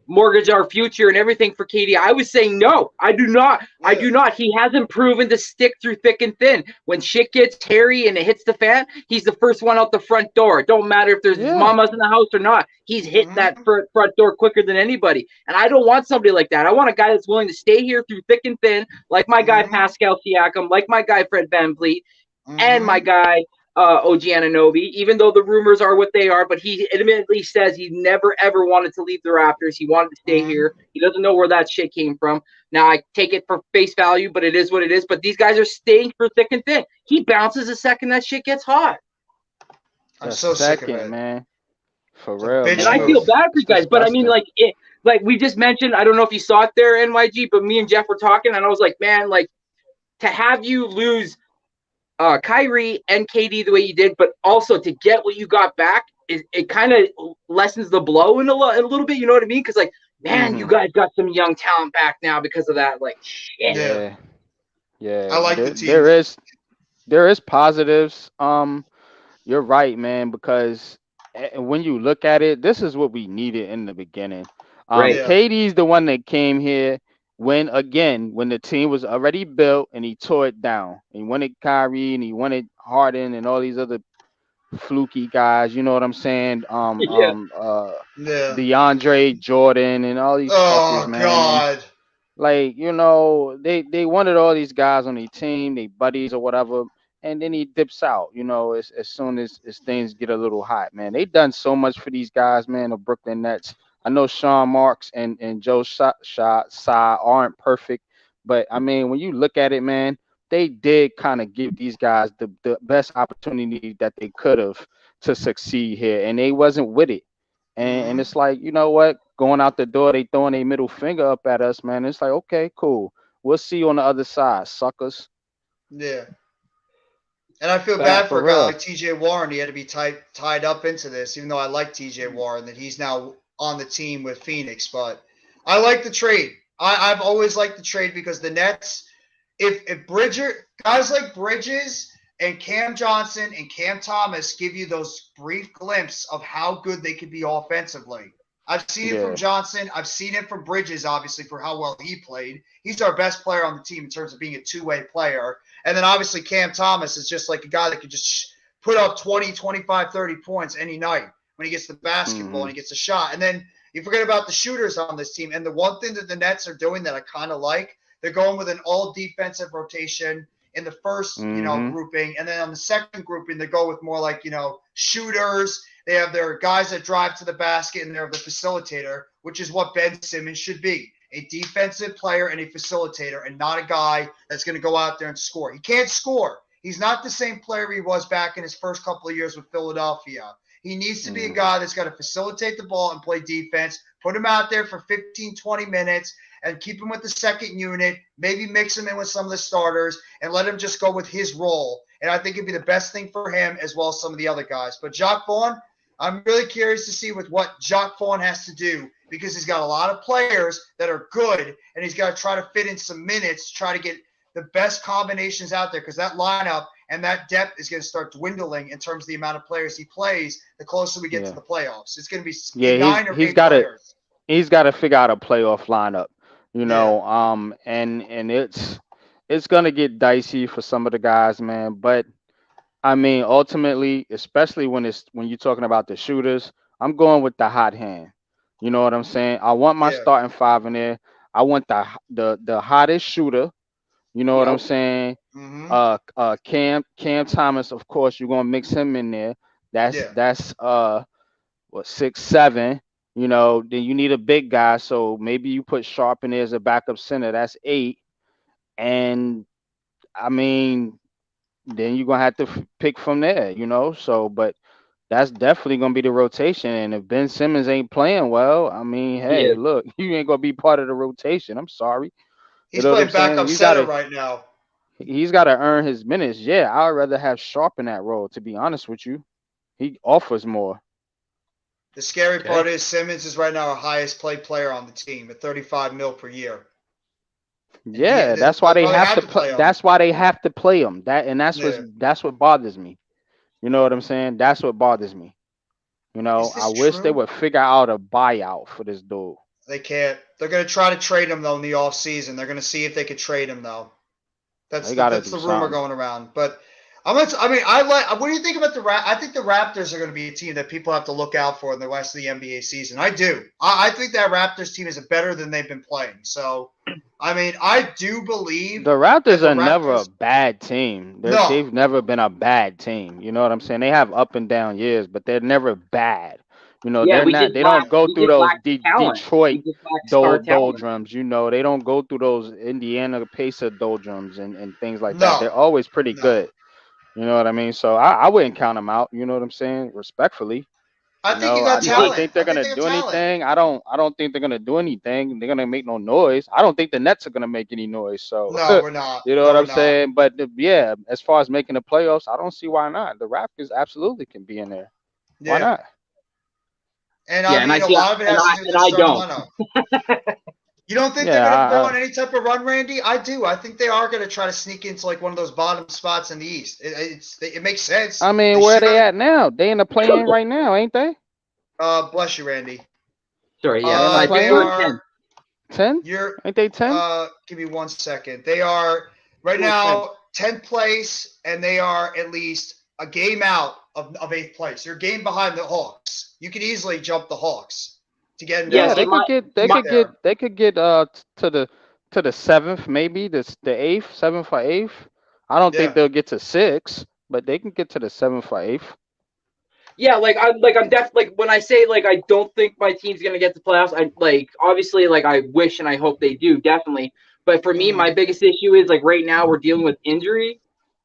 mortgage our future and everything for KD. I was saying no, I do not. I Yeah. do not. He hasn't proven to stick through thick and thin. When shit gets hairy and it hits the fan, he's the first one out the front door. It don't matter if there's Yeah. mamas in the house or not. He's hit that Mm-hmm. front door quicker than anybody. And I don't want somebody like that. I want a guy that's willing to stay here through thick and thin, like my guy Mm-hmm. Pascal Siakam, like my guy Fred VanVleet, and my Mm-hmm. guy OG Anunoby, even though the rumors are what they are, but he admittedly says he never ever wanted to leave the Raptors. He wanted to stay Mm-hmm. here. He doesn't know where that shit came from. Now I take it for face value, but it is what it is. But these guys are staying for thick and thin. He bounces the second that shit gets hot. I'm A so sick of second, it. man. For It's a real, bitch And I man. feel move. bad for It's you guys, but I mean, disgusting. like we just mentioned, I don't know if you saw it there, NYG, but me and Jeff were talking, and I was like, man, like to have you lose Kyrie and KD the way you did, but also to get what you got back, it kind of lessens the blow in a little bit. You know what I mean? Because like, man, you Hmm. guys got some young talent back now because of that. Like, shit. Yeah. Yeah. Yeah. I like the There, team. there is positives. You're right, man, because when you look at it, this is what we needed in the beginning. Right. Yeah. KD's the one that came here when the team was already built and he tore it down. He wanted Kyrie and he wanted Harden and all these other fluky guys, you know what I'm saying? Yeah. Yeah. DeAndre Jordan and all these fuckers, Oh man. And God. Like, they wanted all these guys on their team, they buddies or whatever, and then he dips out, as soon as things get a little hot, man. They done so much for these guys, man, the Brooklyn Nets. I know Sean Marks and Joe Tsai aren't perfect, but I mean, when you look at it, man, they did kind of give these guys the best opportunity that they could have to succeed here, and they wasn't with it. And Hmm. it's like, you know what? Going out the door, they throwing a middle finger up at us, man. It's like, okay, cool. We'll see you on the other side, suckers. Yeah. And I feel Fact. bad For for a guy real. like TJ Warren. He had to be tied up into this, even though I like TJ Warren, that he's now on the team with Phoenix. But I like the trade. I've always liked the trade because the Nets, if Bridger, guys like Bridges and Cam Johnson and Cam Thomas give you those brief glimpses of how good they could be offensively. I've seen it from Yeah. Johnson. I've seen it from Bridges, obviously, for how well he played. He's our best player on the team in terms of being a two-way player. And then obviously Cam Thomas is just like a guy that could just put up 20, 25, 30 points any night when he gets the basketball and Hmm. he gets a shot. And then you forget about the shooters on this team. And the one thing that the Nets are doing that I kind of like, they're going with an all defensive rotation in the first, Hmm. grouping. And then on the second grouping, they go with more like, shooters. They have their guys that drive to the basket and they're the facilitator, which is what Ben Simmons should be, a defensive player and a facilitator, and not a guy that's going to go out there and score. He can't score. He's not the same player he was back in his first couple of years with Philadelphia. He needs to be a Hmm. guy that's got to facilitate the ball and play defense, put him out there for 15, 20 minutes, and keep him with the second unit, maybe mix him in with some of the starters, and let him just go with his role. And I think it'd be the best thing for him as well as some of the other guys. But Jacques Vaughn, I'm really curious to see with what Jacques Vaughn has to do because he's got a lot of players that are good, and he's got to try to fit in some minutes to try to get the best combinations out there because that lineup and that depth is going to start dwindling in terms of the amount of players he plays the closer we get to Yeah. the playoffs. It's going to Yeah, be he's nine or he's eight got to players. he's got to figure out a playoff lineup, Yeah, and it's gonna get dicey for some of the guys, man. But I mean, ultimately, especially when you're talking about the shooters, I'm going with the hot hand. You know what I'm saying? I want my yeah, starting five in there. I want the hottest shooter. You know what I'm Yep. saying? mm-hmm, Cam Thomas, of course, you're gonna mix him in there. That's yeah, that's what, 6'7". Then you need a big guy, so maybe you put Sharp in there as a backup center. That's 8. And I mean, then you're gonna have to pick from there. So, but that's definitely gonna be the rotation. And if Ben Simmons ain't playing well, I mean, hey, Yeah. look, you ain't gonna be part of the rotation. I'm sorry. You he's know what I'm playing saying? backup You center gotta right now. he's gotta earn his minutes. Yeah, I'd rather have Sharp in that role, to be honest with you. He offers more. The scary part Okay. is Simmons is right now our highest paid player on the team at 35 mil per year, and Yeah, that's why they'll they probably have have to to play. play him. That's why they have to play him. That's Yeah. what bothers me. You know what I'm saying? That's what bothers me. Is I this wish they true? would figure out a buyout for this dude. They can't. They're going to try to trade him though in the off season. They're going to see if they could trade him though. They got to That's do the rumor something. going around. But I mean, I like. What do you think about the I think the Raptors are going to be a team that people have to look out for in the rest of the NBA season. I do. I think that Raptors team is better than they've been playing. So, I mean, I do believe The that Raptors the are never a Raptors. bad team. No, They've never been a bad team. You know what I'm saying? They have up and down years, but they're never bad. Yeah, They're not. They don't go we through just those lack talent. Detroit We just lack star talent. doldrums. They don't go through those Indiana Pacer doldrums and things like that. no, They're always pretty no. good. You know what I mean? So I wouldn't count them out. You know what I'm saying? Respectfully. I think you I got You don't think? talent. think they're I think gonna they got do talent. anything. I don't think they're gonna do anything. They're gonna make no noise. I don't think the Nets are gonna make any noise. So No, we're not. you know No, what we're I'm not. saying? But yeah, as far as making the playoffs, I don't see why not. The Raptors absolutely can be in there. Why Yeah, not? and Yeah, I and I mean, a see, lot of it has to do with and their I starting don't. lineup. You don't think they're Yeah, going to go on any type of run, Randy? I do. I think they are going to try to sneak into like one of those bottom spots in the East. It makes sense. I mean, They where they should. at now? They in the play-in right now, ain't they? Bless you, Randy. Sorry, yeah, They in the I think They they're play-in. in 10. are. 10? You're. Ain't they 10? Give me 1 second. They are right 2 or 10. now 10th place, and they are at least a game out of eighth place. You're a game behind the Hawks. You could easily jump the Hawks to get into Yeah, Yeah, this. see, they could get To they get could get there. they could get to to the 7th, maybe the 8th, 7th or 8th. I don't think Yeah. they'll get to 6, but they can get to the 7th or 8th. Yeah, I'm definitely when I say I don't think my team's gonna get to playoffs. I obviously I wish and I hope they do definitely. But for me, my biggest issue is right now we're dealing with injury,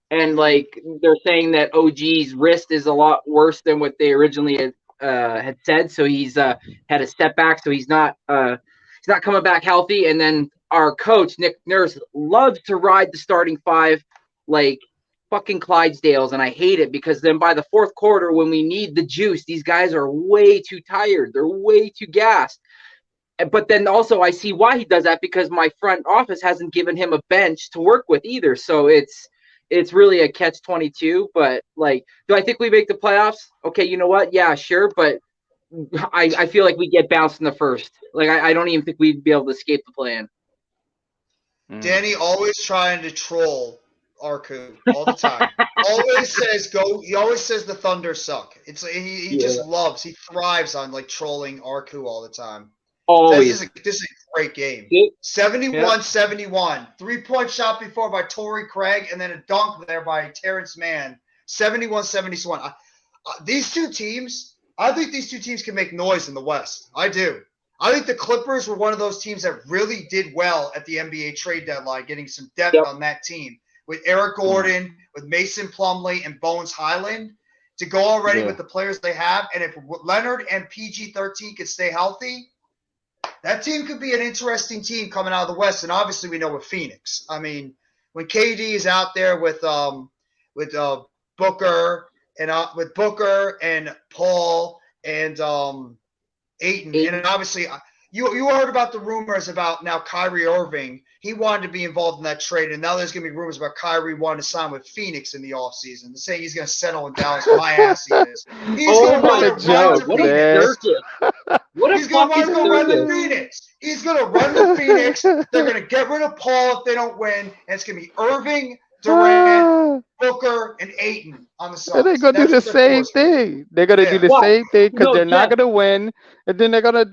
and they're saying that OG's wrist is a lot worse than what they originally had said. So he's had a setback, so he's not coming back healthy. And then our coach Nick Nurse loves to ride the starting five like fucking Clydesdales, and I hate it because then by the fourth quarter, when we need the juice, these guys are way too tired. They're way too gassed. But then also I see why he does that because my front office hasn't given him a bench to work with either. So it's really a catch-22. But do I think we make the playoffs? Okay, you know what? Yeah, sure. But I feel like we get bounced in the first. I don't even think we'd be able to escape the play-in. Danny always trying to troll Arku all the time. Always says go. He always says the Thunder suck. He just loves. He thrives on trolling Arku all the time. Always. This is a great game. 71-71. 3-point shot before by Torrey Craig, and then a dunk there by Terrence Mann. 71-71. These two teams, I think these two teams can make noise in the West. I do. I think the Clippers were one of those teams that really did well at the NBA trade deadline, getting some depth on that team with Eric Gordon, with Mason Plumlee, and Bones Highland to go already with the players they have. And if Leonard and PG-13 could stay healthy, that team could be an interesting team coming out of the West. And obviously we know with Phoenix. I mean, when KD is out there with Booker and Paul and Ayton. And obviously you heard about the rumors about now Kyrie Irving. He wanted to be involved in that trade, and now there's going to be rumors about Kyrie wanting to sign with Phoenix in the offseason. They're saying he's going to settle in Dallas. My ass he is. He's going to run to Phoenix. He's going to run to Phoenix. He's going to run to Phoenix. They're going to get rid of Paul if they don't win, and it's going to be Irving, Durant, Booker, and Ayton on the Suns. They're gonna do the same thing. They're gonna do the same thing because they're not gonna win, and then they're gonna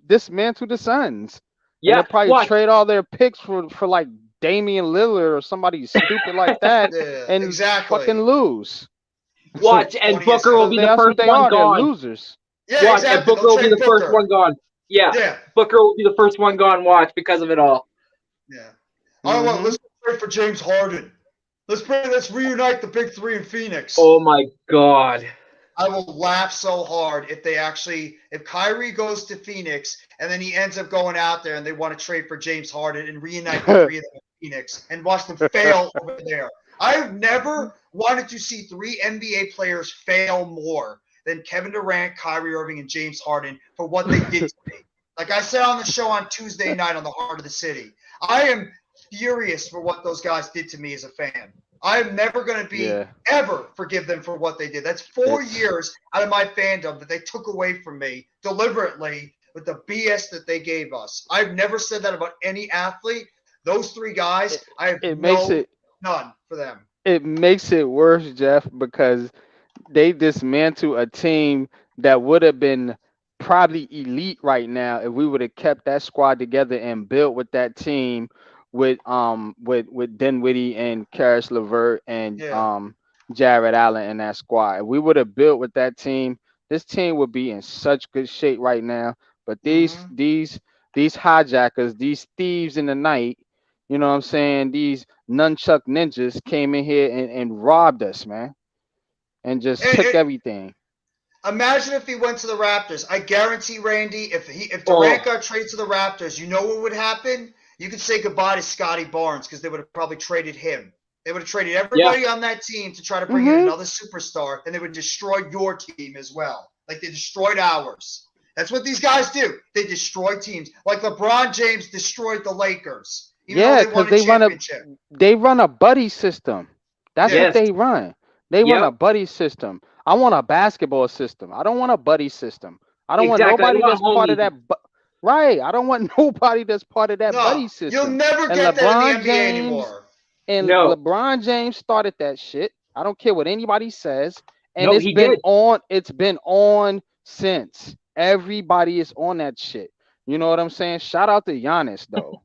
dismantle the Suns. Yeah, and they'll probably trade all their picks for like Damian Lillard or somebody stupid like that, and fucking lose. Watch, and Booker will be the first one gone. They're losers. Yeah, watch, and Booker will be the first one gone. Yeah, Booker will be the first one gone. Watch because of it all. Yeah. Let's trade for James Harden. Let's reunite the big three in Phoenix. Oh my God. I will laugh so hard if Kyrie goes to Phoenix and then he ends up going out there and they want to trade for James Harden and reunite the three of them in Phoenix and watch them fail over there. I've never wanted to see three NBA players fail more than Kevin Durant, Kyrie Irving, and James Harden for what they did to me. Like I said on the show on Tuesday night on the Heart of the City, I am furious for what those guys did to me as a fan. I'm never going to ever forgive them for what they did. That's 4 years out of my fandom that they took away from me deliberately with the BS that they gave us. I've never said that about any athlete. Those three guys, I have none for them. It makes it worse, Jeff, because they dismantle a team that would have been probably elite right now if we would have kept that squad together and built with that team with Dinwiddie and Karis LeVert and Jared Allen in that squad. If we would have built with that team, this team would be in such good shape right now. But these hijackers, these thieves in the night, you know what I'm saying? These nunchuck ninjas came in here and robbed us, man, and just took everything. Imagine if he went to the Raptors. I guarantee, Randy, if Durant got traded to the Raptors, you know what would happen? You could say goodbye to Scotty Barnes because they would have probably traded him. They would have traded everybody on that team to try to bring in another superstar, and they would destroy your team as well, like they destroyed ours. That's what these guys do. They destroy teams. Like LeBron James destroyed the Lakers. Because they run a buddy system. That's what they run. They run a buddy system. I want a basketball system. I don't want a buddy system. I don't want nobody that's part of that. Right. I don't want nobody that's part of that buddy system. You'll never get that in the NBA anymore. And LeBron James started that shit. I don't care what anybody says. And it's been on since. Everybody is on that shit. You know what I'm saying? Shout out to Giannis, though.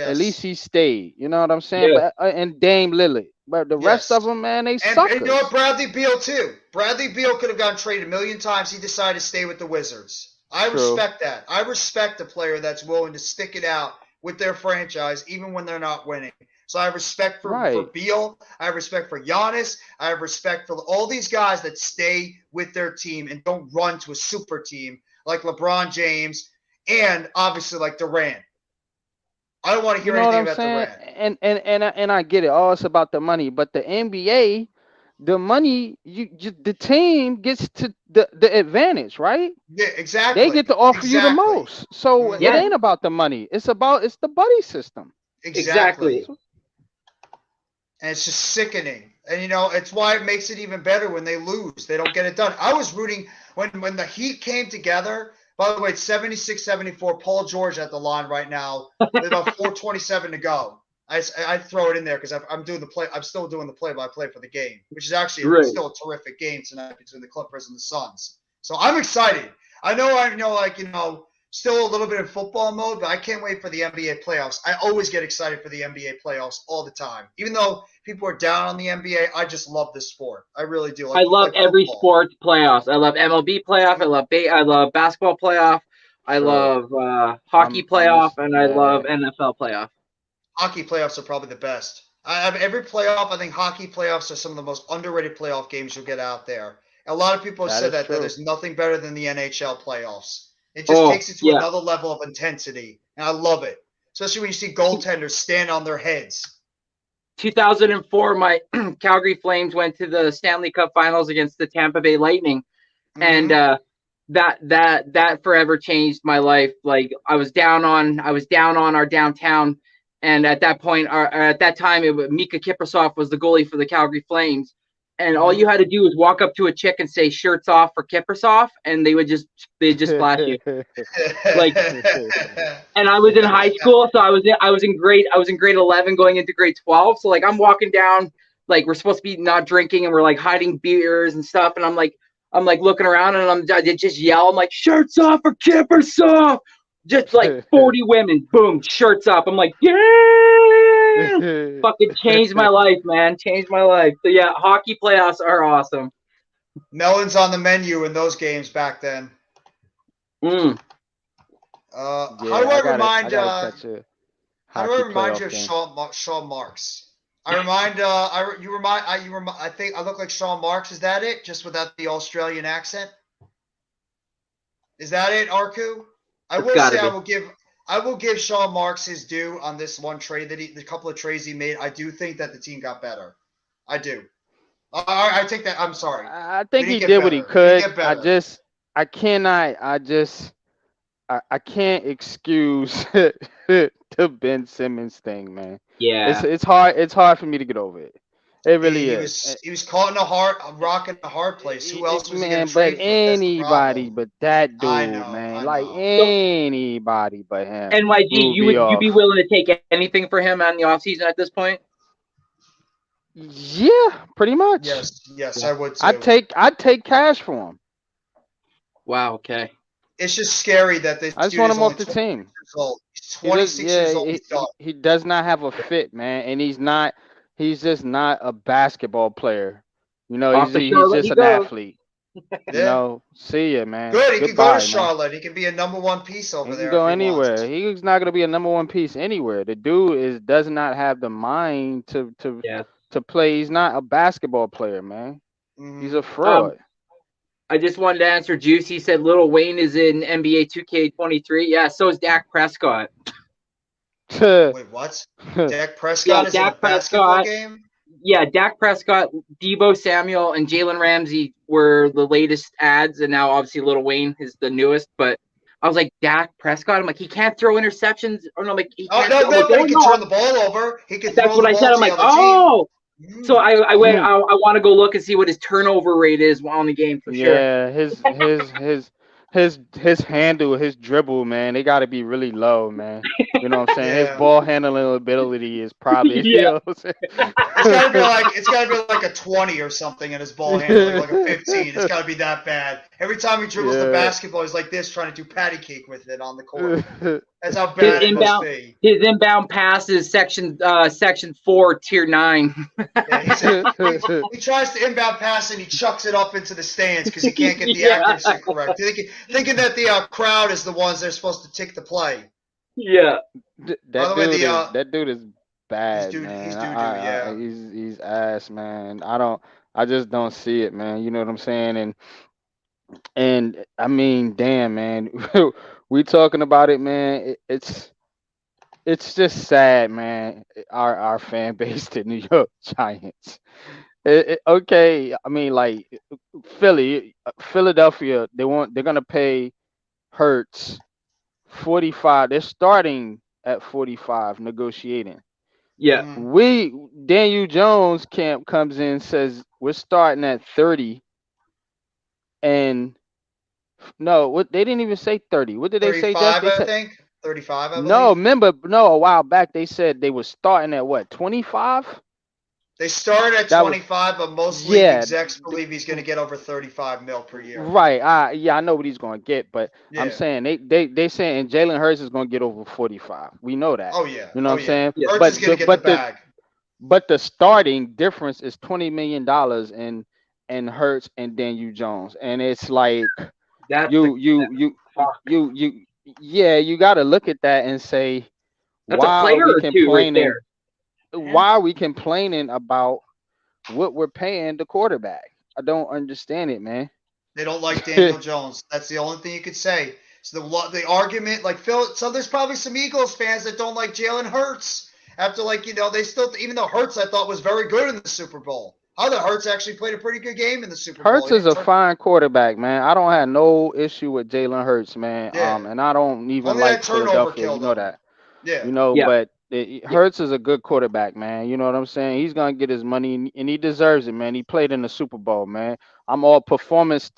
At least Yes. he stayed. You know what I'm saying? Yeah. But and Dame Lillard. But the rest Yes. of them, man, they And you know suckers. what? Bradley Beal, too. Bradley Beal could have gotten traded a million times. He decided to stay with the Wizards. I True. respect that. I respect a player that's willing to stick it out with their franchise, even when they're not winning. So I have respect for Right. Beal. I have respect for Giannis. I have respect for all these guys that stay with their team and don't run to a super team like LeBron James and obviously like Durant. I don't want to You hear know what anything I'm about saying? Durant. And I get it. All it's about the money. But the NBA, the money, the team gets to the advantage, right? Yeah, They exactly. get to offer you the Exactly. most. So it Yeah. Mhm. ain't about the money. It's the buddy system. Exactly. Exactly. And it's just sickening. And it's why it makes it even better when they lose. They don't get it done. I was rooting when the Heat came together. By the way, it's 76-74. Paul George at the line right now with about 4:27 to go. I throw it in there because I'm doing the play. I'm still doing the play-by-play for the game, which is actually Right. still a terrific game tonight between the Clippers and the Suns. So I'm excited. I know, still a little bit in football mode, but I can't wait for the NBA playoffs. I always get excited for the NBA playoffs all the time. Even though people are down on the NBA, I just love this sport. I really do. I love Like every football. sports playoffs. I love MLB playoff. I love basketball playoff. I True. love hockey I'm playoff, just and I love yeah. NFL playoff. Hockey playoffs are probably the best. Every playoff, I think hockey playoffs are some of the most underrated playoff games you'll get out there. A lot of people have That said is that true. there's nothing better than the NHL playoffs. It just Oh takes it to yeah, another level of intensity, and I love it. Especially when you see goaltenders stand on their heads. 2004, my Calgary Flames went to the Stanley Cup Finals against the Tampa Bay Lightning, and Mm-hmm. that forever changed my life. Like I was down on our downtown, and at that point, at that time, Mika Kiprasov was the goalie for the Calgary Flames, and all you Mm-hmm. had to do was walk up to a chick and say "shirts off" for Kiprasov, and they'd just flash you. Like, and I was in high school, so I was in grade 11 going into grade 12. So like I'm walking down, like we're supposed to be not drinking, and we're like hiding beers and stuff, and I'm like looking around, and I just yell, I'm like, shirts off for Kippers off. Just like 40 women, boom, shirts up. I'm like, yeah, fucking changed my life, man, changed my life. So yeah, hockey playoffs are awesome. Melons on the menu in those games back then. Mm. How do Yeah, I I remind? gotta catch a How do I hockey remind you playoff of game. Sean Marks? I think I look like Sean Marks. Is that it? Just without the Australian accent? Is that it, Arku? I It's will gotta say be. I will give Sean Marks his due on this one trade the couple of trades he made. I do think that the team got better. I do. I take that. I'm sorry. I We think didn't he get did what he better. We didn't could. get better. I can't excuse the Ben Simmons thing, man. Yeah. It's hard for me to get over it. It really He is. was caught in a rock in a hard place. Who else was he going to Man, but trade for? That's the anybody problem. but that I dude, know. man. I Like know. So anybody but him NYG, will be you be off. willing to take anything for him on the offseason at this point? Yeah, pretty much. Yes, Yeah. I would too. I'd take cash for him. Wow. Okay. It's just scary that this I just dude want is him only off the 26 team. years old. He's He does, 26 yeah. years old. He's done. He does not have a fit, man, and he's not. He's just not a basketball player. You know, Off to he's Charlotte just he an goes. athlete. You Yeah. know, see ya, man. Good. He could go to Goodbye, man. Charlotte. He could be a number one piece over He can there if go he wants. anywhere. He's not gonna be a number one piece anywhere. The dude does not have the mind Yeah. to play. He's not a basketball player, man. He's a fraud. I just wanted to answer Juice. He said Lil Wayne is in NBA 2K23. Yeah, so is Dak Prescott. Wait, what? Dak Prescott is in a Dak basketball Prescott. game? Yeah, Dak Prescott, Debo Samuel, and Jalen Ramsey were the latest ads, and now obviously Lil Wayne is the newest. But I was like, Dak Prescott. I'm like, he can't throw interceptions. Or no, I'm like he Oh can't. no, I'm like, but he oh can no. turn the ball over. He can That's throw what the I ball said. to I'm the like, other team. oh. So I want to go look and see what his turnover rate is on the game for sure. Yeah, his handle, his dribble, man, they gotta be really low, man. You know what I'm saying? His Yeah. ball handling ability is probably, you Yeah. know what I'm It's gotta be like a 20 or something in his ball handling, like a 15. It's gotta be that bad. Every time he dribbles the Yeah. basketball, he's like this, trying to do patty cake with it on the court. That's how bad it must be. His inbound pass is section 4, tier 9. Yeah, he tries to inbound pass and he chucks it up into the stands because he can't get the Yeah. accuracy correct. Thinking that the crowd is the ones that are supposed to tick the play. Yeah. By the way, that dude is bad, he's man. doo-doo, yeah. He's ass, man. I just don't see it, man. You know what I'm saying? And I mean, damn, man. We talking about it, man. It's just sad, man. Our fan base, the New York Giants. Okay, I mean, like Philadelphia, they're gonna pay Hurts 45. They're starting at 45, negotiating. Yeah. Daniel Jones camp comes in, says we're starting at 30, and no, what they didn't even say 30. What did they say, Jeff? 35, They I said think. 35, I no. believe. Remember, no, a while back they said they were starting at what, 25? They started at That was 25, but most league yeah. execs believe he's going to get over 35 mil per year. Right. I know what he's going to get, but Yeah. I'm saying they saying Jalen Hurts is going to get over 45. We know that. Oh yeah. You know what I'm saying? Yeah. Hurts is going to get the bag. But the starting difference is $20 million in Hurts and Daniel Jones, and it's like you got to look at that and say, that's why a player are we or two right complaining? there. Why are we complaining about what we're paying the quarterback? I don't understand it, man. They don't like Daniel Jones. That's the only thing you could say. So the argument, like Phil, so there's probably some Eagles fans that don't like Jalen Hurts. After they still, even though Hurts I thought was very good in the Super Bowl. I thought Hurts actually played a pretty good game in the Super Bowl. Hurts is a fine quarterback, man. I don't have no issue with Jalen Hurts, man. Yeah. And I don't even Only like that turnover Philadelphia. You know that. Yeah. You know, but Hurts is a good quarterback, man. You know what I'm saying? He's gonna get his money, and he deserves it, man. He played in the Super Bowl, man. I'm all performance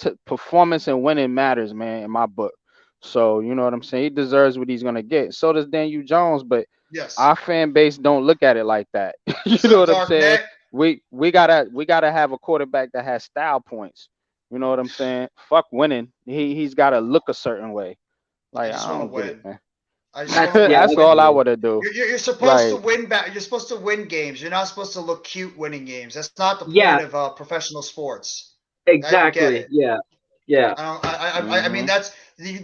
and winning matters, man, in my book. So you know what I'm saying? He deserves what he's gonna get. So does Daniel Jones, but yes, our fan base don't look at it like that. You know what I'm saying? We gotta have a quarterback that has style points. You know what I'm saying? Fuck winning. He's gotta look a certain way. Like I don't get it, man. That's all I would do. You're supposed to win back. You're supposed to win games. You're not supposed to look cute winning games. That's not the point of professional sports. Exactly. Yeah. I mean that's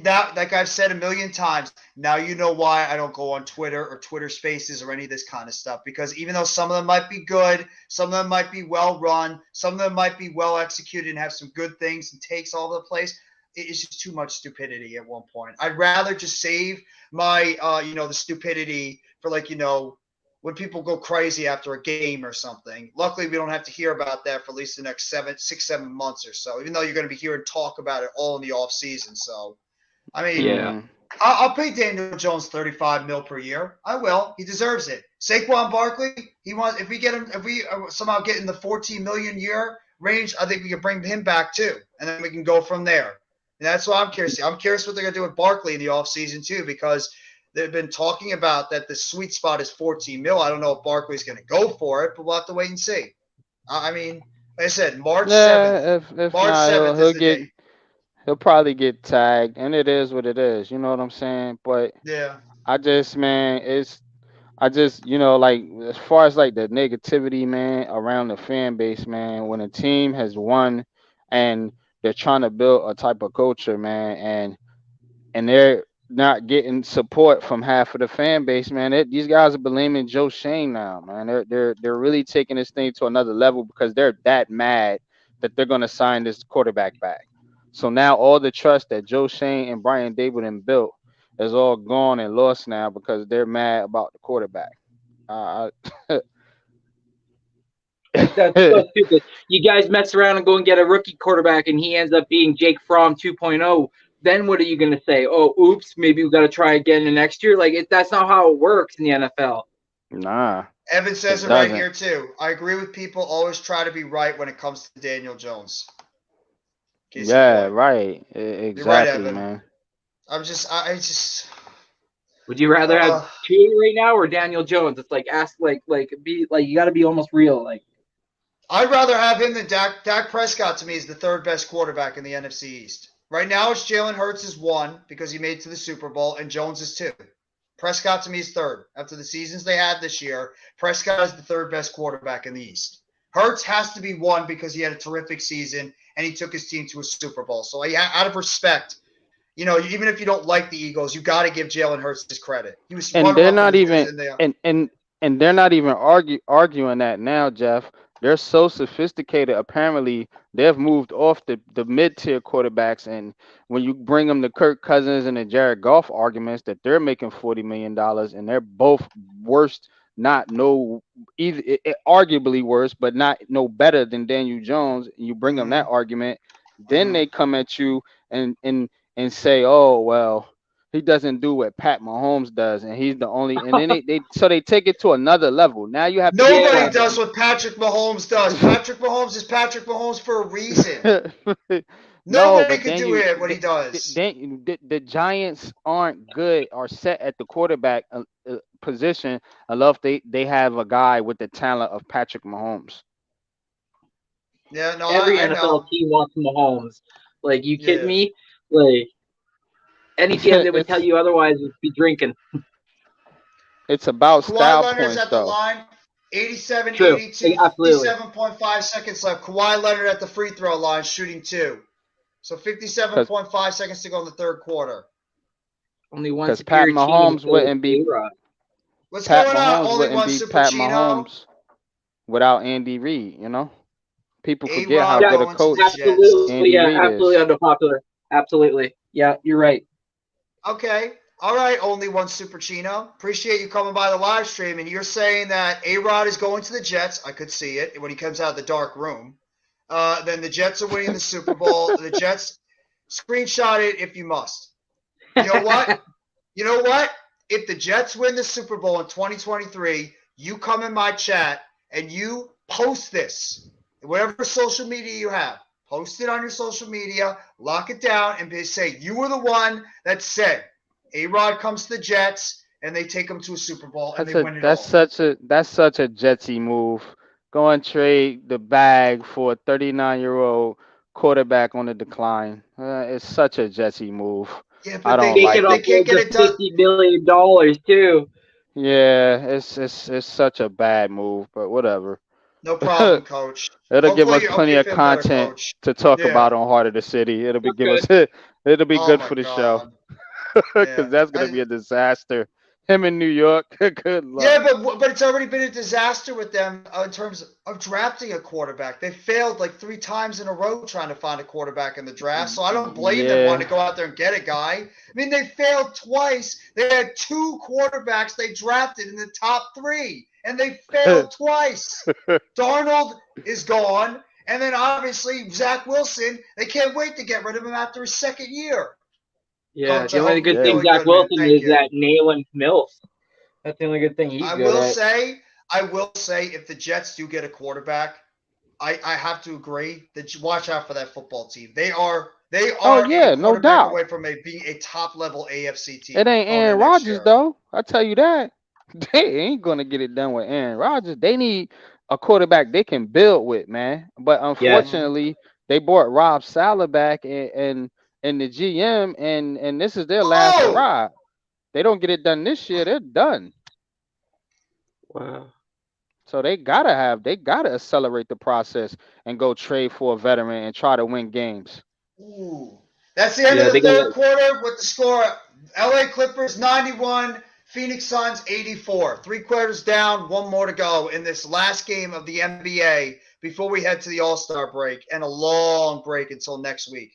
that. Like I've said a million times. Now you know why I don't go on Twitter or Twitter Spaces or any of this kind of stuff, because even though some of them might be good, some of them might be well run, some of them might be well executed and have some good things and takes all over the place, it's just too much stupidity at one point. I'd rather just save my the stupidity for when people go crazy after a game or something. Luckily, we don't have to hear about that for at least the next 7 months or so, even though you're going to be hearing talk about it all in the off season. So, I mean, I'll pay Daniel Jones 35 mil per year. I will. He deserves it. Saquon Barkley, if we somehow get in the 14 million year range, I think we can bring him back too. And then we can go from there. And that's what I'm curious. I'm curious what they're going to do with Barkley in the offseason too, because they've been talking about that the sweet spot is 14 mil. I don't know if Barkley's going to go for it, but we'll have to wait and see. I mean, like I said, March 7th. If March not, 7th is the date. He'll probably get tagged, and it is what it is. You know what I'm saying? But yeah, like as far as like the negativity, man, around the fan base, man, when a team has won and they're trying to build a type of culture, man, and they're not getting support from half of the fan base, man. These guys are blaming Joe Shane now, man. They're really taking this thing to another level because they're that mad that they're gonna sign this quarterback back. So now all the trust that Joe Shane and Brian Daboll built is all gone and lost now because they're mad about the quarterback. That's so stupid. You guys mess around and go and get a rookie quarterback, and he ends up being Jake Fromm 2.0. Then what are you going to say? Oh, oops, maybe we got to try again the next year. That's not how it works in the NFL. Nah. Evan says it right here too. I agree with people. Always try to be right when it comes to Daniel Jones. Yeah, right. Exactly, right, Evan. Man. I just. Would you rather have Tua right now or Daniel Jones? It's you got to be almost real. I'd rather have him than Dak. Dak Prescott to me is the third best quarterback in the NFC East. Right now, it's Jalen Hurts is 1 because he made it to the Super Bowl, and Jones is 2. Prescott to me is third. After the seasons they had this year, Prescott is the third best quarterback in the East. Hurts has to be one because he had a terrific season and he took his team to a Super Bowl. So out of respect, even if you don't like the Eagles, you got to give Jalen Hurts his credit. He was And they're not runner-up even and they're not even arguing that now, Jeff. They're so sophisticated. Apparently, they've moved off the mid-tier quarterbacks, and when you bring them the Kirk Cousins and the Jared Goff arguments, that they're making $40 million, and they're both worst, arguably worse, but not no better than Daniel Jones. And you bring them that argument, then they come at you and say, oh well, he doesn't do what Pat Mahomes does, and he's the only. And then they take it to another level. Now you have nobody does what Patrick Mahomes does. Patrick Mahomes is Patrick Mahomes for a reason. Nobody can do what he does. The Giants aren't good or set at the quarterback position unless they have a guy with the talent of Patrick Mahomes. Yeah, no, every I NFL know. team wants Mahomes. Like, you kidding me? Like, any team that would tell you otherwise would be drinking. It's about style Kawhi Leonard's points, at though. The line, 87, True. 82, Absolutely. 57.5 seconds left. Kawhi Leonard at the free throw line, shooting 2. So 57.5 seconds to go in the third quarter. Only one because Pat Mahomes wouldn't be. What's Pat going on? Mahomes Only wouldn't one be Super Pat Chino. Mahomes without Andy Reid. People forget A-Rod how good a going to coach the Jets. Absolutely, Andy Reid absolutely is. unpopular. Absolutely. Yeah, you're right. Okay. All right, only one Super Chino. Appreciate you coming by the live stream. And you're saying that A-Rod is going to the Jets. I could see it when he comes out of the dark room. Then the Jets are winning the Super Bowl. The Jets, screenshot it if you must. You know what? If the Jets win the Super Bowl in 2023, you come in my chat and you post this. Whatever social media you have, post it on your social media, lock it down, and say you were the one that said A-Rod comes to the Jets and they take him to a Super Bowl and they win it all. That's such a Jetsy move. Go and trade the bag for a 39-year-old quarterback on the decline. It's such a Jetsy move. Yeah, but they can't get it done. $50 million too. Yeah, it's such a bad move, but whatever. No problem, Coach. It'll give us Hopefully, plenty of content to talk about on Heart of the City. It'll be good for the show. Because that's gonna be a disaster. Him in New York, good luck. Yeah, but it's already been a disaster with them in terms of drafting a quarterback. They failed like 3 times in a row trying to find a quarterback in the draft. So I don't blame them wanting to go out there and get a guy. I mean, they failed twice. They had 2 quarterbacks they drafted in the top 3, and they failed twice. Darnold is gone, and then obviously Zach Wilson. They can't wait to get rid of him after his second year. Yeah, the only good thing Zach Wilson is that nailing Mills. That's the only good thing he's good at. I will say, if the Jets do get a quarterback, I have to agree that you watch out for that football team. They are no doubt away from being a top level AFC team. It ain't Aaron Rodgers though. I tell you that. They ain't gonna get it done with Aaron Rodgers. They need a quarterback they can build with, man. But unfortunately, they brought Rob Saleh back and the GM, and this is their last hurrah. They don't get it done this year, they're done. Wow. So they gotta accelerate the process and go trade for a veteran and try to win games. Ooh. That's the end of the third quarter with the score. LA Clippers 91, Phoenix Suns 84. 3 quarters down, 1 more to go in this last game of the NBA before we head to the All-Star break and a long break until next week.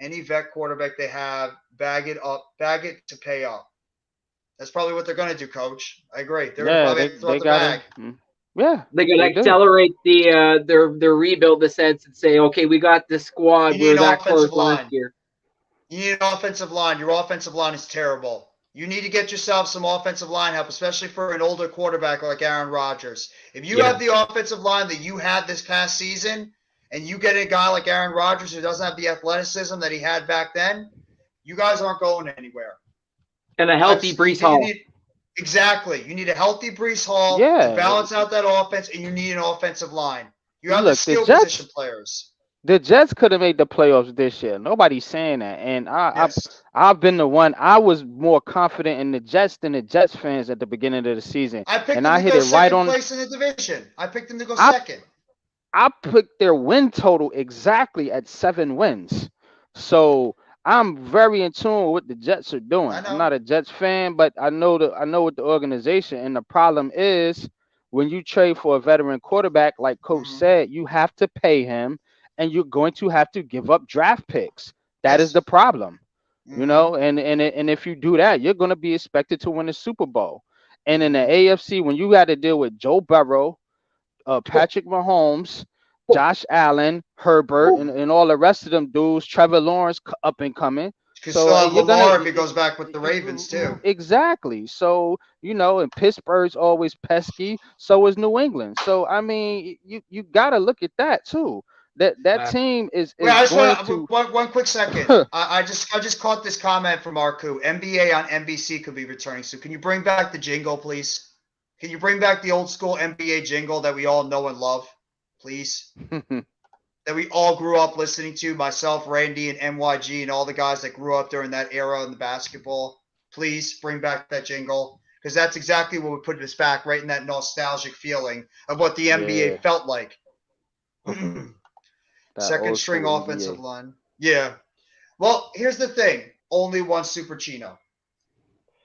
Any vet quarterback they have, bag it to pay up. That's probably what they're going to do, Coach. I agree. They're going to probably throw out the bag. Yeah, they're going to accelerate their rebuild the sense and say, okay, we got this squad. We're that close last year. You need an offensive line. Your offensive line is terrible. You need to get yourself some offensive line help, especially for an older quarterback like Aaron Rodgers. If you have the offensive line that you had this past season, and you get a guy like Aaron Rodgers who doesn't have the athleticism that he had back then, you guys aren't going anywhere. And a healthy Breece Hall. Exactly. You need a healthy Breece Hall to balance out that offense, and you need an offensive line. You have the skill position players. The Jets could have made the playoffs this year. Nobody's saying that. And Yes. I've been the one. I was more confident in the Jets than the Jets fans at the beginning of the season. I picked And them I to hit go it right second on. place in the division. I picked them to go I second. I picked their win total exactly at 7 wins. So I'm very in tune with what the Jets are I doing. I'm know. not a Jets fan, but I know what the organization. And the problem is when you trade for a veteran quarterback, like Coach Hmm. said, you have to pay him and you're going to have to give up draft picks. That is Yes. the problem. You Hmm. know, and if you do that, you're going to be expected to win the Super Bowl. And in the Hmm. AFC, when you got to deal with Joe Burrow, Patrick Mahomes, Josh Allen, Herbert, and all the rest of them dudes. Trevor Lawrence up and coming. Could So still have you're gonna Lamar if he goes back with the Ravens too. exactly. So and Pittsburgh's always pesky. So is New England. So I mean, you gotta look at that too. That team Wait, is I just going want to. one quick second. I just caught this comment from Arku. NBA on NBC could be returning soon. Can you bring back the jingle, please? Can you bring back the old school NBA jingle that we all know and love, please? That we all grew up listening to, myself, Randy, and MYG, and all the guys that grew up during that era in the basketball. Please bring back that jingle because that's exactly what would put us back right in that nostalgic feeling of what the NBA Yeah, felt like. that Second old string school offensive NBA. line. Yeah. Well, here's the thing. Only one Super Chino.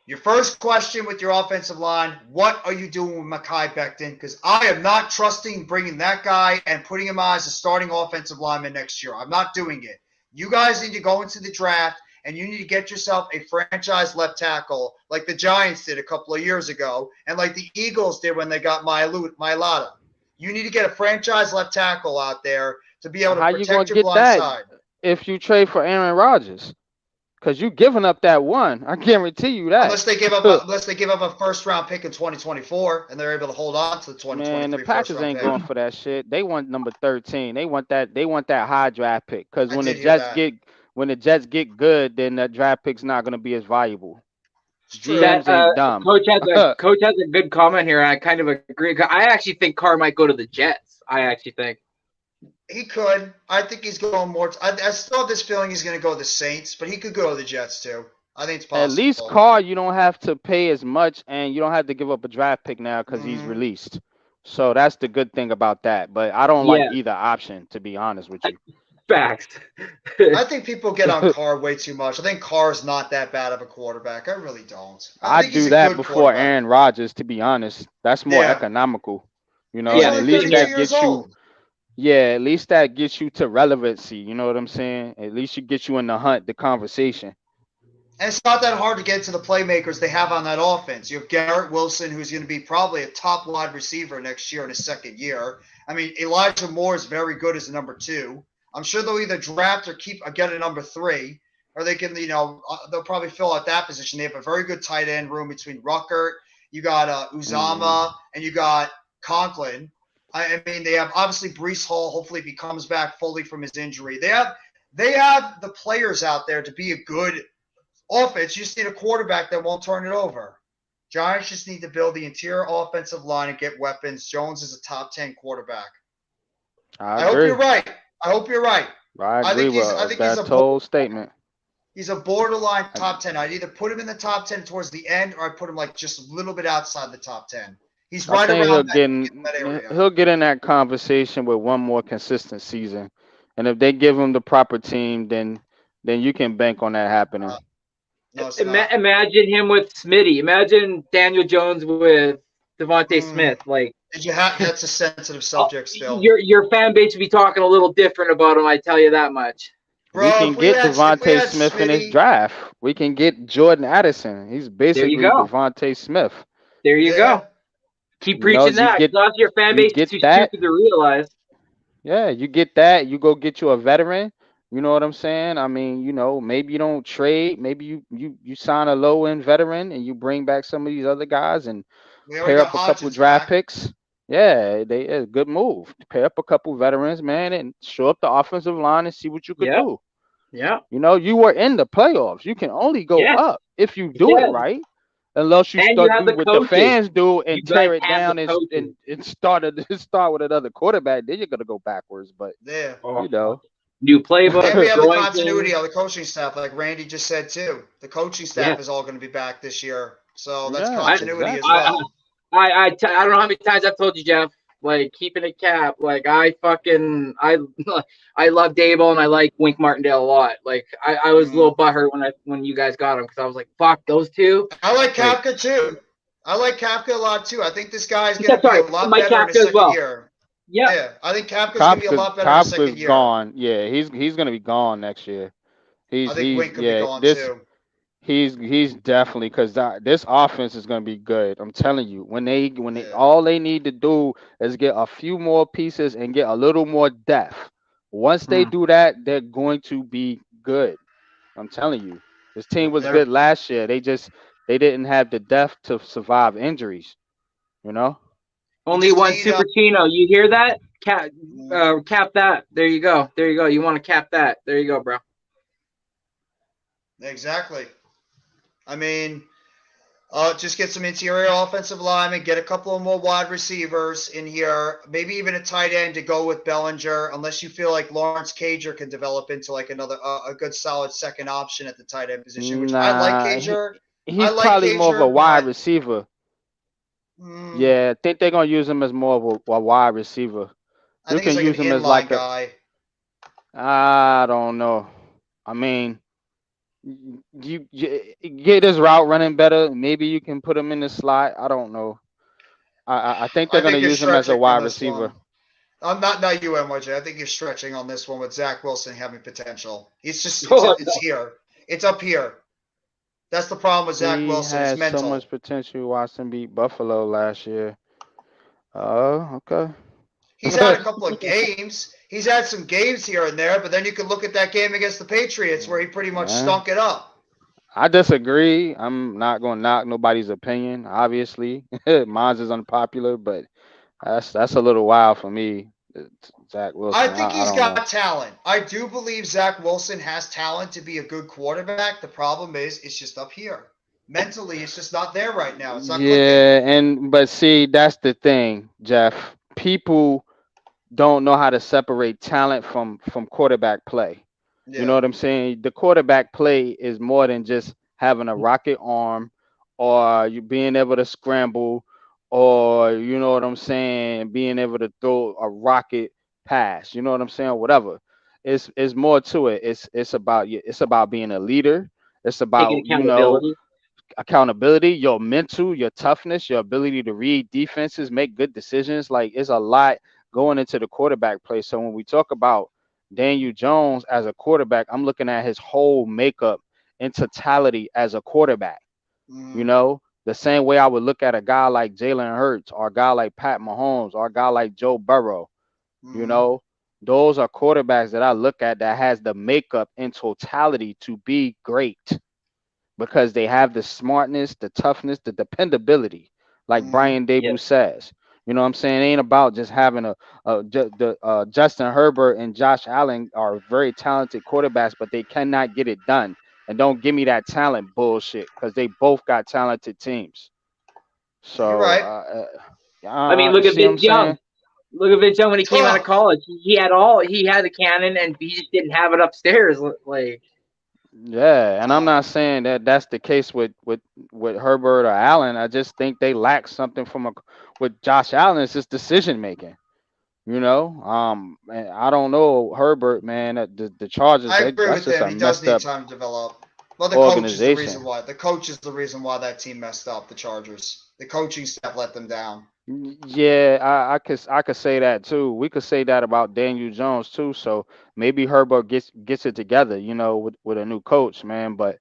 Your first question with your offensive line, what are you doing with Mekhi Becton? Because I am not trusting bringing that guy and putting him on as a starting offensive lineman next year. I'm not doing it. You guys need to go into the draft and you need to get yourself a franchise left tackle like the Giants did a couple of years ago and like the Eagles did when they got Mailata. You need to get a franchise left tackle out there to be able to How you gonna protect your get blind that side. if you trade for Aaron Rodgers? Because you giving up that one. I guarantee you that. Unless they give up a first round pick in 2024 and they're able to hold on to the Man, the 2023 first Packers round ain't pick. going for that shit. They want number 13. They want that. They want that high draft pick. Because I did hear that. when the Jets get good, then that draft pick's not gonna be as valuable. It's true. That GMs ain't dumb. coach has a good comment here. And I kind of agree. I actually think Carr might go to the Jets. I actually think. He could. I think he's going more. I still have this feeling he's going to go to the Saints, but he could go to the Jets too. I think it's At least possible. Carr, you don't have to pay as much, and you don't have to give up a draft pick now because he's Mm-hmm. released. So that's the good thing about that. But I don't like Yeah, either option, to be honest with you. facts. I think people get on Carr way too much. I think Carr is not that bad of a quarterback. I really don't. I think I'd he's do a that good before quarterback. Aaron Rodgers, to be honest. That's more Yeah. economical, He's and Yeah, at only least 32 that years gets you, old. yeah, at least that gets you to relevancy. You know what I'm saying? At least you get you in the hunt, the conversation. And it's not that hard to get to the playmakers they have on that offense. You have Garrett Wilson, who's going to be probably a top wide receiver next year in his second year. I mean, Elijah Moore is very good as a number 2. I'm sure they'll either draft or get a number 3, or they can, they'll probably fill out that position. They have a very good tight end room between Ruckert, you got Uzama, and you got Conklin. I mean, they have obviously Brees Hall. Hopefully, if he comes back fully from his injury, they have the players out there to be a good offense. You just need a quarterback that won't turn it over. Giants just need to build the interior offensive line and get weapons. Jones is a top 10 quarterback. I I hope agree. you're right. I hope you're right. I agree with that total statement. He's a borderline top 10. I'd either put him in the top 10 towards the end, or I'd put him like just a little bit outside the top 10. He's I right think around that area. he'll get in that conversation with one more consistent season, and if they give him the proper team, then you can bank on that happening. No, it's not. Imagine him with Smitty. Imagine Daniel Jones with Devontae Smith. Like, that's a sensitive subject still. Your fan base would be talking a little different about him. I tell you that much. We Bro, can get Devontae Smith in his draft. We can get Jordan Addison. He's basically Devontae Smith. There you go. Keep preaching that. That's your fan base too stupid to realize. Yeah, you get that. You go get you a veteran. You know what I'm saying? I mean, maybe you don't trade. Maybe you sign a low end veteran and you bring back some of these other guys and pair up a couple draft picks. Yeah, a good move. Pair up a couple veterans, man, and show up the offensive line and see what you could do. Yeah. You were in the playoffs. You can only go up if you do it right. unless you And you start have do the what the coaches. fans do You and guys tear it have the down and coaches. start with another quarterback, then you're gonna go backwards. But Yeah. Oh, you know, new playbook, And we have the growing continuity pains. of the coaching staff, like Randy just said too. The coaching Yeah. staff is all going to be back this year, so that's yeah, continuity as exactly. well. I don't know how many times I've told you, Jeff. Like keeping it cap. Like I love Dable and I like Wink Martindale a lot. Like I was a little butthurt when you guys got him because I was like, fuck those two. I like Like Kapka too. I like Kapka a lot too. I think this guy is going to that's be a right. lot Mike better in his Kafka as second well. year. Yep. Yeah, I think Kapka's going to be a lot better in his second Kafka's year. gone. Yeah, he's gonna be gone next year. I think He's Wink could be yeah. gone too. He's definitely because this offense is going to be good. I'm telling you, when they Yeah. all they need to do is get a few more pieces and get a little more depth. Once they do that, they're going to be good. I'm telling you, this team was They're good last year. They didn't have the depth to survive injuries. You know. you Only just one need Super Chino. You hear that? Cap that. There you go. There you go. You want to cap that? There you go, bro. exactly. I mean, just get some interior offensive linemen, get a couple of more wide receivers in here, maybe even a tight end to go with Bellinger, unless you feel like Lawrence Cager can develop into like another a good solid second option at the tight end position, which I like Nah, Cager. I he's like probably more of a Cager, wide but receiver. mm, Yeah, I think they're gonna use him as more of a wide receiver. I You think he's can like an use him as like inline a guy. I don't know. I mean, you get his route running better. Maybe you can put him in the slot. I don't know. I think they're I gonna think you're use him as a stretching on wide this receiver. one. I'm not you, MYJ. I think you're stretching on this one with Zach Wilson having potential. It's here. It's up here. That's the problem with Zach He Wilson. It's had so mental. much potential. Watching beat Buffalo last year. Oh, okay. He's had a couple of games. He's had some games here and there, but then you can look at that game against the Patriots where he pretty much Yeah. stunk it up. I disagree. I'm not gonna knock nobody's opinion. Obviously, mine is unpopular, but that's a little wild for me. Zach I Wilson. think I he's don't know. got talent. I do believe Zach Wilson has talent to be a good quarterback. The problem is it's just up here. Mentally, it's just not there right now. It's not clicking. Yeah, but see, that's the thing, Jeff. People don't know how to separate talent from quarterback play. You know Yeah. what I'm saying? The quarterback play is more than just having a rocket arm or you being able to scramble or you know what I'm saying, being able to throw a rocket pass. You know what I'm saying? Whatever. It's more to it. It's about being a leader. It's Taking about, accountability. accountability, your mental, your toughness, your ability to read defenses, make good decisions. Like it's a lot going into the quarterback play. So when we talk about Daniel Jones as a quarterback, I'm looking at his whole makeup in totality as a quarterback. You Mm, know, the same way I would look at a guy like Jalen Hurts or a guy like Pat Mahomes or a guy like Joe Burrow. You mm, know, those are quarterbacks that I look at that has the makeup in totality to be great because they have the smartness, the toughness, the dependability, like mm. Brian Yeah. Dable says. You know what I'm saying? It ain't about just having Justin Herbert and Josh Allen are very talented quarterbacks, but they cannot get it done. And don't give me that talent bullshit because they both got talented teams. You're So, right. I mean, you look at see what I'm Vince Young. saying? Look at Vince Young when he came out of Huh. college. He had the cannon, and he just didn't have it upstairs. Like Yeah, and I'm Uh, not saying that that's the case with Herbert or Allen. I just think they lack something with Josh Allen. It's just decision making. And I don't know Herbert, man. The Chargers, I agree that's with just him. a He does messed need up time to develop. Well, the coach is the organization. reason why. The coach is the reason why that team messed up. The Chargers. The coaching staff let them down. Yeah, I could say that too. We could say that about Daniel Jones too. So maybe Herbert gets it together, with a new coach, man. But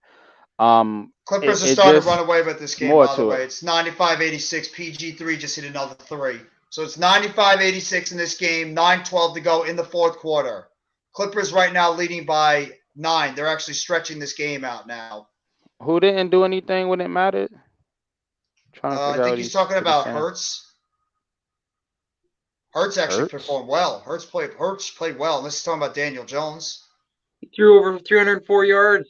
Clippers are it starting to run just away with this game, more by the to way. it. It's 95-86. PG3 just hit another three. So it's 95-86 in this game. 9-12 to go in the fourth quarter. Clippers right now leading by 9. They're actually stretching this game out now. Who didn't do anything when it mattered? Trying to I figure out think he's talking what he's about saying. Hurts. Hurts actually Hurts. performed well. Hurts played well. And this is talking about Daniel Jones. he threw over 304 yards.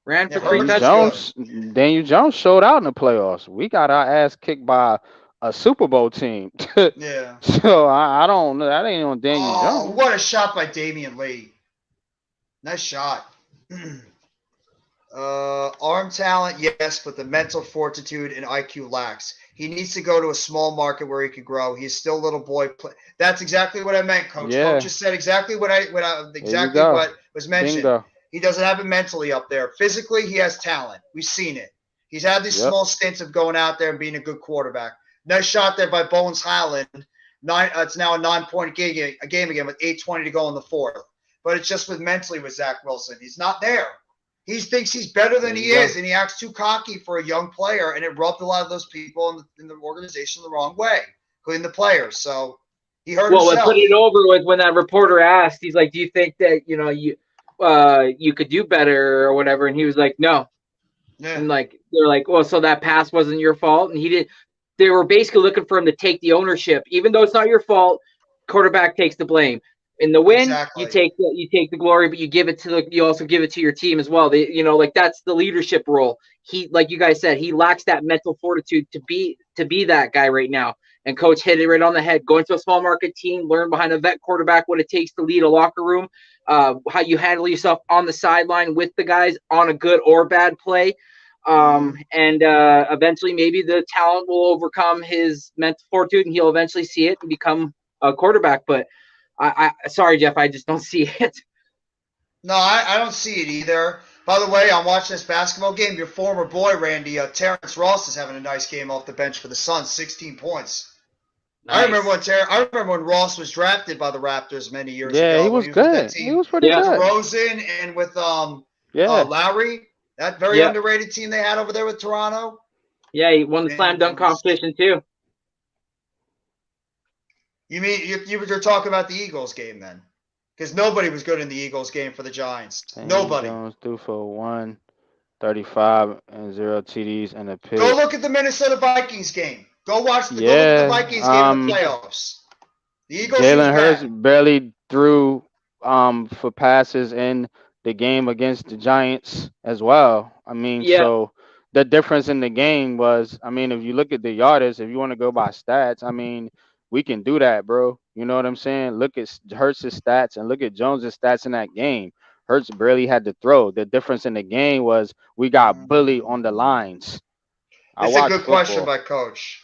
Ran for Yeah, three Hurts is touchdowns. Daniel Jones showed out in the playoffs. We got our ass kicked by a Super Bowl team. Yeah. So I don't know. That ain't on Daniel Oh, Jones. what a shot by Damian Lee. Nice shot. Arm talent, yes, but the mental fortitude and IQ lacks. He needs to go to a small market where he could grow. He's still a little boy. That's exactly what I meant, Coach. Yeah. Coach just said exactly what Go. was mentioned. Bingo. He doesn't have it mentally up there. Physically, he has talent. We've seen it. He's had these Yep. small stints of going out there and being a good quarterback. Nice shot there by Bones Highland. It's now a 9-point game again with 8:20 to go in the fourth. But it's just with mentally with Zach Wilson. He's not there. He thinks he's better than he is, and he acts too cocky for a young player, and it rubbed a lot of those people in the organization the wrong way, including the players. So he hurt himself. What put it over was when that reporter asked, he's like, "Do you think that you could do better or whatever?" And he was like, "No." Yeah. And like they're like, "Well, so that pass wasn't your fault," and he did. They were basically looking for him to take the ownership, even though it's not your fault. Quarterback takes the blame. In the win, Exactly. you take the glory, but you also give it to your team as well. Like that's the leadership role. He, like you guys said, he lacks that mental fortitude to be that guy right now. And coach hit it right on the head. Going to a small market team, learn behind a vet quarterback what it takes to lead a locker room, how you handle yourself on the sideline with the guys on a good or bad play. And eventually maybe the talent will overcome his mental fortitude and he'll eventually see it and become a quarterback. But I sorry, Jeff, I just don't see it. No, I don't see it either. By the way, I'm watching this basketball game. Your former boy, Randy, Terrence Ross is having a nice game off the bench for the Suns, 16 points. Nice. I remember when Ross was drafted by the Raptors many years ago. Yeah, he was good. He was pretty good. With DeRozan and with Lowry, that very underrated team they had over there with Toronto. Yeah, he won the slam dunk competition too. You mean you're talking about the Eagles game then? Because nobody was good in the Eagles game for the Giants. Nobody. Jones threw for 135 and 0 TDs and a pick. Go look at the Minnesota Vikings game. Go watch go look at the Vikings game in the playoffs. The Eagles. Jalen Hurts barely threw for passes in the game against the Giants as well. I mean, so the difference in the game was, I mean, if you look at the yardage, if you want to go by stats, I mean, we can do that, bro. You know what I'm saying? Look at Hurts' stats and look at Jones' stats in that game. Hurts barely had to throw. The difference in the game was we got bullied on the lines. It's a good question by Coach.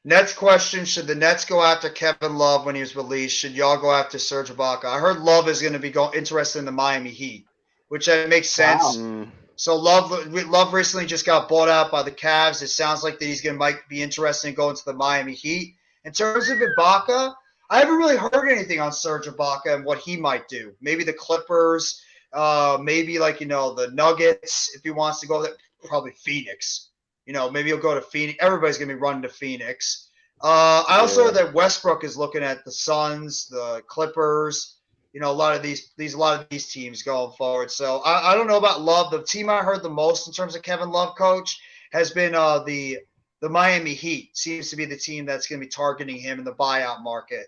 Nets question, should the Nets go after Kevin Love when he was released? Should y'all go after Serge Ibaka? I heard Love is going to be interested in the Miami Heat, which makes sense. Wow. So Love recently just got bought out by the Cavs. It sounds like that might be interested in going to the Miami Heat. In terms of Ibaka, I haven't really heard anything on Serge Ibaka and what he might do. Maybe the Clippers, maybe the Nuggets if he wants to go there. Probably Phoenix. Maybe he'll go to Phoenix. Everybody's going to be running to Phoenix. I also heard that Westbrook is looking at the Suns, the Clippers. A lot of these teams going forward. So I don't know about Love. The team I heard the most in terms of Kevin Love, Coach, has been the Miami Heat. Seems to be the team that's going to be targeting him in the buyout market.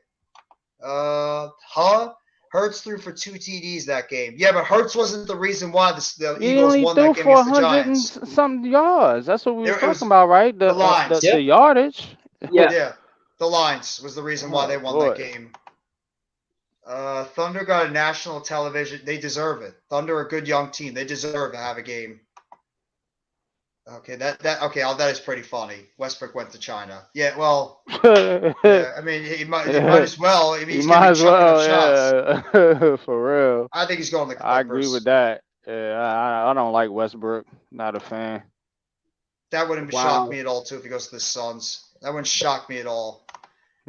Hurts threw for 2 TDs that game. Yeah, but Hurts wasn't the reason why the Eagles won that game against the Giants. And some yards. That's what we were talking about, right? The lines. The yardage. Yeah. The lines was the reason why they won that game. Thunder got a national television. They deserve it. Thunder are a good young team. They deserve to have a game. Okay, that is pretty funny. Westbrook went to China. Yeah, well, I mean, he might as well. I mean, he's going to be chucking up shots. For real. I think he's going to the Clippers. I agree with that. Yeah, I don't like Westbrook. Not a fan. That wouldn't shock me at all, too, if he goes to the Suns. That wouldn't shock me at all.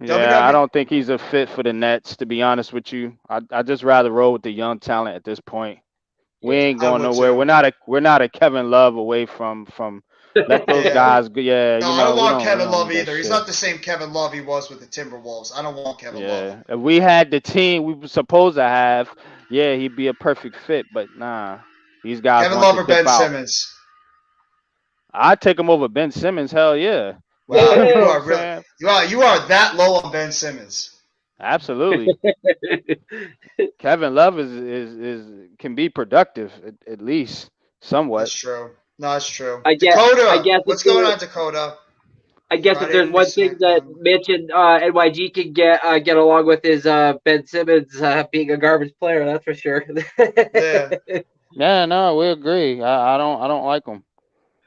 Yeah, I don't think he's a fit for the Nets, to be honest with you. I'd just rather roll with the young talent at this point. We ain't going nowhere. Too. We're not a Kevin Love away from let those guys go. Yeah, no, I don't want Kevin Love either. He's not the same Kevin Love he was with the Timberwolves. I don't want Kevin Love. If we had the team we were supposed to have, he'd be a perfect fit. But nah, these guys. Kevin Love or Ben Simmons? I'd take him over Ben Simmons. Hell yeah. Wow, you are that low on Ben Simmons. Absolutely. Kevin Love is can be productive at least. somewhat. That's true. No, that's true. I Dakota, guess what's going on, Dakota? if there's Friday Night one thing that SmackDown. Mitch and NYG can get along with is Ben Simmons being a garbage player. That's for sure. Yeah. Yeah, no, we agree. I don't like him.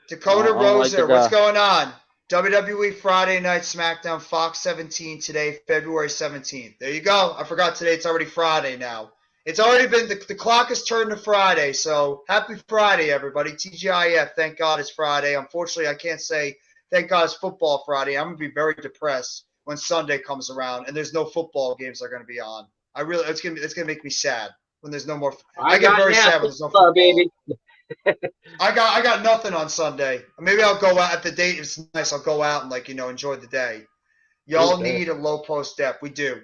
Dakota I don't like the Roser, what's guy. going on? WWE Friday Night SmackDown, Fox 17 today, February 17th. There you go. I forgot today. It's already Friday now. It's already been, the clock has turned to Friday, so happy Friday, everybody. TGIF, thank God it's Friday. Unfortunately, I can't say thank God it's football Friday. I'm going to be very depressed when Sunday comes around and there's no football games that are going to be on. It's going to make me sad when there's no more. I get very sad when there's no football. Baby. I got nothing on Sunday. Maybe I'll go out at the date. If it's nice, I'll go out and enjoy the day. Y'all need a low post depth. We do.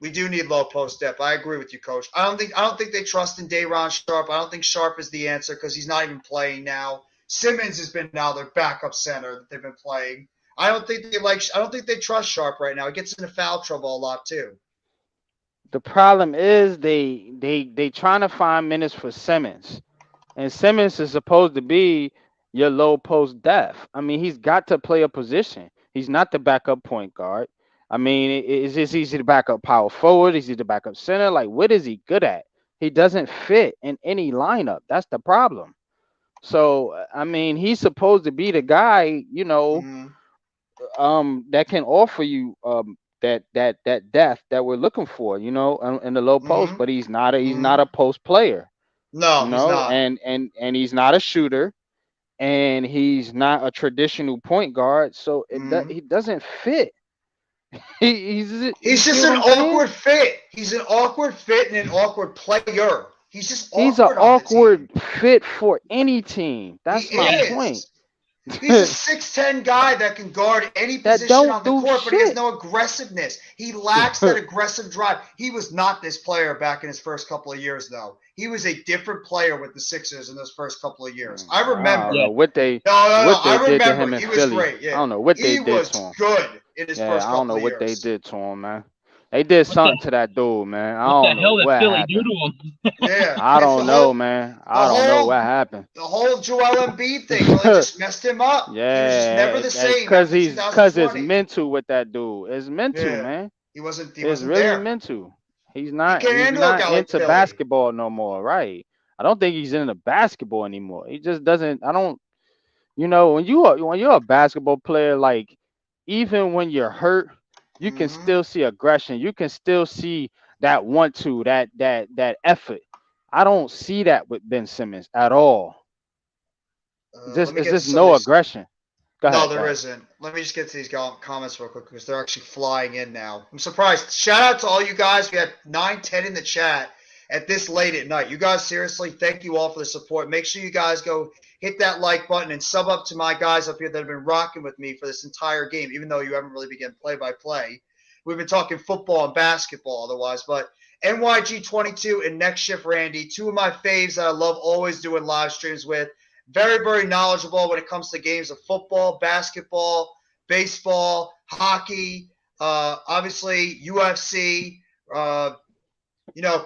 We do need low post depth. I agree with you, Coach. I don't think they trust in Dayron Sharp. I don't think Sharp is the answer because he's not even playing now. Simmons has been now their backup center that they've been playing. I don't think they trust Sharp right now. He gets into foul trouble a lot too. The problem is they trying to find minutes for Simmons. And Simmons is supposed to be your low post depth. I mean, he's got to play a position. He's not the backup point guard. I mean, is this easy to back up power forward? Is he the backup center? Like, what is he good at? He doesn't fit in any lineup. That's the problem. So, I mean, he's supposed to be the guy, that can offer you that depth that we're looking for, in the low post. But he's not a post player. No, he's not. And he's not a shooter, and he's not a traditional point guard, so he doesn't fit. He's just an awkward fit. He's an awkward fit and an awkward player. He's just awkward. He's an awkward fit for any team. That's my point. He's a 6'10" guy that can guard any position on the court, but he has no aggressiveness. He lacks that aggressive drive. He was not this player back in his first couple of years, though. He was a different player with the Sixers in those first couple of years. I remember. I don't know what they did to him in Philly. He was great. Yeah. I don't know what they did to him. He was good in his first couple of years. I don't know what they did to him, man. They did something to that dude, man. I don't know what happened. Do to him? Yeah, I don't know, man. I don't know what happened. The whole Joel Embiid thing really just messed him up. Yeah, he was just never the same. Because it's mental with that dude. It's mental, man. He wasn't really there. Mental. He's not into basketball no more, right? I don't think he's into basketball anymore. He just doesn't. I don't. When you're a basketball player, like even when you're hurt, you can still see aggression. You can still see that that effort. I don't see that with Ben Simmons at all. It's just no aggression. No, there isn't. Let me just get to these comments real quick because they're actually flying in now. I'm surprised. Shout out to all you guys. We had 9-10 in the chat at this late at night. You guys, seriously, thank you all for the support. Make sure you guys go hit that like button and sub up to my guys up here that have been rocking with me for this entire game, even though you haven't really begun play-by-play. We've been talking football and basketball otherwise, but NYG22 and Next Shift Randy, two of my faves that I love always doing live streams with. Very, very knowledgeable when it comes to games of football, basketball, baseball, hockey, obviously UFC,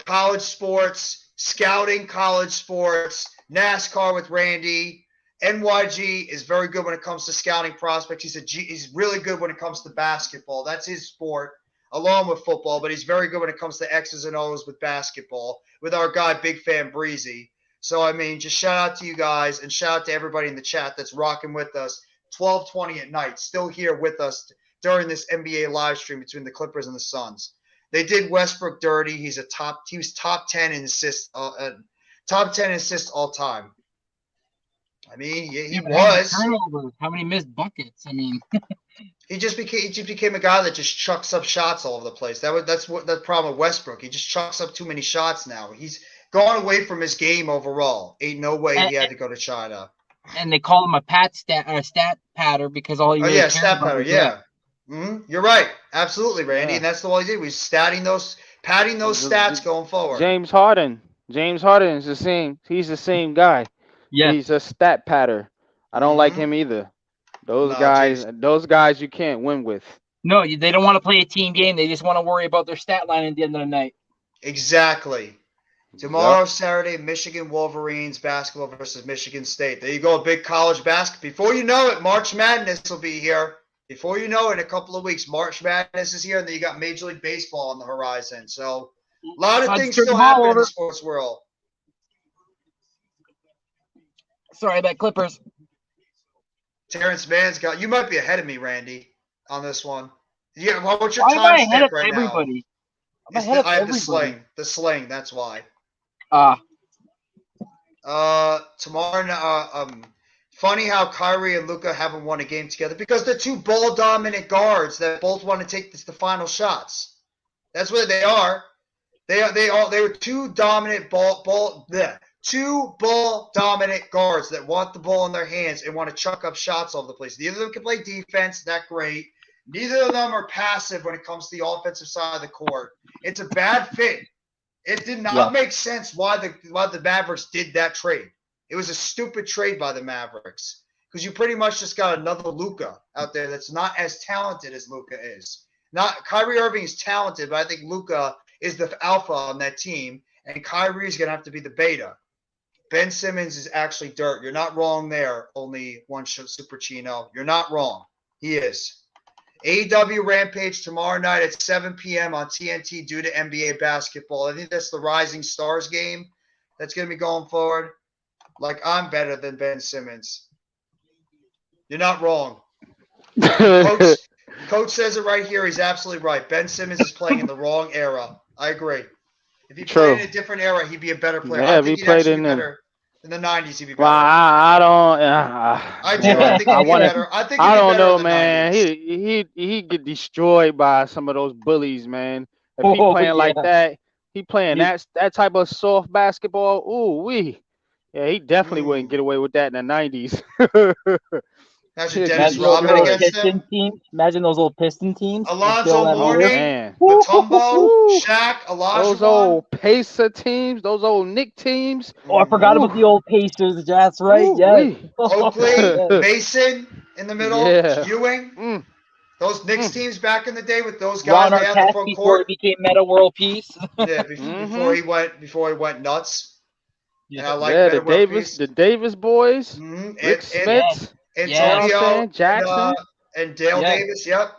college sports, scouting college sports, NASCAR with Randy. NYG is very good when it comes to scouting prospects. He's really good when it comes to basketball. That's his sport, along with football, but he's very good when it comes to X's and O's with basketball, with our guy, Big Fan Breezy. So, I mean, just shout out to you guys and shout out to everybody in the chat that's rocking with us 12:20 at night, still here with us during this NBA live stream between the Clippers and the Suns. They did Westbrook dirty. He was top 10 in assists, top 10 assists all time. I mean, he was. Turnovers. How many missed buckets? I mean, he just became a guy that just chucks up shots all over the place. That's what the problem with Westbrook. He just chucks up too many shots now. He's gone away from his game overall. Ain't no way he had to go to China. And they call him a stat patter because all he really stat patter, yeah. Mm-hmm. You're right, absolutely, Randy, and that's all he did. Was padding those stats going forward. James Harden is the same. He's the same guy. Yeah, he's a stat patter. I don't like him either. Those guys, you can't win with. No, they don't want to play a team game. They just want to worry about their stat line at the end of the night. Exactly. Tomorrow, Saturday, Michigan Wolverines basketball versus Michigan State. There you go, big college basketball. Before you know it, March Madness will be here. Before you know it, in a couple of weeks, March Madness is here, and then you got Major League Baseball on the horizon. So a lot of things still happen in the sports world. Sorry about Clippers. Terrence Mann's got. You might be ahead of me, Randy, on this one. Yeah, what's your Why am I ahead timestamp of right everybody? now? I'm ahead of I have the everybody. sling. The sling. That's why. Tomorrow. Funny how Kyrie and Luka haven't won a game together because they're two ball dominant guards that both want to take the final shots. That's what they are. They were two dominant two ball dominant guards that want the ball in their hands and want to chuck up shots all over the place. Neither of them can play defense that great. Neither of them are passive when it comes to the offensive side of the court. It's a bad fit. It did not make sense why the Mavericks did that trade. It was a stupid trade by the Mavericks because you pretty much just got another Luka out there that's not as talented as Luka is. Not Kyrie Irving is talented, but I think Luka is the alpha on that team, and Kyrie is going to have to be the beta. Ben Simmons is actually dirt. You're not wrong there. Only one Super Chino. You're not wrong. He is. AEW Rampage tomorrow night at 7 p.m. on TNT due to NBA basketball. I think that's the Rising Stars game that's going to be going forward. Like, I'm better than Ben Simmons. You're not wrong. Coach says it right here. He's absolutely right. Ben Simmons is playing in the wrong era. I agree. If he played in a different era, he'd be a better player. Yeah, I think he'd actually be better. In the 90s, he'd be better. Well, I don't. I do. I think he'd be better. I think he'd be better in the 90s. He get destroyed by some of those bullies, man. If he playing like that, he playing that type of soft basketball. Yeah, he definitely wouldn't get away with that in the 90s. Imagine Dennis Rodman against him. Imagine those old Piston teams. Alonzo Mourning, Mutombo, Shaq, Olajuwon. Those old Pacer teams, those old Knick teams. Oh, I forgot about the old Pacers. That's right. Yeah. Oakley, Mason in the middle, Ewing. Those Knicks teams back in the day with those guys Ron Artest before he became Meta World Peace. Yeah, before he went nuts. Yeah, and I like the Davis boys, Rick Smith, Antonio Jackson, and Dale Davis. Yep.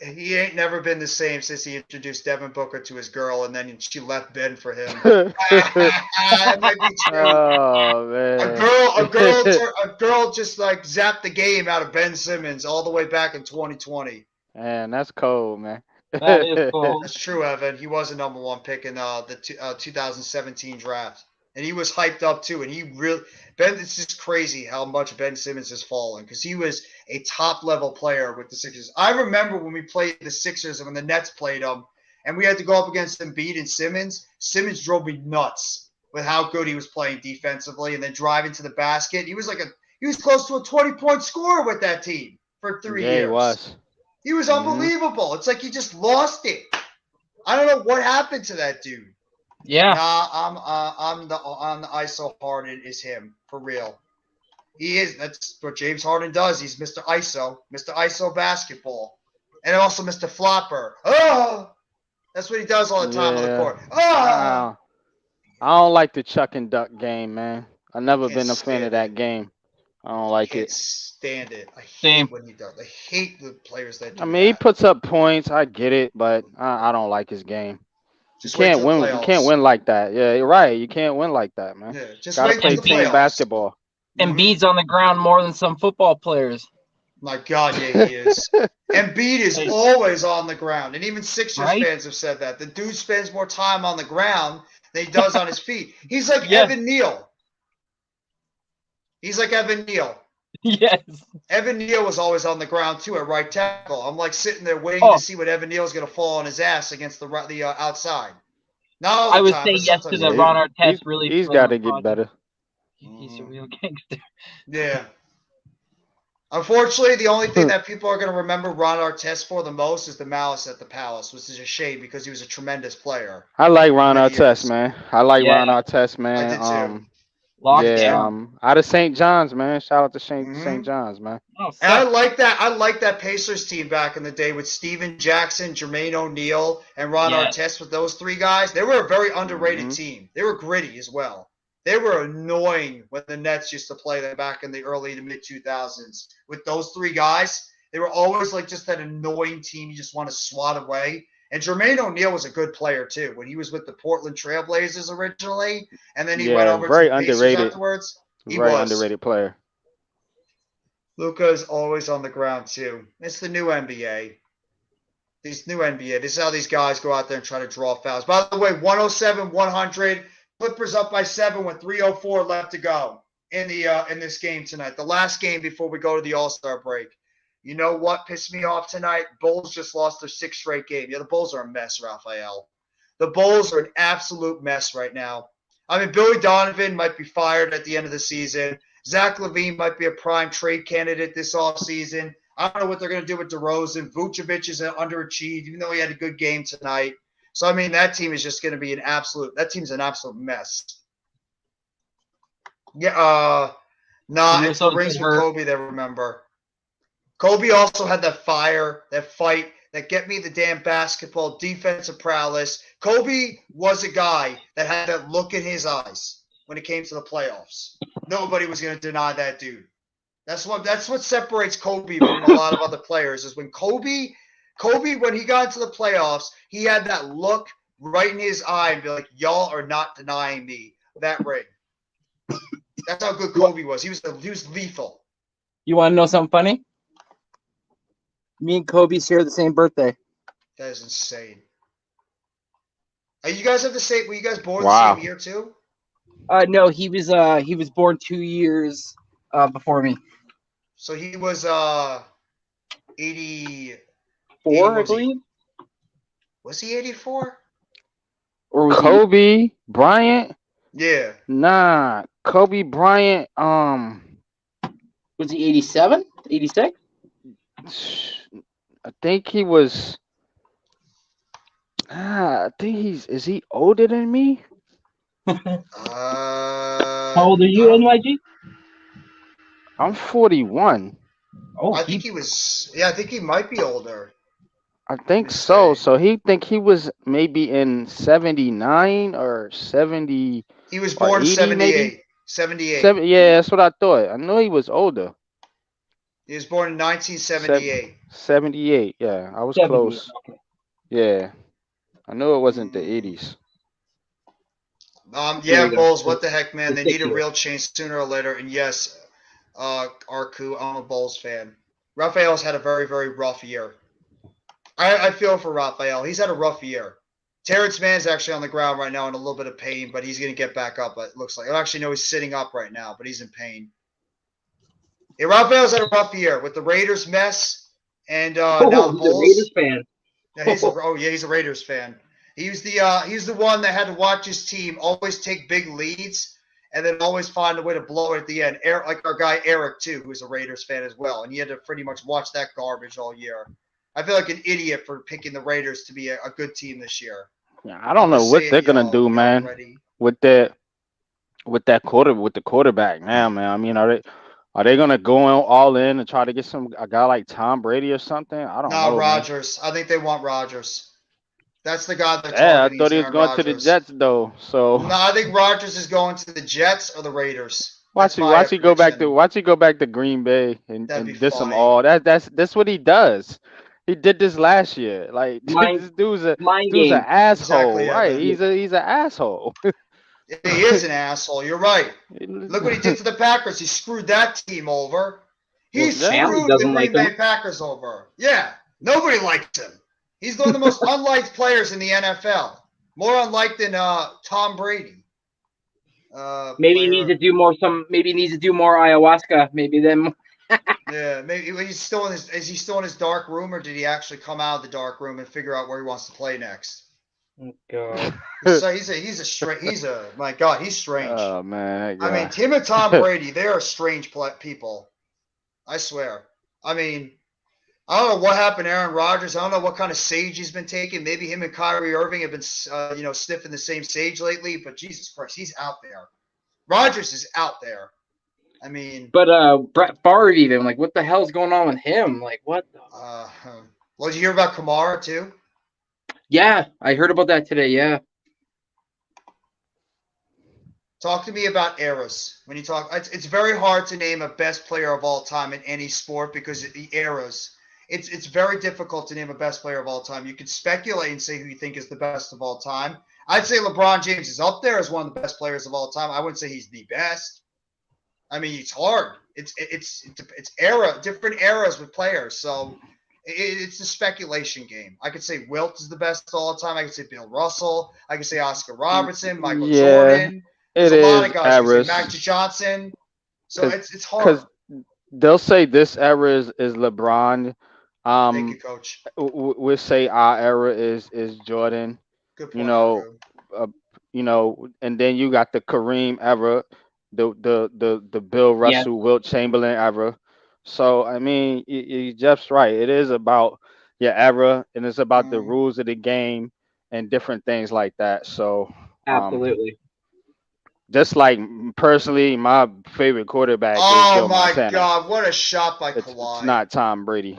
He ain't never been the same since he introduced Devin Booker to his girl, and then she left Ben for him. That might be true. Oh man! A girl just like zapped the game out of Ben Simmons all the way back in 2020. Man, that's cold, man. That is cold. That's true, Evan. He was a number one pick in the 2017 draft, and he was hyped up too. And it's just crazy how much Ben Simmons has fallen because he was a top level player with the Sixers. I remember when we played the Sixers and when the Nets played them, and we had to go up against Embiid and Simmons. Simmons drove me nuts with how good he was playing defensively, and then driving to the basket. He was close to a 20-point scorer with that team for 3 years. He was. He was unbelievable. It's like he just lost it. I don't know what happened to that dude. Yeah. On the ISO Harden is him for real. He is. That's what James Harden does. He's Mr. ISO basketball, and also Mr. Flopper. Oh, that's what he does all the time on the court. Oh. I don't like the chuck and duck game, man. I've never been a fan of that game. I don't like it. Stand it. I hate when he does. I hate the players that do that. He puts up points. I get it, but I don't like his game. You can't win. You can't win like that. Yeah, you're right. You can't win like that, man. Yeah, gotta play team basketball. Embiid's on the ground more than some football players. My God, yeah, he is. Embiid is always on the ground, and even Sixers fans have said that. The dude spends more time on the ground than he does on his feet. He's like Evan Neal. He's like Evan Neal. Yes. Evan Neal was always on the ground too at right tackle. I'm like sitting there waiting to see what Evan Neal's going to fall on his ass against the outside. Not all the time. I would say yes to the Ron Artest. He's got to get better. He's a real gangster. Yeah. Unfortunately, the only thing that people are going to remember Ron Artest for the most is the Malice at the Palace, which is a shame because he was a tremendous player. I like Ron Artest, man. I like Ron Artest, man. I did too. Lockdown. Out of St. John's, man. Shout out to St. Mhm. John's, man. Oh, And I sick. like that. I like that Pacers team back in the day with Steven Jackson, Jermaine O'Neal, and Ron Yes. Artest. With those three guys, they were a very underrated Mhm. team. They were gritty as well. They were annoying when the Nets used to play them back in the early to mid 2000s. With those three guys, they were always like just that annoying team you just want to swat away. And Jermaine O'Neal was a good player too when he was with the Portland Trailblazers originally, and then he went Yeah, over to the very Pacers underrated. afterwards. He Very was. underrated player. Luka is always on the ground too. It's the new NBA. These new NBA. This is how these guys go out there and try to draw fouls. By the way, 107-100. Clippers up by 7 with 3:04 left to go in this game tonight. The last game before we go to the All-Star break. You know what pissed me off tonight? Bulls just lost their 6th straight game. Yeah, the Bulls are a mess, Raphael. The Bulls are an absolute mess right now. I mean, Billy Donovan might be fired at the end of the season. Zach LaVine might be a prime trade candidate this offseason. I don't know what they're going to do with DeRozan. Vucevic is underachieved, even though he had a good game tonight. So, I mean, that team is just going to be that team's an absolute mess. Yeah, it's the rings for Kobe that remember. Kobe also had that fire, that fight, that get me the damn basketball, defensive prowess. Kobe was a guy that had that look in his eyes when it came to the playoffs. Nobody was going to deny that dude. That's what separates Kobe from a lot of other players is when Kobe, when he got into the playoffs, he had that look right in his eye and be like, y'all are not denying me that ring. That's how good Kobe was. He was lethal. You want to know something funny? Me and Kobe share the same birthday. That is insane. Are you guys have the same? Were you guys born Wow. the same year too? No, he was born 2 years before me. So he was 80. 4, I believe. Was he 84? Or was Kobe Bryant? Yeah. Nah, Kobe Bryant. Was he 87? 86? I think he was. I think is he older than me? How old are you, NYG? I'm 41. Oh, I think he was. Yeah, I think he might be older. I think so. So he was maybe in 79 or 70. He was or born 80 78. maybe? 78. Yeah, that's what I thought. I knew he was older. He was born in 1978. 78. Yeah, I was 78, close. okay. Yeah, I knew it wasn't the 80s. Yeah, Bulls. What the heck, man? They need a real change sooner or later. And yes, Arku, I'm a Bulls fan. Raphael's had a very, very rough year. I feel for Raphael. He's had a rough year. Terrence Mann's actually on the ground right now in a little bit of pain, but he's going to get back up, it looks like. I actually know he's sitting up right now, but he's in pain. Yeah, Raphael's had a rough year with the Raiders mess and now the Bulls. He's a Raiders fan. Yeah, he's a Raiders fan. He's the one that had to watch his team always take big leads and then always find a way to blow it at the end. Like our guy Eric, too, who's a Raiders fan as well, and he had to pretty much watch that garbage all year. I feel like an idiot for picking the Raiders to be a good team this year. Yeah, I don't know what they're gonna do, man. With the quarterback now, man. I mean, are they gonna go all in and try to get a guy like Tom Brady or something? I don't know. Rodgers. Man. I think they want Rodgers. That's the guy they're targeting. I thought he was Aaron going Rodgers. to the Jets though. So no, I think Rodgers is going to the Jets or the Raiders. Watch he go back to Green Bay and diss them all. That's what he does. He did this last year. Like this dude's an asshole, exactly, right? He's an asshole. He is an asshole. You're right. Look what he did to the Packers. He screwed that team over. He screwed the Green Bay Packers over. Yeah, nobody likes him. He's one of the most unliked players in the NFL. More unliked than Tom Brady. Maybe he needs to do more. Maybe he needs to do more ayahuasca. Maybe then. Yeah, maybe is he still in his dark room, or did he actually come out of the dark room and figure out where he wants to play next? Oh God. So he's my God, he's strange. Oh man, I mean, him and Tom Brady, they are strange people. I swear. I mean, I don't know what happened to Aaron Rodgers. I don't know what kind of sage he's been taking. Maybe him and Kyrie Irving have been, sniffing the same sage lately. But Jesus Christ, he's out there. Rodgers is out there. I mean, but Brett Favre even like, what the hell's going on with him? Like, what? Well, did you hear about Kamara too? Yeah, I heard about that today. Yeah. Talk to me about eras. When you talk, it's very hard to name a best player of all time in any sport because the eras. It's very difficult to name a best player of all time. You could speculate and say who you think is the best of all time. I'd say LeBron James is up there as one of the best players of all time. I wouldn't say he's the best. I mean, it's hard. It's different eras with players. So it's a speculation game. I could say Wilt is the best of all time. I could say Bill Russell. I could say Oscar Robertson, Michael Jordan. There's a lot of guys. You can say Magic Johnson. So it's hard. Because they'll say this era is LeBron. Thank you, Coach. We'll say our era is Jordan. Good point. And then you got the Kareem era, the Bill Russell, Wilt Chamberlain era. So I mean, Jeff's right. It is about your era, and it's about the rules of the game and different things like that. So absolutely. Just like personally, my favorite quarterback is Joe Montana. Oh my God! What a shot by Kawhi! It's not Tom Brady.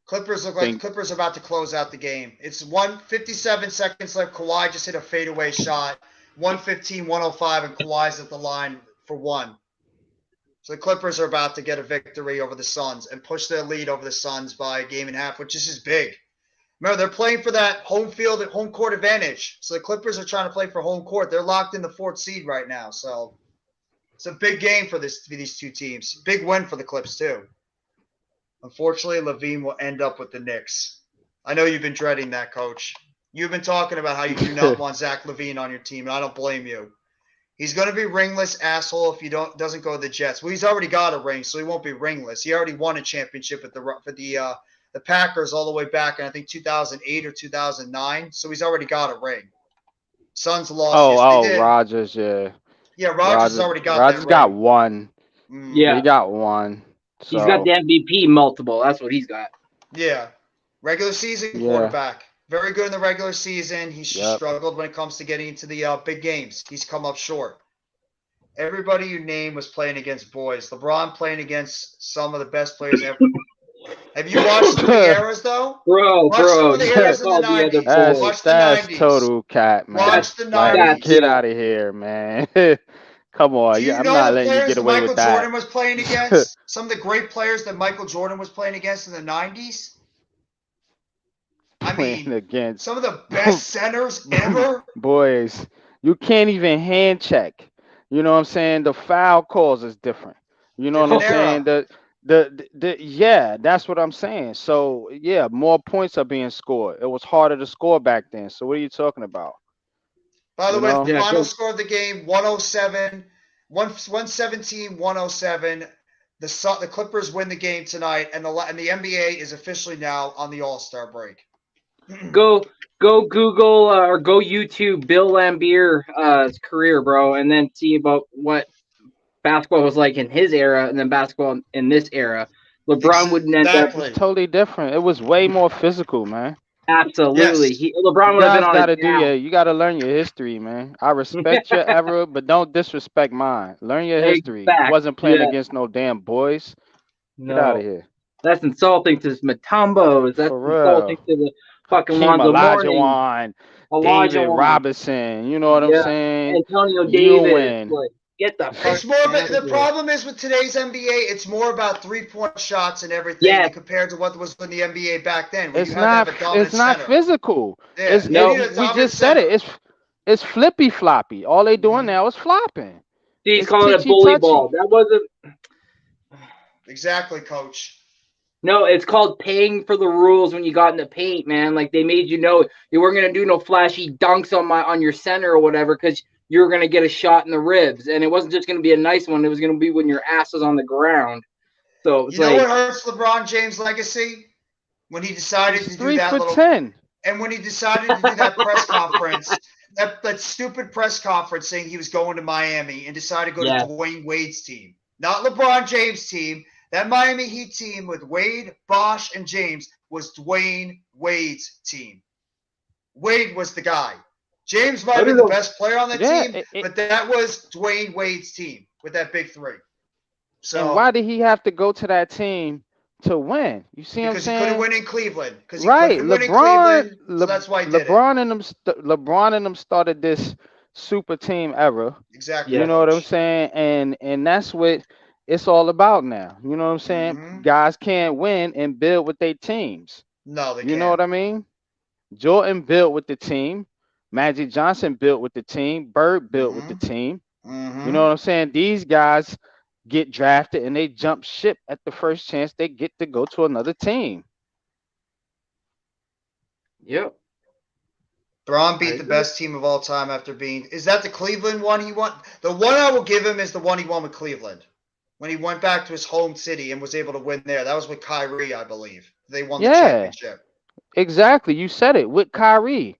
Clippers look like the Clippers are about to close out the game. It's 1:57 seconds left. Kawhi just hit a fadeaway shot. 1:15, 1:05, and Kawhi's at the line for one. So the Clippers are about to get a victory over the Suns and push their lead over the Suns by a game and a half, which is big. Remember, they're playing for that home court advantage. So the Clippers are trying to play for home court. They're locked in the 4th seed right now. So it's a big game for these two teams. Big win for the Clips, too. Unfortunately, Levine will end up with the Knicks. I know you've been dreading that, Coach. You've been talking about how you do not want Zach LaVine on your team, and I don't blame you. He's going to be ringless asshole if he doesn't go to the Jets. Well, he's already got a ring, so he won't be ringless. He already won a championship for the Packers all the way back in, I think, 2008 or 2009. So he's already got a ring. Suns lost. Rodgers, yeah. Yeah, Rodgers already got Rodgers that got ring. one. Yeah. He got one. So. He's got the MVP multiple. That's what he's got. Yeah. Regular season quarterback. Very good in the regular season. He's struggled when it comes to getting into the big games. He's come up short. Everybody you named was playing against boys. LeBron playing against some of the best players ever. Have you watched the big eras, though? Watch some of the eras in the 90s. Watch the 90s. That's total cat, man. Watch the 90s. Get out of here, man. Come on. Do you I'm know not the letting you players get away Michael with that. Jordan was playing against? Some of the great players that Michael Jordan was playing against in the 90s? I mean, some of the best centers ever. Boys, you can't even hand check. You know what I'm saying? The foul calls is different. You know what I'm saying? Yeah, that's what I'm saying. So yeah, more points are being scored. It was harder to score back then. So what are you talking about? By the way, the final score of the game, 117, 107. The Clippers win the game tonight, and the NBA is officially now on the All-Star break. Go Google or go YouTube Bill Laimbeer's career, bro, and then see about what basketball was like in his era and then basketball in this era. LeBron wouldn't end up. It's totally different. It was way more physical, man. Absolutely. Yes. LeBron would have been on you got to learn your history, man. I respect your era, but don't disrespect mine. Learn your history. You wasn't playing against no damn boys. Get out of here. That's insulting to Matombos. That's insulting to the fucking Lonzo Mourning. David Robinson. You know what I'm saying? Antonio Davis. Get the fuck. It's more of the problem is with today's NBA, it's more about 3-point shots and everything compared to what was in the NBA back then. It's not physical. Yeah. We just said it. It's flippy floppy. All they doing now is flopping. He's calling it bully ball. That wasn't exactly, Coach. No, it's called paying for the rules when you got in the paint, man. Like they made you know you weren't gonna do no flashy dunks on your center or whatever because you were gonna get a shot in the ribs, and it wasn't just gonna be a nice one. It was gonna be when your ass was on the ground. So you know what hurts LeBron James' legacy? When he decided to do that little 10. And when he decided to do that press conference, that stupid press conference saying he was going to Miami and decided to go to Dwayne Wade's team, not LeBron James' team. That Miami Heat team with Wade, Bosh, and James was Dwayne Wade's team. Wade was the guy. James might I have been don't the know. best player on the Yeah, team, but that was Dwayne Wade's team with that big three. and why So did he have to go to that team to win? You see what I'm because he couldn't saying? win in Cleveland. Because he Right. couldn't win in Cleveland, so that's why he did it. LeBron and them started this super team era. Exactly, You Yeah. know what I'm Coach. saying? And that's what it's all about now. You know what I'm saying? Hmm. Guys can't win and build with their teams. No, they You know can't. what I mean? Jordan built with the team. Magic Johnson built with the team. Bird built with the Hmm. team. You know Hmm. what I'm saying? These guys get drafted and they jump ship at the first chance they get to go to another team. Yep. Braun I beat the agree. best team of all time after being. Is that the Cleveland one he won? The one I will give him is the one he won with Cleveland when he went back to his home city and was able to win there. That was with Kyrie, I believe. They won the Yeah, championship. exactly. You said it with Kyrie,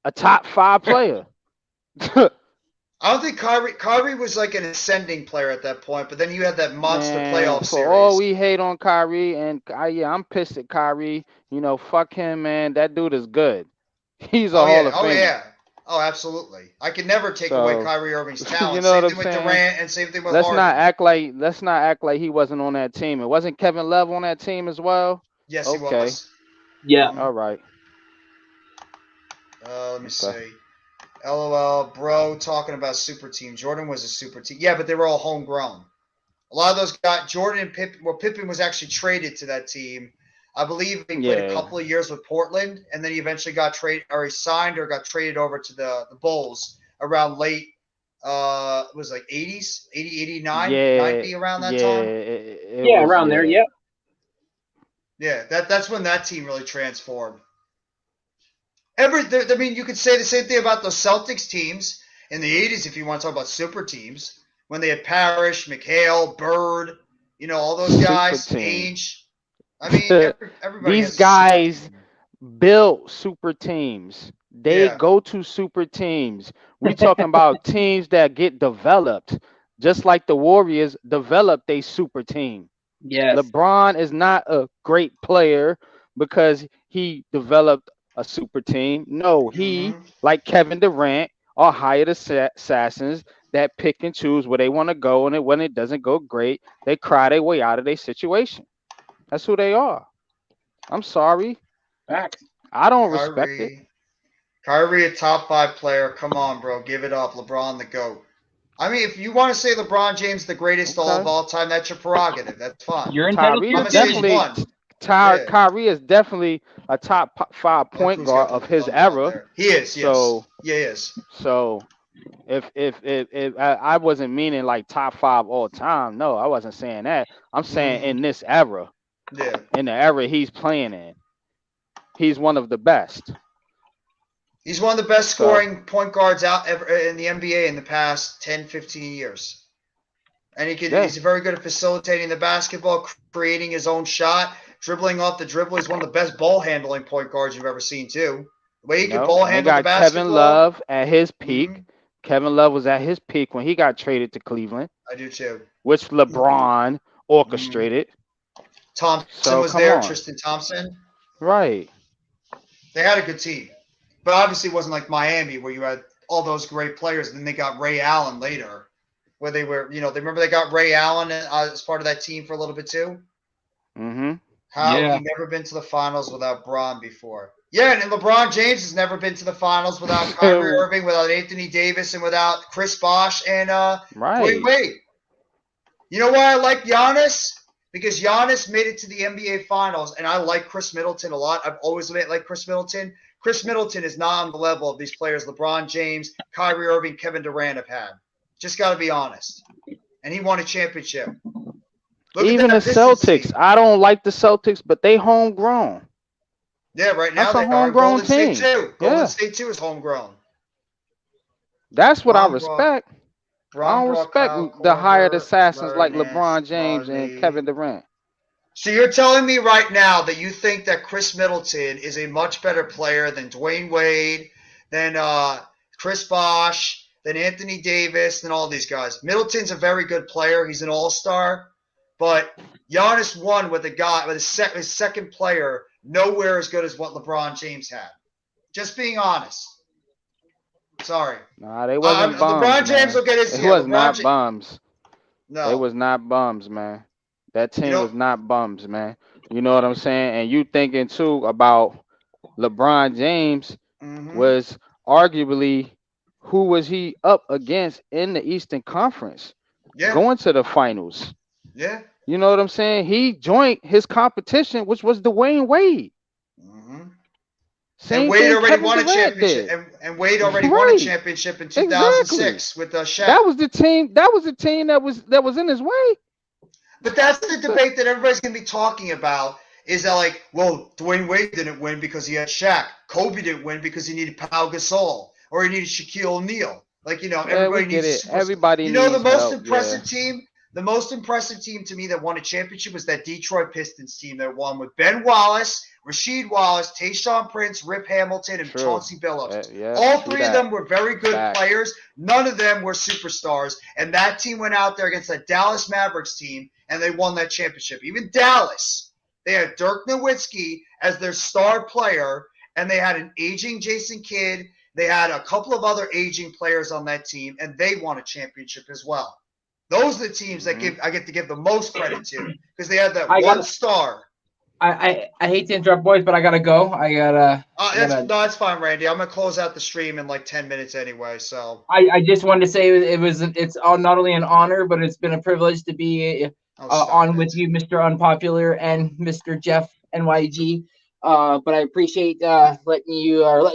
a top 5 player. I don't think Kyrie was like an ascending player at that point, but then you had that monster Man, playoff for all series. we hate on Kyrie, and yeah, I'm pissed at Kyrie. You know, fuck him, man. That dude is good. He's a Oh Hall yeah, of oh Famer. yeah, oh absolutely. I can never take away So, Kyrie Irving's you talent. know what Same I'm thing with saying? Durant and same thing with Let's not Harden. act like he wasn't on that team. It wasn't Kevin Love on that team as well. Yes, he Okay, was. Yeah. Mhm. all right, Let me okay. see. LOL, bro, talking about super team. Jordan was a super team. Yeah, but they were all homegrown. A lot of those guys, Jordan and Pippen, well, Pippen was actually traded to that team. I believe he played a Yeah, couple of years with Portland, and then he eventually got traded, or he signed or got traded over to the Bulls around late, it was like 80s, 80, 89, yeah, 90 around that yeah. time. It Yeah, was around there. yeah. Yep. Yeah, that's when that team really transformed. I mean, you could say the same thing about those Celtics teams in the 80s if you want to talk about super teams. When they had Parrish, McHale, Bird, all those Super guys, team. Ainge. I mean, everybody These has a super guys team. built super teams. They Yeah. go to super teams. We talking about teams that get developed, just like the Warriors developed a super team. Yes. LeBron is not a great player because he developed a super team. No, he, Mm-hmm. like Kevin Durant, are hired assassins that pick and choose where they want to go, and when it doesn't go great, they cry their way out of their situation. That's who they are. I'm sorry. Facts. I don't respect it. Kyrie, a top 5 player. Come on, bro. Give it up. LeBron, the GOAT. I mean, if you want to say LeBron James, the greatest of Okay. all time, that's your prerogative. That's fine. You're entitled to Tyree your I'm is going to say he's opinion. definitely one. Yeah. Kyrie is definitely a top 5 Look point who's got guard the of his thumbs out era. there. He is, yes. So Yeah, he is. so if I wasn't meaning like top 5 all time. No, I wasn't saying that. I'm saying Mm-hmm. in this era, Yeah. in the era he's playing in, he's one of the best. He's one of the best So scoring point guards out ever in the NBA in the past 10, 15 years. And yeah, he's very good at facilitating the basketball, creating his own shot, dribbling off the dribble. He's one of the best ball handling point guards you've ever seen, too. The way he can ball and they handle the got Kevin basketball. Love at his Mm-hmm. peak. Kevin Love was at his peak when he got traded to Cleveland, I do, too. which LeBron Mm-hmm. orchestrated. Thompson So was come there, on. Tristan Thompson. Right. They had a good team. But obviously it wasn't like Miami where you had all those great players, and then they got Ray Allen later. Where they were, they remember they got Ray Allen as part of that team for a little bit, too? Mm-hmm. How Yeah. he never been to the finals without Braun before. Yeah, and LeBron James has never been to the finals without Kyrie Irving, without Anthony Davis, and without Chris Bosh and Dwayne Right. Wade. You know why I like Giannis? Because Giannis made it to the NBA Finals, and I like Chris Middleton a lot. I've always liked Chris Middleton. Chris Middleton is not on the level of these players LeBron James, Kyrie Irving, Kevin Durant have had. Just got to be honest. And he won a championship. Look Even at the that Pistons Celtics. team. I don't like the Celtics, but they homegrown. Yeah, right now That's a they are. homegrown Golden State team. too. Golden Yeah. State too is homegrown. That's what I Braun brought, respect. I Braun don't brought respect Kyle the hired Korver, assassins Larry like Nance, LeBron James and Marley. Kevin Durant. So you're telling me right now that you think that Chris Middleton is a much better player than Dwayne Wade, than Chris Bosh, than Anthony Davis, than all these guys. Middleton's a very good player. He's an all-star. But Giannis won with his second player nowhere as good as what LeBron James had. Just being honest. Sorry. Nah, they wasn't bums, LeBron James man. will get his. It Yeah, was LeBron. not bums. They No. was not bums, man. That You team know. was not bums, man. You know what I'm saying? And you thinking too about LeBron James Mm-hmm. was arguably who was he up against in the Eastern Conference Yeah. going to the finals. Yeah. You know what I'm saying? He joined his competition, which was Dwayne Wade. Mm-hmm. And Same Wade thing already Kevin won a Durant championship, did. and Wade already won a Right. championship in Exactly. 2006 with Shaq. That was the team. That was the team that was in his way. But that's the So, debate that everybody's going to be talking about. Is that like, well, Dwayne Wade didn't win because he had Shaq. Kobe didn't win because he needed Pau Gasol or he needed Shaquille O'Neal. Like, yeah, we everybody get needs it. a superstar. Everybody The needs most help. Yeah. impressive team. The most impressive team to me that won a championship was that Detroit Pistons team that won with Ben Wallace, Rasheed Wallace, Tayshaun Prince, Rip Hamilton, and True. Chauncey Billups. Yeah. All True three of that. them were very good Facts. players. None of them were superstars. And that team went out there against that Dallas Mavericks team, and they won that championship. Even Dallas, they had Dirk Nowitzki as their star player, and they had an aging Jason Kidd. They had a couple of other aging players on that team, and they won a championship as well. Those are the teams that I get to give the most credit to because they had that one star. I hate to interrupt, boys, but I gotta go. That's fine, Randy. I'm gonna close out the stream in like 10 minutes anyway. So I just wanted to say it's not only an honor, but it's been a privilege to be on with you, Mr. Unpopular and Mr. Jeff NYG. But I appreciate letting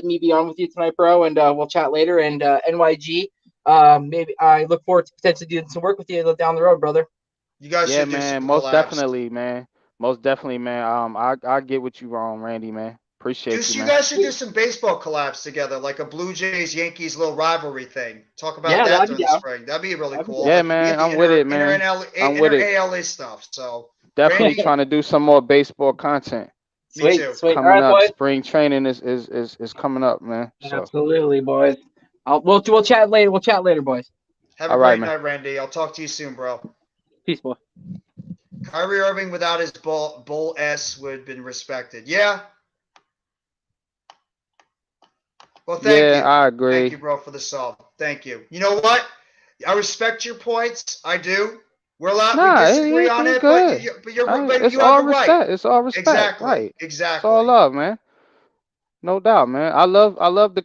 me be on with you tonight, bro. And we'll chat later. And NYG, maybe I look forward to potentially doing some work with you down the road, brother. You guys should do some most collabs. definitely, man. Most definitely, man. I get what you wrong, Randy, man. Appreciate you, man. You guys should do some baseball collabs together, like a Blue Jays Yankees little rivalry thing. Talk about that during the spring. That'd be really cool. Yeah, man. I'm with it, man. I'm with it. AL stuff. So definitely trying to do some more baseball content. Me too. Sweet. Coming right, up, boys. spring training is coming up, man. So. Absolutely, boys. We'll chat later. We'll chat later, boys. Have a great night, Randy. I'll talk to you soon, bro. Peace, boy. Kyrie Irving without his bull S would have been respected. Yeah. Well, thank you. I agree. Thank you, bro, for the sub. Thank you. You know what? I respect your points. I do. We're allowed to disagree on it, but you have the right. It's all respect. Exactly. Right. Exactly. It's all love, man. No doubt, man. I love the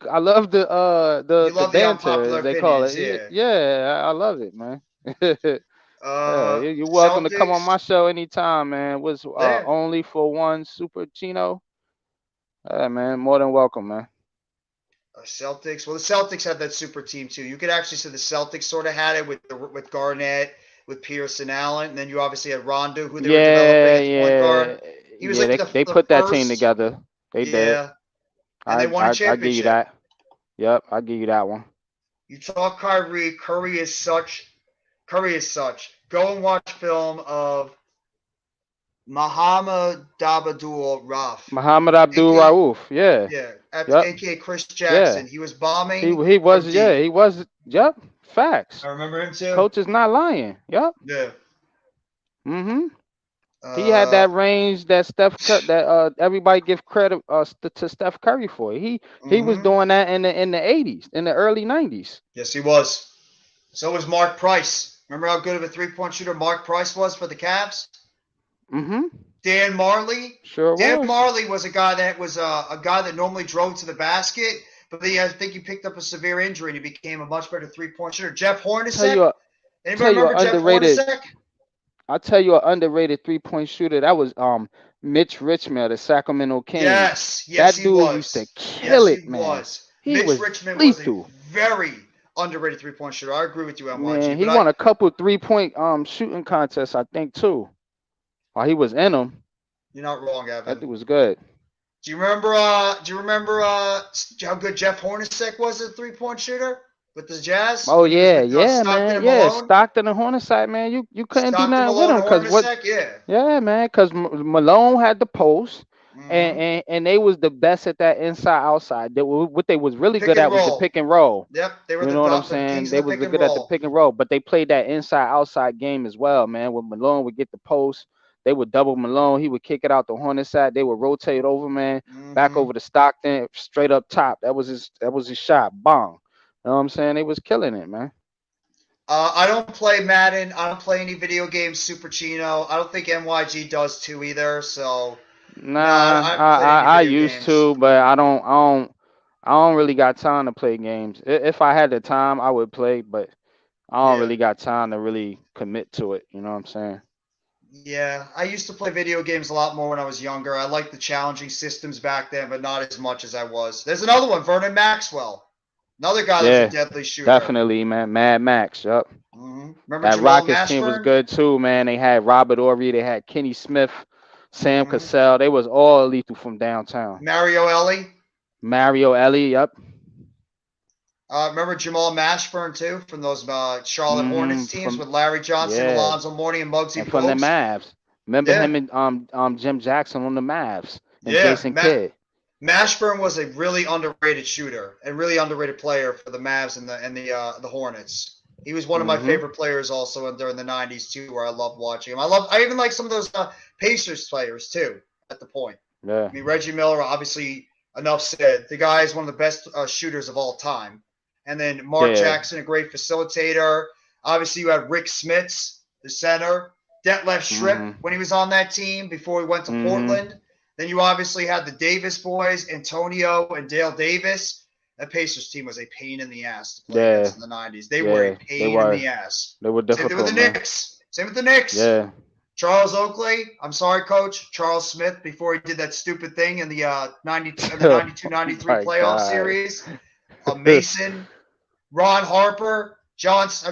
banter, as they call it. Yeah, I love it, man. You're welcome to come on my show anytime, man. Was only for one Super Chino. Man, more than welcome, man. Celtics. Well, the Celtics had that super team too. You could actually say the Celtics sort of had it with Garnett, with Pearson Allen, and then you obviously had Rondo, who they were developing as point guard. He was they put that team together. They did. And they won a championship. I give you that. Yep, I give you that one. You talk Kyrie. Curry is such. Go and watch film of Muhammad Abdul Rauf. Muhammad Abdul Rauf. Yeah. Yeah. AKA Chris Jackson. Yeah. He was bombing. He was. Yeah. He was. Yep. Facts. I remember him too. Coach is not lying. Yep. Yeah. Mm-hmm. He had that range that everybody give credit to Steph Curry for. He was doing that in the 80s, in the early 90s. Yes, he was. So was Mark Price. Remember how good of a three-point shooter Mark Price was for the Cavs? Mm-hmm. Dan Marley. Sure. Dan Marley was a guy that normally drove to the basket, but then I think he picked up a severe injury and he became a much better three-point shooter. Jeff Hornacek. Anybody remember Jeff Hornacek? I'll tell you an underrated three-point shooter. That was Mitch Richmond of the Sacramento Kings. Yes, that dude used to kill it, man. Mitch Richmond lethal. Was a very underrated three-point shooter. I agree with you, MYG. Man, he won a couple three-point shooting contests, I think, too. While he was in them. You're not wrong, Evan. That dude was good. Do you remember how good Jeff Hornacek was as a three-point shooter? With the Jazz? Oh yeah, man. Yeah, Stockton and Hornacek, man. You couldn't do nothing with them because Yeah, man, because Malone had the post, and they was the best at that inside outside. What they was really good at was the pick and roll. Yep, they were. You know what I'm saying? They was good at the pick and roll, but they played that inside outside game as well, man. When Malone would get the post, they would double Malone. He would kick it out the Hornacek. They would rotate over, man, back over to Stockton, straight up top. That was his shot. Bong. You know what I'm saying? They was killing it, man. I don't play Madden. I don't play any video games, Super Chino. I don't think NYG does too either. So, no, Nah, I haven't played any I video used games. to, but I don't really got time to play games. If I had the time, I would play, but I don't Yeah. really got time to really commit to it. You know what I'm saying? Yeah, I used to play video games a lot more when I was younger. I liked the challenging systems back then, but not as much as I was. There's another one, Vernon Maxwell. Another guy that was a Yeah, deadly shooter. definitely, man. Mad Max, yup. Remember That Jamal Rockets team was Mashburn? good too, man. They had Robert Ory, they had Kenny Smith, Sam hmm Cassell. They was all lethal from downtown. Mario Ellie. Mario Ellie, yup. Remember Jamal Mashburn too from those Charlotte Hornets teams From with Larry Johnson, yeah, Alonzo Mourning, and Muggsy and from the Bogues? Mavs. Remember Yeah, him and Jim Jackson on the Mavs and yeah. Jason Kidd. Mashburn was a really underrated shooter and really underrated player for the Mavs and the Hornets. He was one of my Mm-hmm. favorite players also during the '90s too, where I loved watching him. I even like some of those Pacers players too. At the point, Yeah. I mean Reggie Miller, obviously enough said. The guy is one of the best shooters of all time. And then Mark Yeah. Jackson, a great facilitator. Obviously, you had Rick Smits, the center. Detlef Schrempf Mm-hmm. when he was on that team before he went to Mm-hmm. Portland. Then you obviously had the Davis boys, Antonio and Dale Davis. That Pacers team was a pain in the ass to play against in the '90s. They were a Yeah. pain in the ass. They were Same thing with the difficult, man. Knicks. Same with the Knicks. Yeah. Charles Oakley. I'm sorry, Coach. Charles Smith before he did that stupid thing in the 92-93 My playoff God. series. Mason, Ron Harper, John Starks,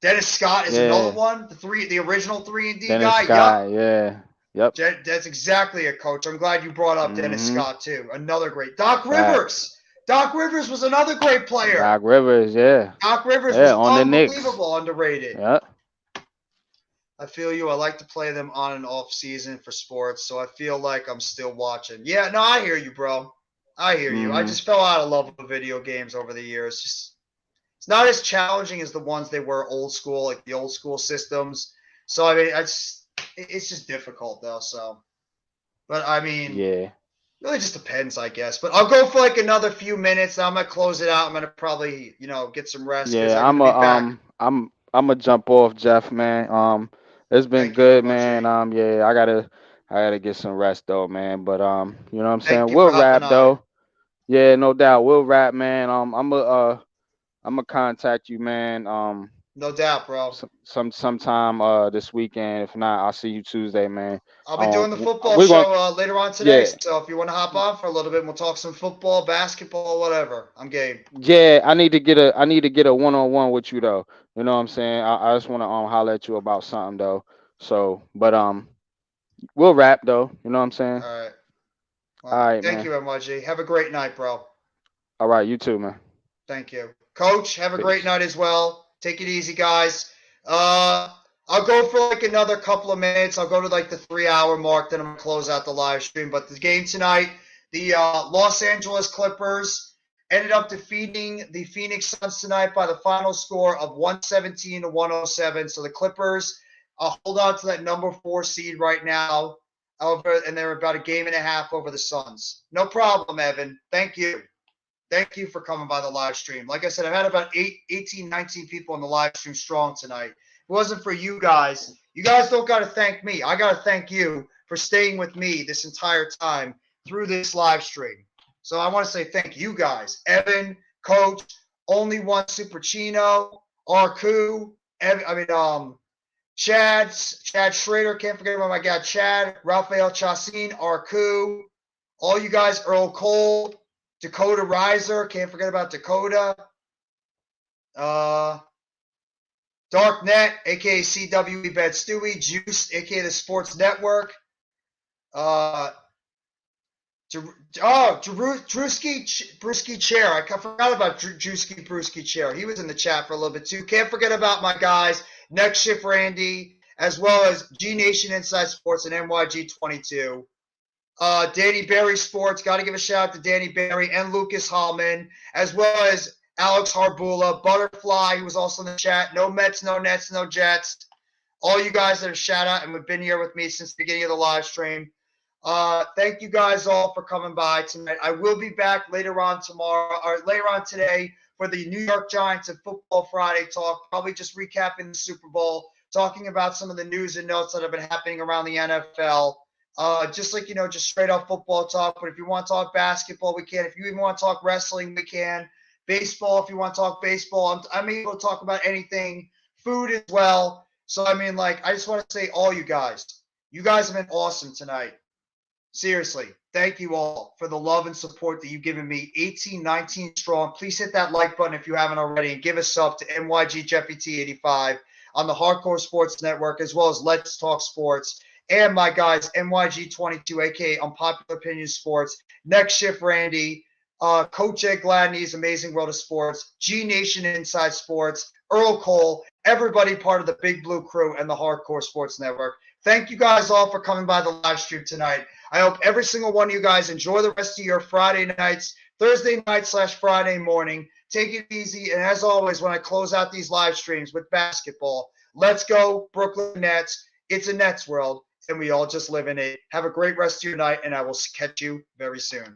Dennis Scott is another one. The original 3-and-D Dennis guy. Scott, yeah. Yep. That's exactly it, Coach. I'm glad you brought up Dennis Mhm. Scott too. Another great. Doc Facts. Rivers. Doc Rivers was another great player. Doc Rivers, yeah. Doc Rivers Yeah, was on the Knicks. unbelievable, underrated. Yep. I feel you. I like to play them on and off season for sports, so I feel like I'm still watching. Yeah, no, I hear you, bro. I hear you. I Mhm. just fell out of love with video games over the years. Just it's not as challenging as the ones they were old school, like the old school systems. So I mean, it's just difficult though. So, but I mean, Yeah. really just depends, I guess. But I'll go for like another few minutes. I'm gonna close it out. I'm gonna probably get some rest because Yeah, I'm gonna be back. I'm gonna jump off, Jeff, man. It's been Thank you, good, man. MLG. Yeah, I gotta get some rest though, man. But you know what I'm Thank saying? you for We'll hopping wrap on. though. Yeah, no doubt. We'll wrap, man. I'm gonna contact you, man. No doubt, bro. Sometime this weekend. If not, I'll see you Tuesday, man. I'll be doing the football We're gonna show later on today. yeah. So if you want to hop on for a little bit, we'll talk some football, basketball, whatever. I'm game. Yeah, I need to get a one-on-one with you though. You know what I'm saying? I just want to holler at you about something though. So, but we'll wrap though. You know what I'm saying? All right. Well, All right, thank man. you, MYG. Have a great night, bro. All right, you too, man. Thank you. Coach, have a great Peace. night as well. Take it easy, guys. I'll go for like another couple of minutes. I'll go to like the 3-hour mark, then I'm going to close out the live stream. But the game tonight, the Los Angeles Clippers ended up defeating the Phoenix Suns tonight by the final score of 117-107. So the Clippers hold on to that number 4 seed right now, and they're about a game and a half over the Suns. No problem, Evan. Thank you. Thank you for coming by the live stream. Like I said, I've had about 18, 19 people on the live stream strong tonight. If it wasn't for you guys don't got to thank me. I got to thank you for staying with me this entire time through this live stream. So I want to say thank you guys. Evan, Coach, Only One Super Chino, Arku, Chad Schrader, can't forget about my guy Chad, Rafael Chassin, Arku, all you guys, Earl Cole, Dakota Riser, can't forget about Dakota. Darknet, aka CWE Bed Stewie, Juice, aka the Sports Network. Brewski Chair. I forgot about Drewski Brewski Chair. He was in the chat for a little bit too. Can't forget about my guys, Next Shift Randy, as well as G Nation Inside Sports and NYG22. Danny Berry Sports, got to give a shout out to Danny Berry and Lucas Hallman, as well as Alex Harbula, Butterfly, who was also in the chat. No Mets, no Nets, no Jets. All you guys that are shout out and have been here with me since the beginning of the live stream. Thank you guys all for coming by tonight. I will be back later on tomorrow or later on today for the New York Giants and Football Friday talk, probably just recapping the Super Bowl, talking about some of the news and notes that have been happening around the NFL. Just like, just straight up football talk. But if you want to talk basketball, we can. If you even want to talk wrestling, we can. Baseball, if you want to talk baseball, I'm able to talk about anything. Food as well. So, I mean, I just want to say all you guys have been awesome tonight. Seriously, thank you all for the love and support that you've given me. 18, 19 strong. Please hit that like button if you haven't already and give a sub to NYG Jeffy T85 on the Hardcore Sports Network, as well as Let's Talk Sports and my guys, NYG22, aka Unpopular Opinion Sports, Next Shift Randy, Coach Ed Gladney's Amazing World of Sports, G Nation Inside Sports, Earl Cole, everybody part of the Big Blue Crew and the Hardcore Sports Network. Thank you guys all for coming by the live stream tonight. I hope every single one of you guys enjoy the rest of your Friday nights, Thursday night / Friday morning. Take it easy. And as always, when I close out these live streams with basketball, let's go Brooklyn Nets. It's a Nets world, and we all just live in it. Have a great rest of your night, and I will catch you very soon.